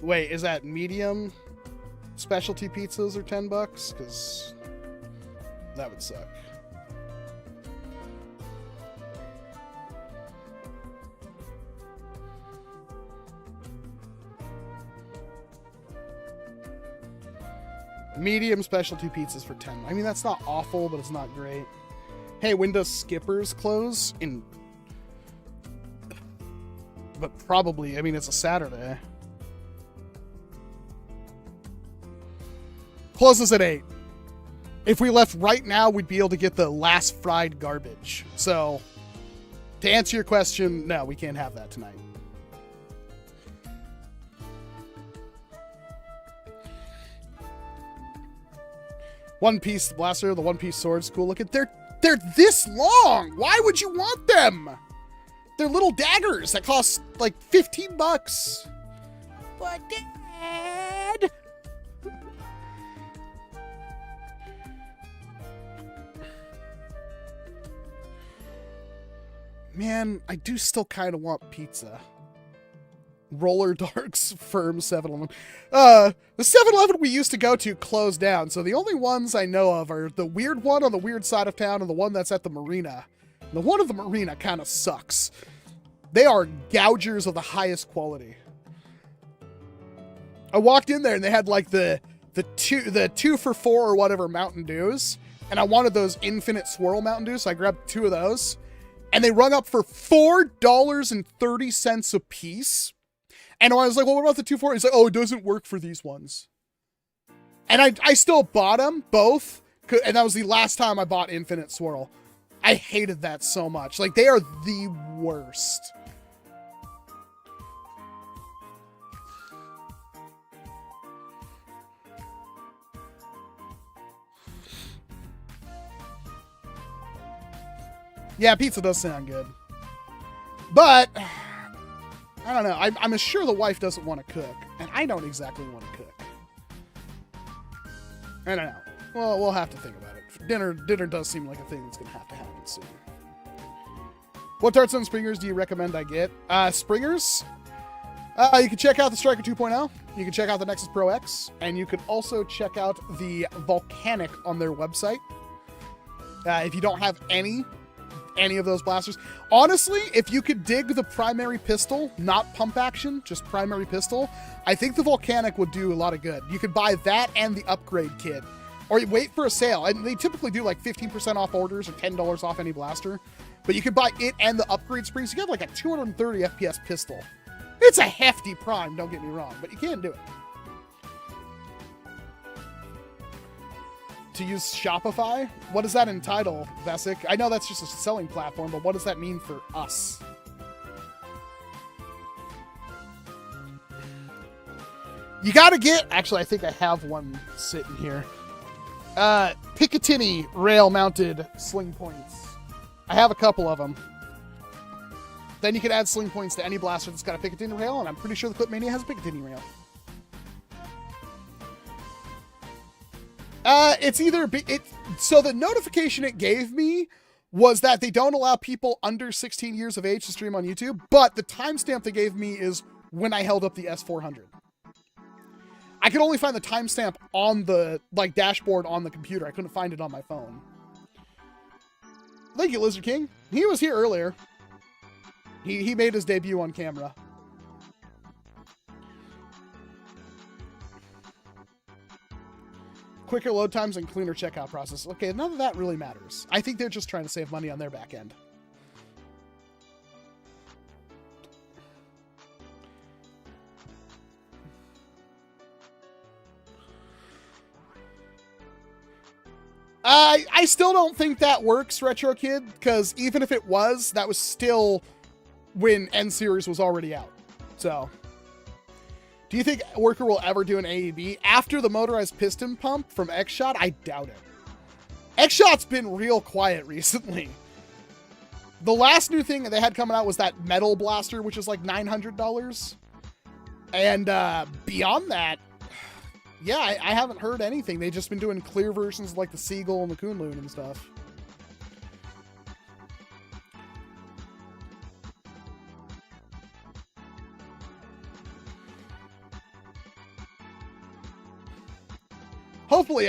Wait, is that medium specialty pizzas are $10? Because that would suck. Medium specialty pizzas for 10. I mean, that's not awful, but it's not great. Hey, when does Skipper's close? But probably, I mean, it's a Saturday. Closes at 8. If we left right now, we'd be able to get the last fried garbage. So, to answer your question, no, we can't have that tonight. One Piece blaster, the One Piece sword's cool looking. They're this long. Why would you want them? They're little daggers that cost like $15. But Dad. Man, I do still kind of want pizza. Roller Darks Firm 7-Eleven. The 7-Eleven we used to go to closed down, so the only ones I know of are the weird one on the weird side of town and the one that's at the marina. The one at the marina kind of sucks. They are gougers of the highest quality. I walked in there and they had like the 2 for $4 or whatever Mountain Dews, and I wanted those infinite swirl Mountain Dews, so I grabbed 2 of those, and they rung up for $4.30 a piece. And I was like, well, what about the 2 for $4? He's like, oh, it doesn't work for these ones. And I still bought them, both. And that was the last time I bought Infinite Swirl. I hated that so much. Like, they are the worst. Yeah, pizza does sound good. But I don't know. I'm sure the wife doesn't want to cook, and I don't exactly want to cook. I don't know. Well, we'll have to think about it. Dinner does seem like a thing that's going to happen soon. What darts and springers do you recommend I get? Springers? You can check out the Striker 2.0. You can check out the Nexus Pro X. And you can also check out the Volcanic on their website. If you don't have any of those blasters. Honestly, if you could dig the primary pistol, not pump action, just primary pistol, I think the Volcanic would do a lot of good. You could buy that and the upgrade kit. Or you wait for a sale. And they typically do like 15% off orders or $10 off any blaster. But you could buy it and the upgrade springs. You get like a 230 FPS pistol. It's a hefty prime, don't get me wrong, but you can do it. To use Shopify? What does that entitle, Vesic? I know that's just a selling platform, but what does that mean for us? You gotta get... Actually, I think I have one sitting here. Picatinny rail-mounted sling points. I have a couple of them. Then you can add sling points to any blaster that's got a Picatinny rail, and I'm pretty sure the Clipmania has a Picatinny rail. So the notification it gave me was that they don't allow people under 16 years of age to stream on YouTube, but the timestamp they gave me is when I held up the S400. I could only find the timestamp on the dashboard on the computer. I couldn't find it on my phone. Thank you, Lizard King. He was here earlier. He made his debut on camera. Quicker load times and cleaner checkout process. Okay, none of that really matters. I think they're just trying to save money on their back end. I still don't think that works, Retro Kid, because even if it was, that was still when N-Series was already out. So, do you think Worker will ever do an AEB? After the motorized piston pump from X-Shot, I doubt it. X-Shot's been real quiet recently. The last new thing that they had coming out was that metal blaster, which is like $900. And beyond that, yeah, I haven't heard anything. They've just been doing clear versions of like the Seagull and the Kunlun and stuff. Hopefully,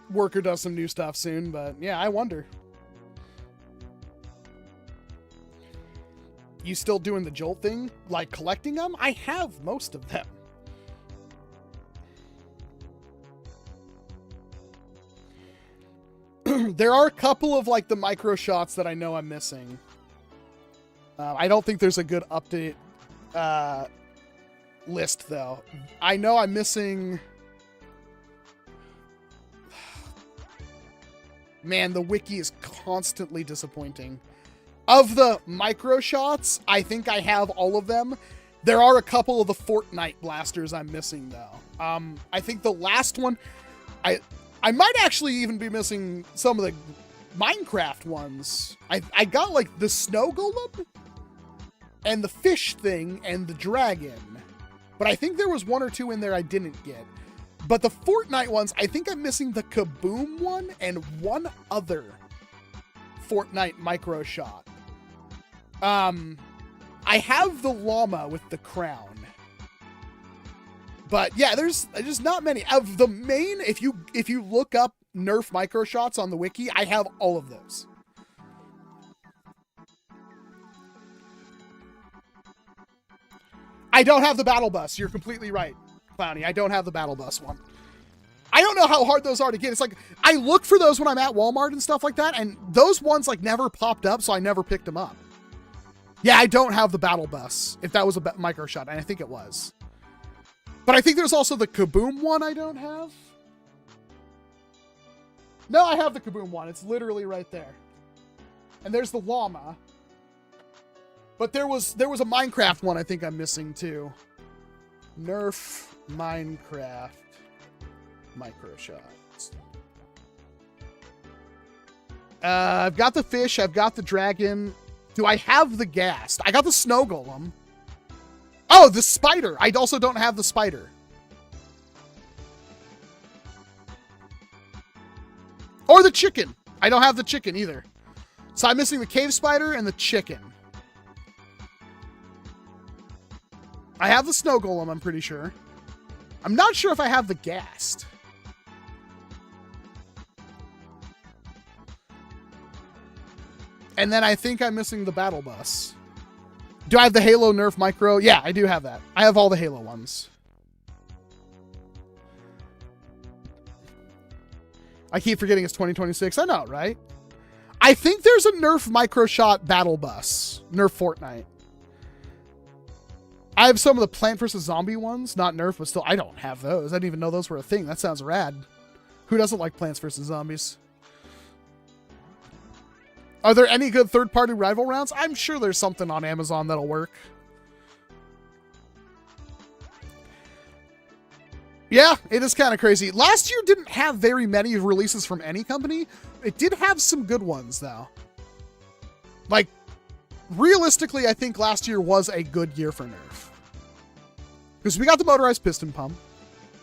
Worker does some new stuff soon, but yeah, I wonder. You still doing the Jolt thing? Like collecting them? I have most of them. There are a couple of like the micro shots that I know I'm missing. I don't think there's a good update list though. I know I'm missing... Man, the wiki is constantly disappointing. Of the micro shots, I think I have all of them. There are a couple of the Fortnite blasters I'm missing though. I think the last one, I might actually even be missing some of the Minecraft ones. I got like the snow golem and the fish thing and the dragon, but I think there was one or two in there I didn't get. But the Fortnite ones, I think I'm missing the Kaboom one and one other Fortnite micro shot. I have the llama with the crown. But yeah, there's not many. Of the main, if you look up Nerf micro shots on the wiki, I have all of those. I don't have the battle bus. You're completely right, Clowny. I don't have the battle bus one. I don't know how hard those are to get. It's like, I look for those when I'm at Walmart and stuff like that, and those ones like never popped up, so I never picked them up. Yeah, I don't have the battle bus, if that was a micro shot, and I think it was. But I think there's also the Kaboom one I don't have. No, I have the Kaboom one. It's literally right there. And there's the llama. But there was a Minecraft one I think I'm missing too. Nerf Minecraft micro shots. I've got the fish. I've got the dragon. Do I have the ghast? I got the snow golem. Oh, the spider. I also don't have the spider. Or the chicken. I don't have the chicken either. So I'm missing the cave spider and the chicken. I have the snow golem, I'm pretty sure. I'm not sure if I have the ghast. And then I think I'm missing the battle bus. Do I have the Halo Nerf Micro? Yeah, I do have that. I have all the Halo ones. I keep forgetting it's 2026. I know, right? I think there's a Nerf Micro Shot battle bus. Nerf Fortnite. I have some of the Plant vs. Zombie ones. Not Nerf, but still, I don't have those. I didn't even know those were a thing. That sounds rad. Who doesn't like Plants vs. Zombies? Are there any good third-party rival rounds? I'm sure there's something on Amazon that'll work. Yeah, it is kind of crazy. Last year didn't have very many releases from any company. It did have some good ones, though. Like, realistically, I think last year was a good year for Nerf. Because we got the motorized piston pump.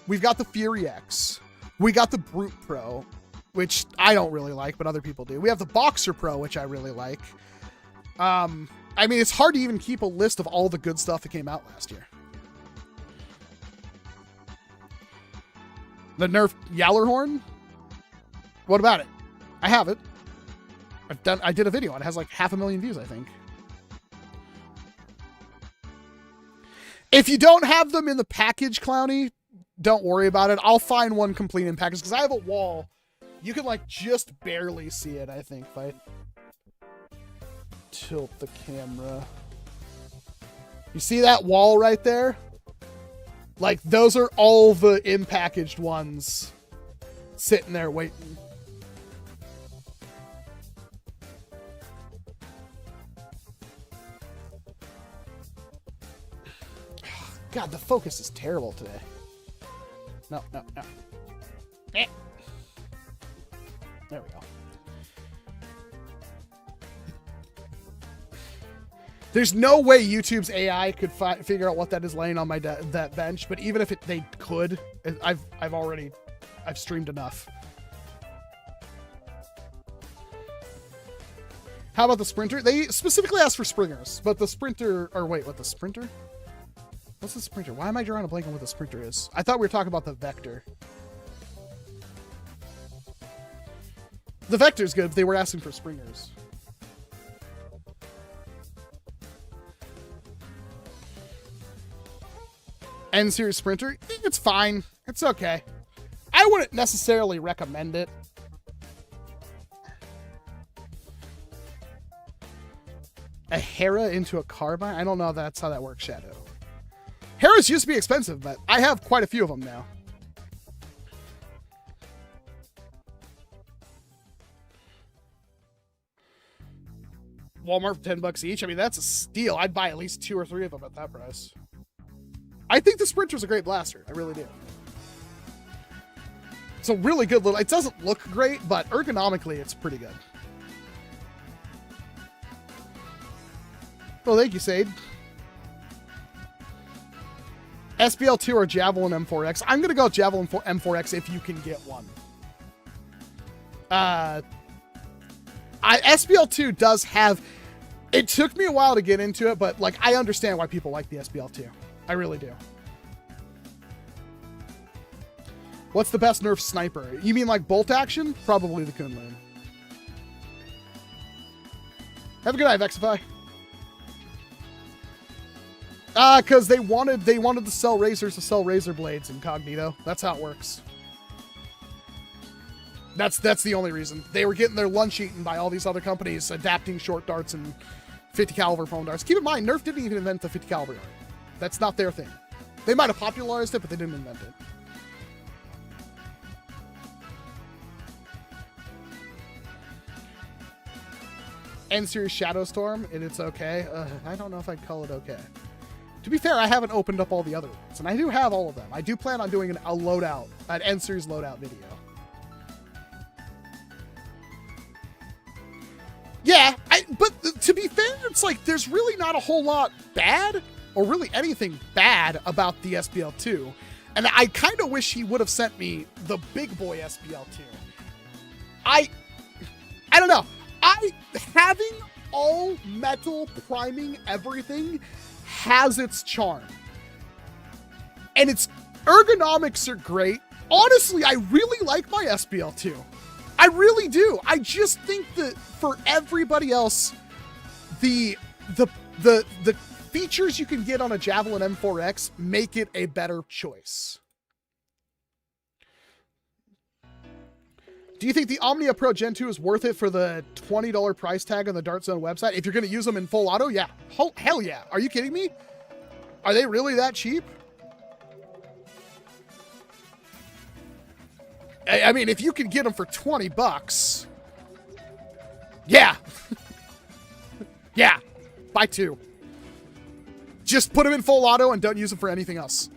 We've got the Fury X. We got the Brute Pro, which I don't really like, but other people do. We have the Boxer Pro, which I really like. I mean, it's hard to even keep a list of all the good stuff that came out last year. The Nerf Yowlerhorn? What about it? I have it. I did a video. It has like 500,000 views, I think. If you don't have them in the package, Clowny, don't worry about it. I'll find one complete in package because I have a wall. You can like just barely see it, I think, if I tilt the camera. You see that wall right there? Like, those are all the in-packaged ones sitting there waiting. God, the focus is terrible today. No. Eh. There we go. There's no way YouTube's AI could figure out what that is laying on my that bench, but even if they could, I've streamed enough. How about the Sprinter? They specifically asked for Springers, but the Sprinter, or wait, what, the Sprinter? What's the Sprinter? Why am I drawing a blank on what the Sprinter is? I thought we were talking about the Vector. The Vector's good, but they were asking for Springers. N-Series Sprinter, it's fine. It's okay. I wouldn't necessarily recommend it. A Hera into a carbine? I don't know if that's how that works, Shadow. Heras used to be expensive, but I have quite a few of them now. Walmart for $10 each? I mean, that's a steal. I'd buy at least 2 or 3 of them at that price. I think the Sprinter's a great blaster. I really do. It's a really good little... It doesn't look great, but ergonomically, it's pretty good. Well, thank you, Sade. SBL2 or Javelin M4X? I'm going to go with Javelin M4X if you can get one. SBL2 does have... It took me a while to get into it, but like I understand why people like the SBL2. I really do. What's the best Nerf sniper? You mean like bolt action? Probably the Kunlun. Have a good night, Vexify. Because they wanted to sell razors to sell razor blades, Incognito. That's how it works. That's the only reason. They were getting their lunch eaten by all these other companies adapting short darts and 50 caliber foam darts. Keep in mind, Nerf didn't even invent the 50 caliber dart. That's not their thing. They might have popularized it, but they didn't invent it. N-Series Shadow Storm, and it's okay. I don't know if I'd call it okay. To be fair, I haven't opened up all the other ones, and I do have all of them. I do plan on doing a loadout, an N-Series loadout video. Yeah, but to be fair, it's like there's really not a whole lot bad, or really anything bad about the SBL2. And I kind of wish he would have sent me the big boy SBL2. I don't know. Having all metal priming everything has its charm. And its ergonomics are great. Honestly, I really like my SBL2. I really do. I just think that for everybody else, the features you can get on a Javelin M4X make it a better choice. Do you think the Omnia Pro Gen 2 is worth it for the $20 price tag on the Dart Zone website? If you're going to use them in full auto, yeah. Hell yeah. Are you kidding me? Are they really that cheap? I mean, if you can get them for 20 bucks, yeah. Yeah. Buy two. Just put them in full auto and don't use them for anything else.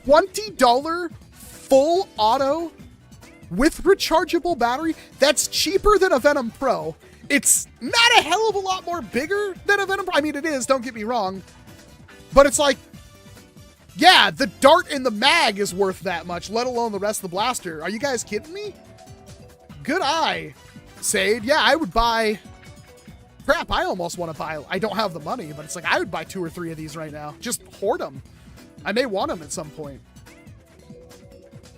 $20 full auto with rechargeable battery? That's cheaper than a Venom Pro. It's not a hell of a lot more bigger than a Venom Pro. I mean, it is, don't get me wrong. But it's like, yeah, the dart and the mag is worth that much, let alone the rest of the blaster. Are you guys kidding me? Good eye, Sade. Yeah, I would buy... Crap, I almost want to buy... I don't have the money, but it's like I would buy 2 or 3 of these right now. Just hoard them. I may want them at some point.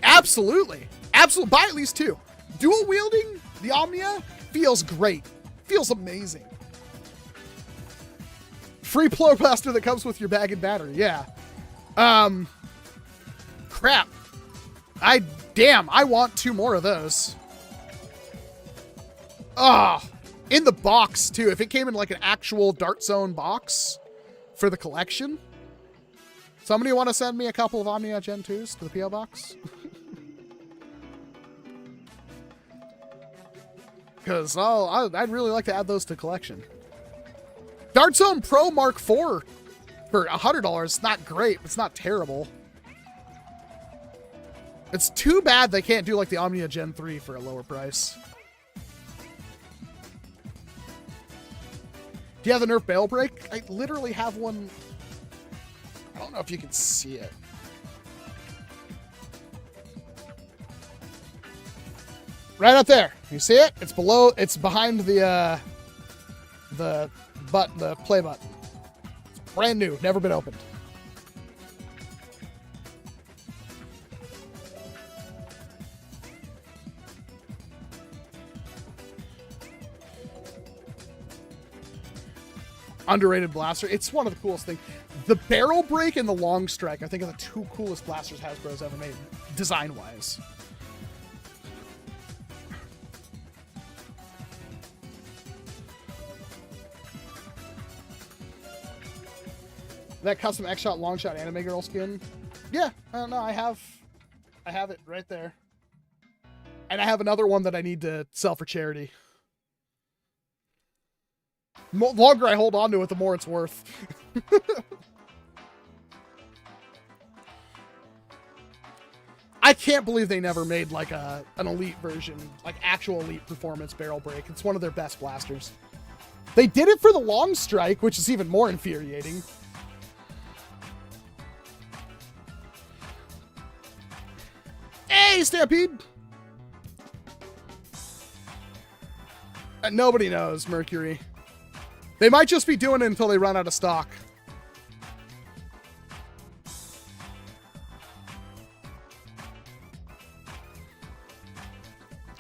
Absolutely. Absolutely. Buy at least 2. Dual wielding, the Omnia, feels great. Feels amazing. Free Flow Blaster that comes with your bag and battery. Yeah. Crap. Damn, I want 2 more of those. Oh, in the box too. If it came in like an actual Dart Zone box for the collection. Somebody want to send me a couple of Omnia Gen 2s to the PO box? Because I'd really like to add those to collection. Dart Zone Pro Mark IV for $100. It's not great, but it's not terrible. It's too bad they can't do like the Omnia Gen 3 for a lower price. Do you have the Nerf Barrel Break? I literally have one. I don't know if you can see it. Right up there. You see it? It's below. It's behind the play button. It's brand new. Never been opened. Underrated blaster. It's one of the coolest things. The Barrel Break and the Long Strike, I think, are the 2 coolest blasters Hasbro's ever made, design-wise. That custom X-Shot Long Shot Anime Girl skin? Yeah, I don't know. I have it right there. And I have another one that I need to sell for charity. The longer I hold on to it, the more it's worth. I can't believe they never made like an Elite version, like actual Elite performance Barrel Break. It's one of their best blasters. They did it for the Long Strike, which is even more infuriating. Hey, Stampede! Nobody knows, Mercury. They might just be doing it until they run out of stock.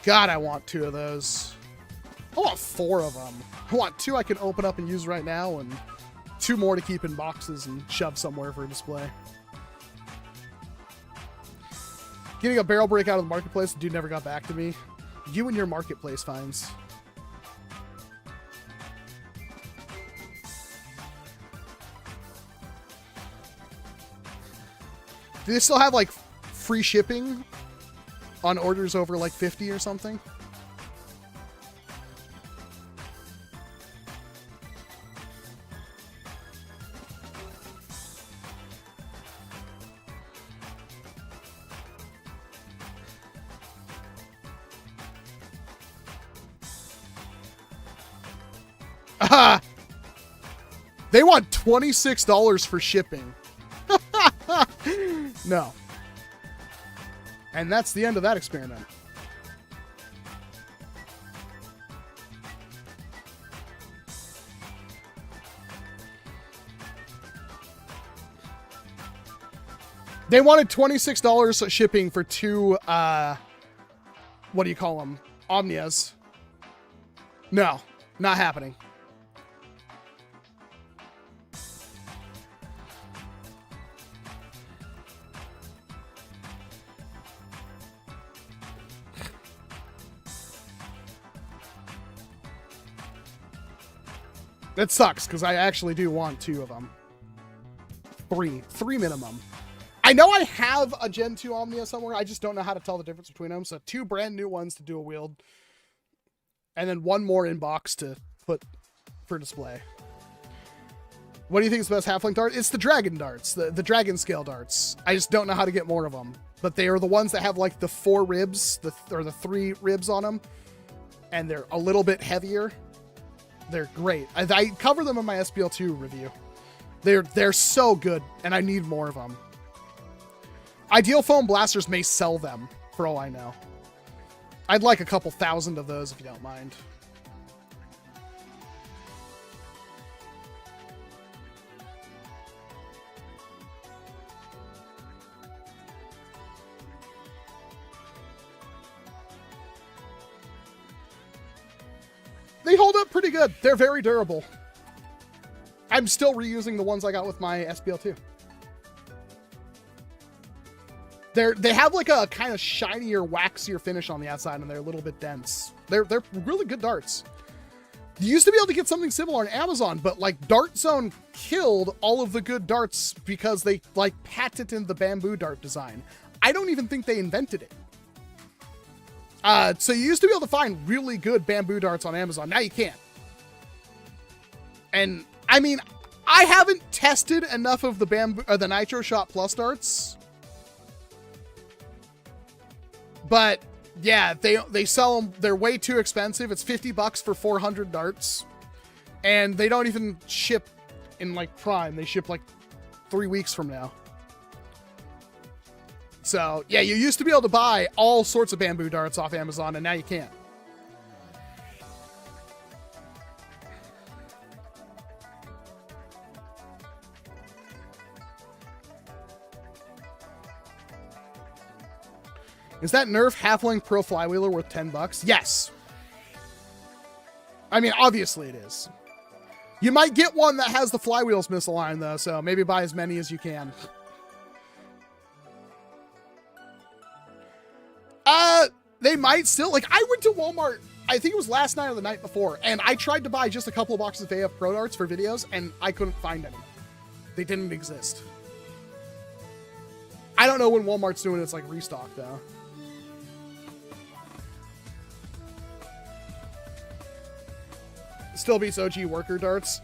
God, I want 2 of those. I want 4 of them. I want 2 I can open up and use right now, and 2 more to keep in boxes and shove somewhere for a display. Getting a Barrel Break out of the marketplace, the dude never got back to me. You and your marketplace finds. Do they still have like free shipping on orders over like 50 or something? Aha! They want $26 for shipping. No. And that's the end of that experiment. They wanted $26 shipping for 2, what do you call them? Omnias. No, not happening. That sucks, because I actually do want 2 of them. 3 minimum. I know I have a Gen 2 Omnia somewhere. I just don't know how to tell the difference between them. So 2 brand new ones to dual wield. And then 1 more in box to put for display. What do you think is the best halfling dart? It's the dragon darts, the dragon scale darts. I just don't know how to get more of them. But they are the ones that have like the 4 ribs, or the 3 ribs on them. And they're a little bit heavier. They're great. I cover them in my SBL2 review. They're so good, and I need more of them. Ideal Foam Blasters may sell them, for all I know. I'd like a couple thousand of those, if you don't mind. They hold up pretty good. They're very durable. I'm still reusing the ones I got with my SBL2. They have like a kind of shinier, waxier finish on the outside, and they're a little bit dense. They're really good darts. You used to be able to get something similar on Amazon, but like Dart Zone killed all of the good darts because they like patented the bamboo dart design. I don't even think they invented it. So you used to be able to find really good bamboo darts on Amazon. Now you can't. And I mean, I haven't tested enough of the the Nitro Shot Plus darts, but yeah, they sell them. They're way too expensive. It's $50 for 400 darts, and they don't even ship in like Prime. They ship like 3 weeks from now. So yeah, you used to be able to buy all sorts of bamboo darts off Amazon, and now you can't. Is that Nerf Halfling Pro Flywheeler worth $10? Yes. I mean, obviously it is. You might get one that has the flywheels misaligned though, so maybe buy as many as you can. They might still, like, I went to Walmart, I think it was last night or the night before, and I tried to buy just a couple of boxes of AF Pro Darts for videos, and I couldn't find any. They didn't exist. I don't know when Walmart's doing its, like, restock, though. Still beats OG worker darts.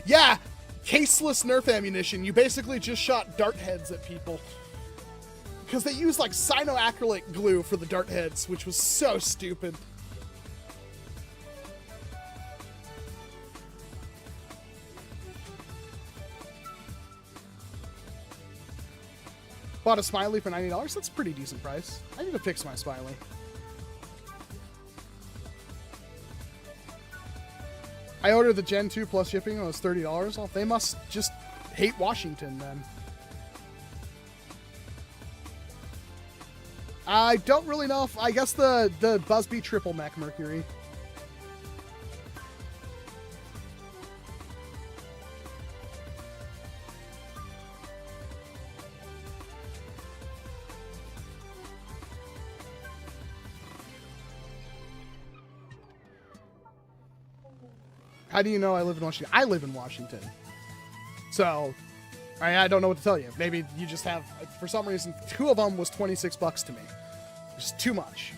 Yeah, caseless Nerf ammunition. You basically just shot dart heads at people. Because they used like cyanoacrylate glue for the dart heads, which was so stupid. Bought a Smiley for $90. That's a pretty decent price. I need to fix my Smiley. I ordered the Gen 2 plus shipping. It was $30. Well, they must just hate Washington then. I don't really know if, I guess the Buzzbee Triple Mech Mercury. How do you know I live in Washington? I live in Washington. So, I don't know what to tell you. Maybe you just have, for some reason, 2 of them was $26 to me. Just too much.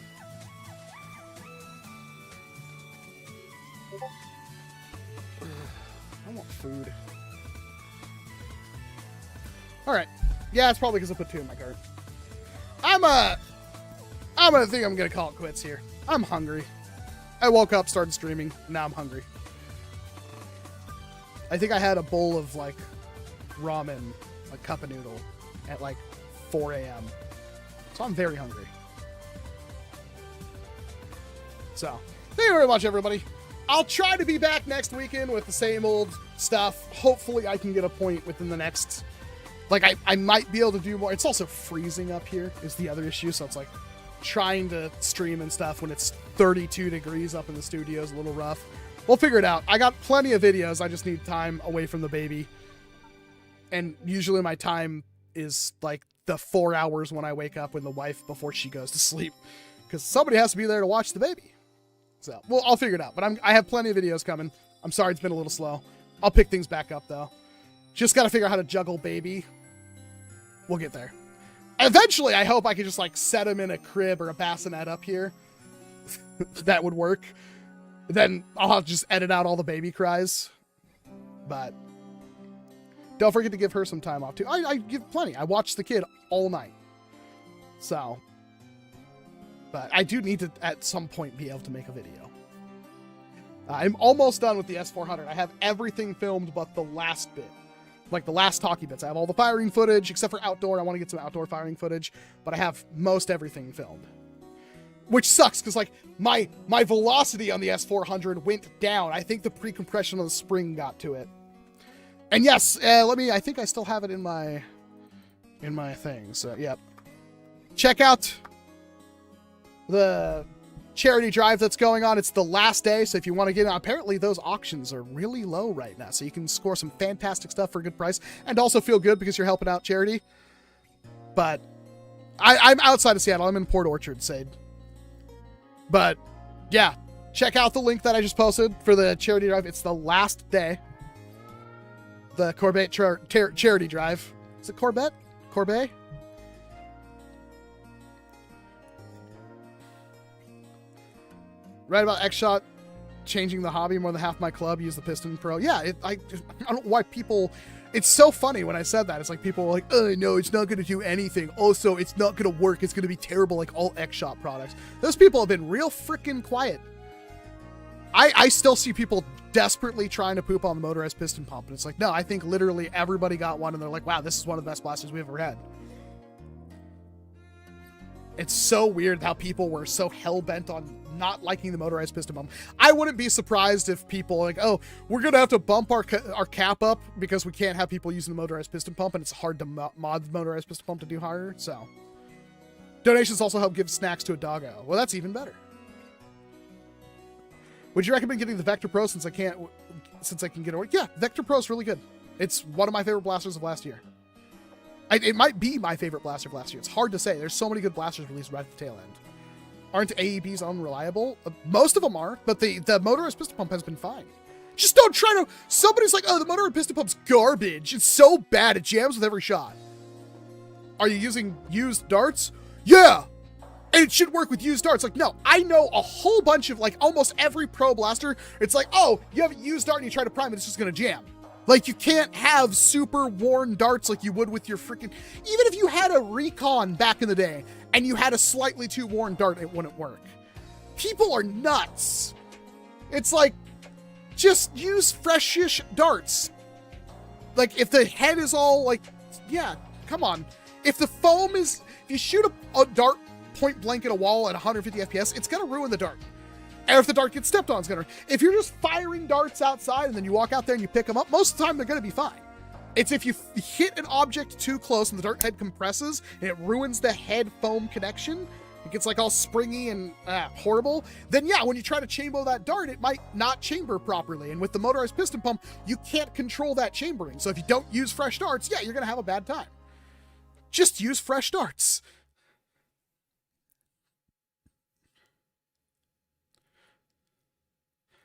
I want food. Alright. Yeah, it's probably because I put 2 in my cart. I'm gonna think I'm gonna call it quits here. I'm hungry. I woke up, started streaming, now I'm hungry. I think I had a bowl of, like, ramen, like cup of noodle, at, like, 4 a.m. So I'm very hungry. So, thank you very much, everybody. I'll try to be back next weekend with the same old stuff. Hopefully I can get a point within the next Like, I might be able to do more. It's also freezing up here is the other issue. So it's like trying to stream and stuff when it's 32 degrees up in the studio is a little rough. We'll figure it out. I got plenty of videos. I just need time away from the baby. And usually my time is like the 4 hours when I wake up with the wife before she goes to sleep. Because somebody has to be there to watch the baby. So, well, I'll figure it out. But I have plenty of videos coming. I'm sorry it's been a little slow. I'll pick things back up, though. Just got to figure out how to juggle baby. We'll get there. Eventually, I hope I can just, like, set him in a crib or a bassinet up here. That would work. Then I'll have to just edit out all the baby cries. But don't forget to give her some time off, too. I give plenty. I watch the kid all night. So... But I do need to, at some point, be able to make a video. I'm almost done with the S400. I have everything filmed but the last bit. Like the last talkie bits. I have all the firing footage, except for outdoor. I want to get some outdoor firing footage. But I have most everything filmed. Which sucks, because like my velocity on the S400 went down. I think the pre-compression on the spring got to it. And yes, I think I still have it in my thing. So, yep. Check out the charity drive that's going on. It's the last day, so if you want to get in, apparently those auctions are really low right now, so you can score some fantastic stuff for a good price and also feel good because you're helping out charity. But I'm outside of Seattle. I'm in Port Orchard, Sade. But yeah, check out the link that I just posted for the charity drive. It's the last day. The Corbett charity drive. Is it Corbett? Corbet? Right about X-Shot changing the hobby. More than half my club use the Piston Pro. Yeah, I don't know why people... It's so funny when I said that. It's like people are like, oh, no, it's not going to do anything. Also, it's not going to work. It's going to be terrible like all X-Shot products. Those people have been real freaking quiet. I still see people desperately trying to poop on the motorized piston pump. And it's like, no, I think literally everybody got one. And they're like, wow, this is one of the best blasters we've ever had. It's so weird how people were so hell-bent on not liking the motorized piston pump. I wouldn't be surprised if people like, oh, we're going to have to bump our cap up because we can't have people using the motorized piston pump, and it's hard to mod the motorized piston pump to do higher. So donations also help give snacks to a doggo. Well, that's even better. Would you recommend getting the Vector Pro since I can get it? Yeah, Vector Pro is really good. It's one of my favorite blasters of last year. It might be my favorite blaster of last year. It's hard to say. There's so many good blasters released right at the tail end. Aren't AEBs unreliable? Most of them are, but the motorized piston pump has been fine. Just don't try to... Somebody's like, oh, the motorized piston pump's garbage. It's so bad. It jams with every shot. Are you using used darts? Yeah! And it should work with used darts. Like, no, I know a whole bunch of, like, almost every pro blaster. It's like, oh, you have a used dart and you try to prime it, it's just going to jam. Like, you can't have super worn darts like you would with your freaking... Even if you had a Recon back in the day and you had a slightly too worn dart, it wouldn't work. People are nuts. It's like, just use freshish darts. Like, if the head is all, like... Yeah, come on. If the foam is... If you shoot a dart point blank at a wall at 150 FPS, it's going to ruin the dart. And if the dart gets stepped on, it's going to... If you're just firing darts outside and then you walk out there and you pick them up, most of the time they're going to be fine. It's if you hit an object too close and the dart head compresses and it ruins the head foam connection, it gets like all springy and horrible, then yeah, when you try to chamber that dart, it might not chamber properly. And with the motorized piston pump, you can't control that chambering. So if you don't use fresh darts, yeah, you're going to have a bad time. Just use fresh darts.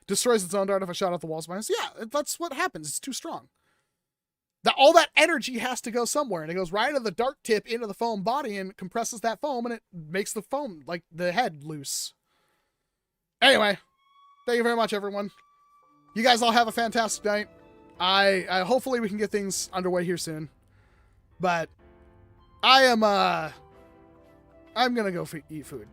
Destroys its own dart if I shot off the walls. Yeah, that's what happens. It's too strong. All that energy has to go somewhere, and it goes right into the dart tip into the foam body and compresses that foam, and it makes the foam, like the head, loose. Anyway, thank you very much, everyone. You guys all have a fantastic night. I hopefully we can get things underway here soon. But I'm gonna go eat food.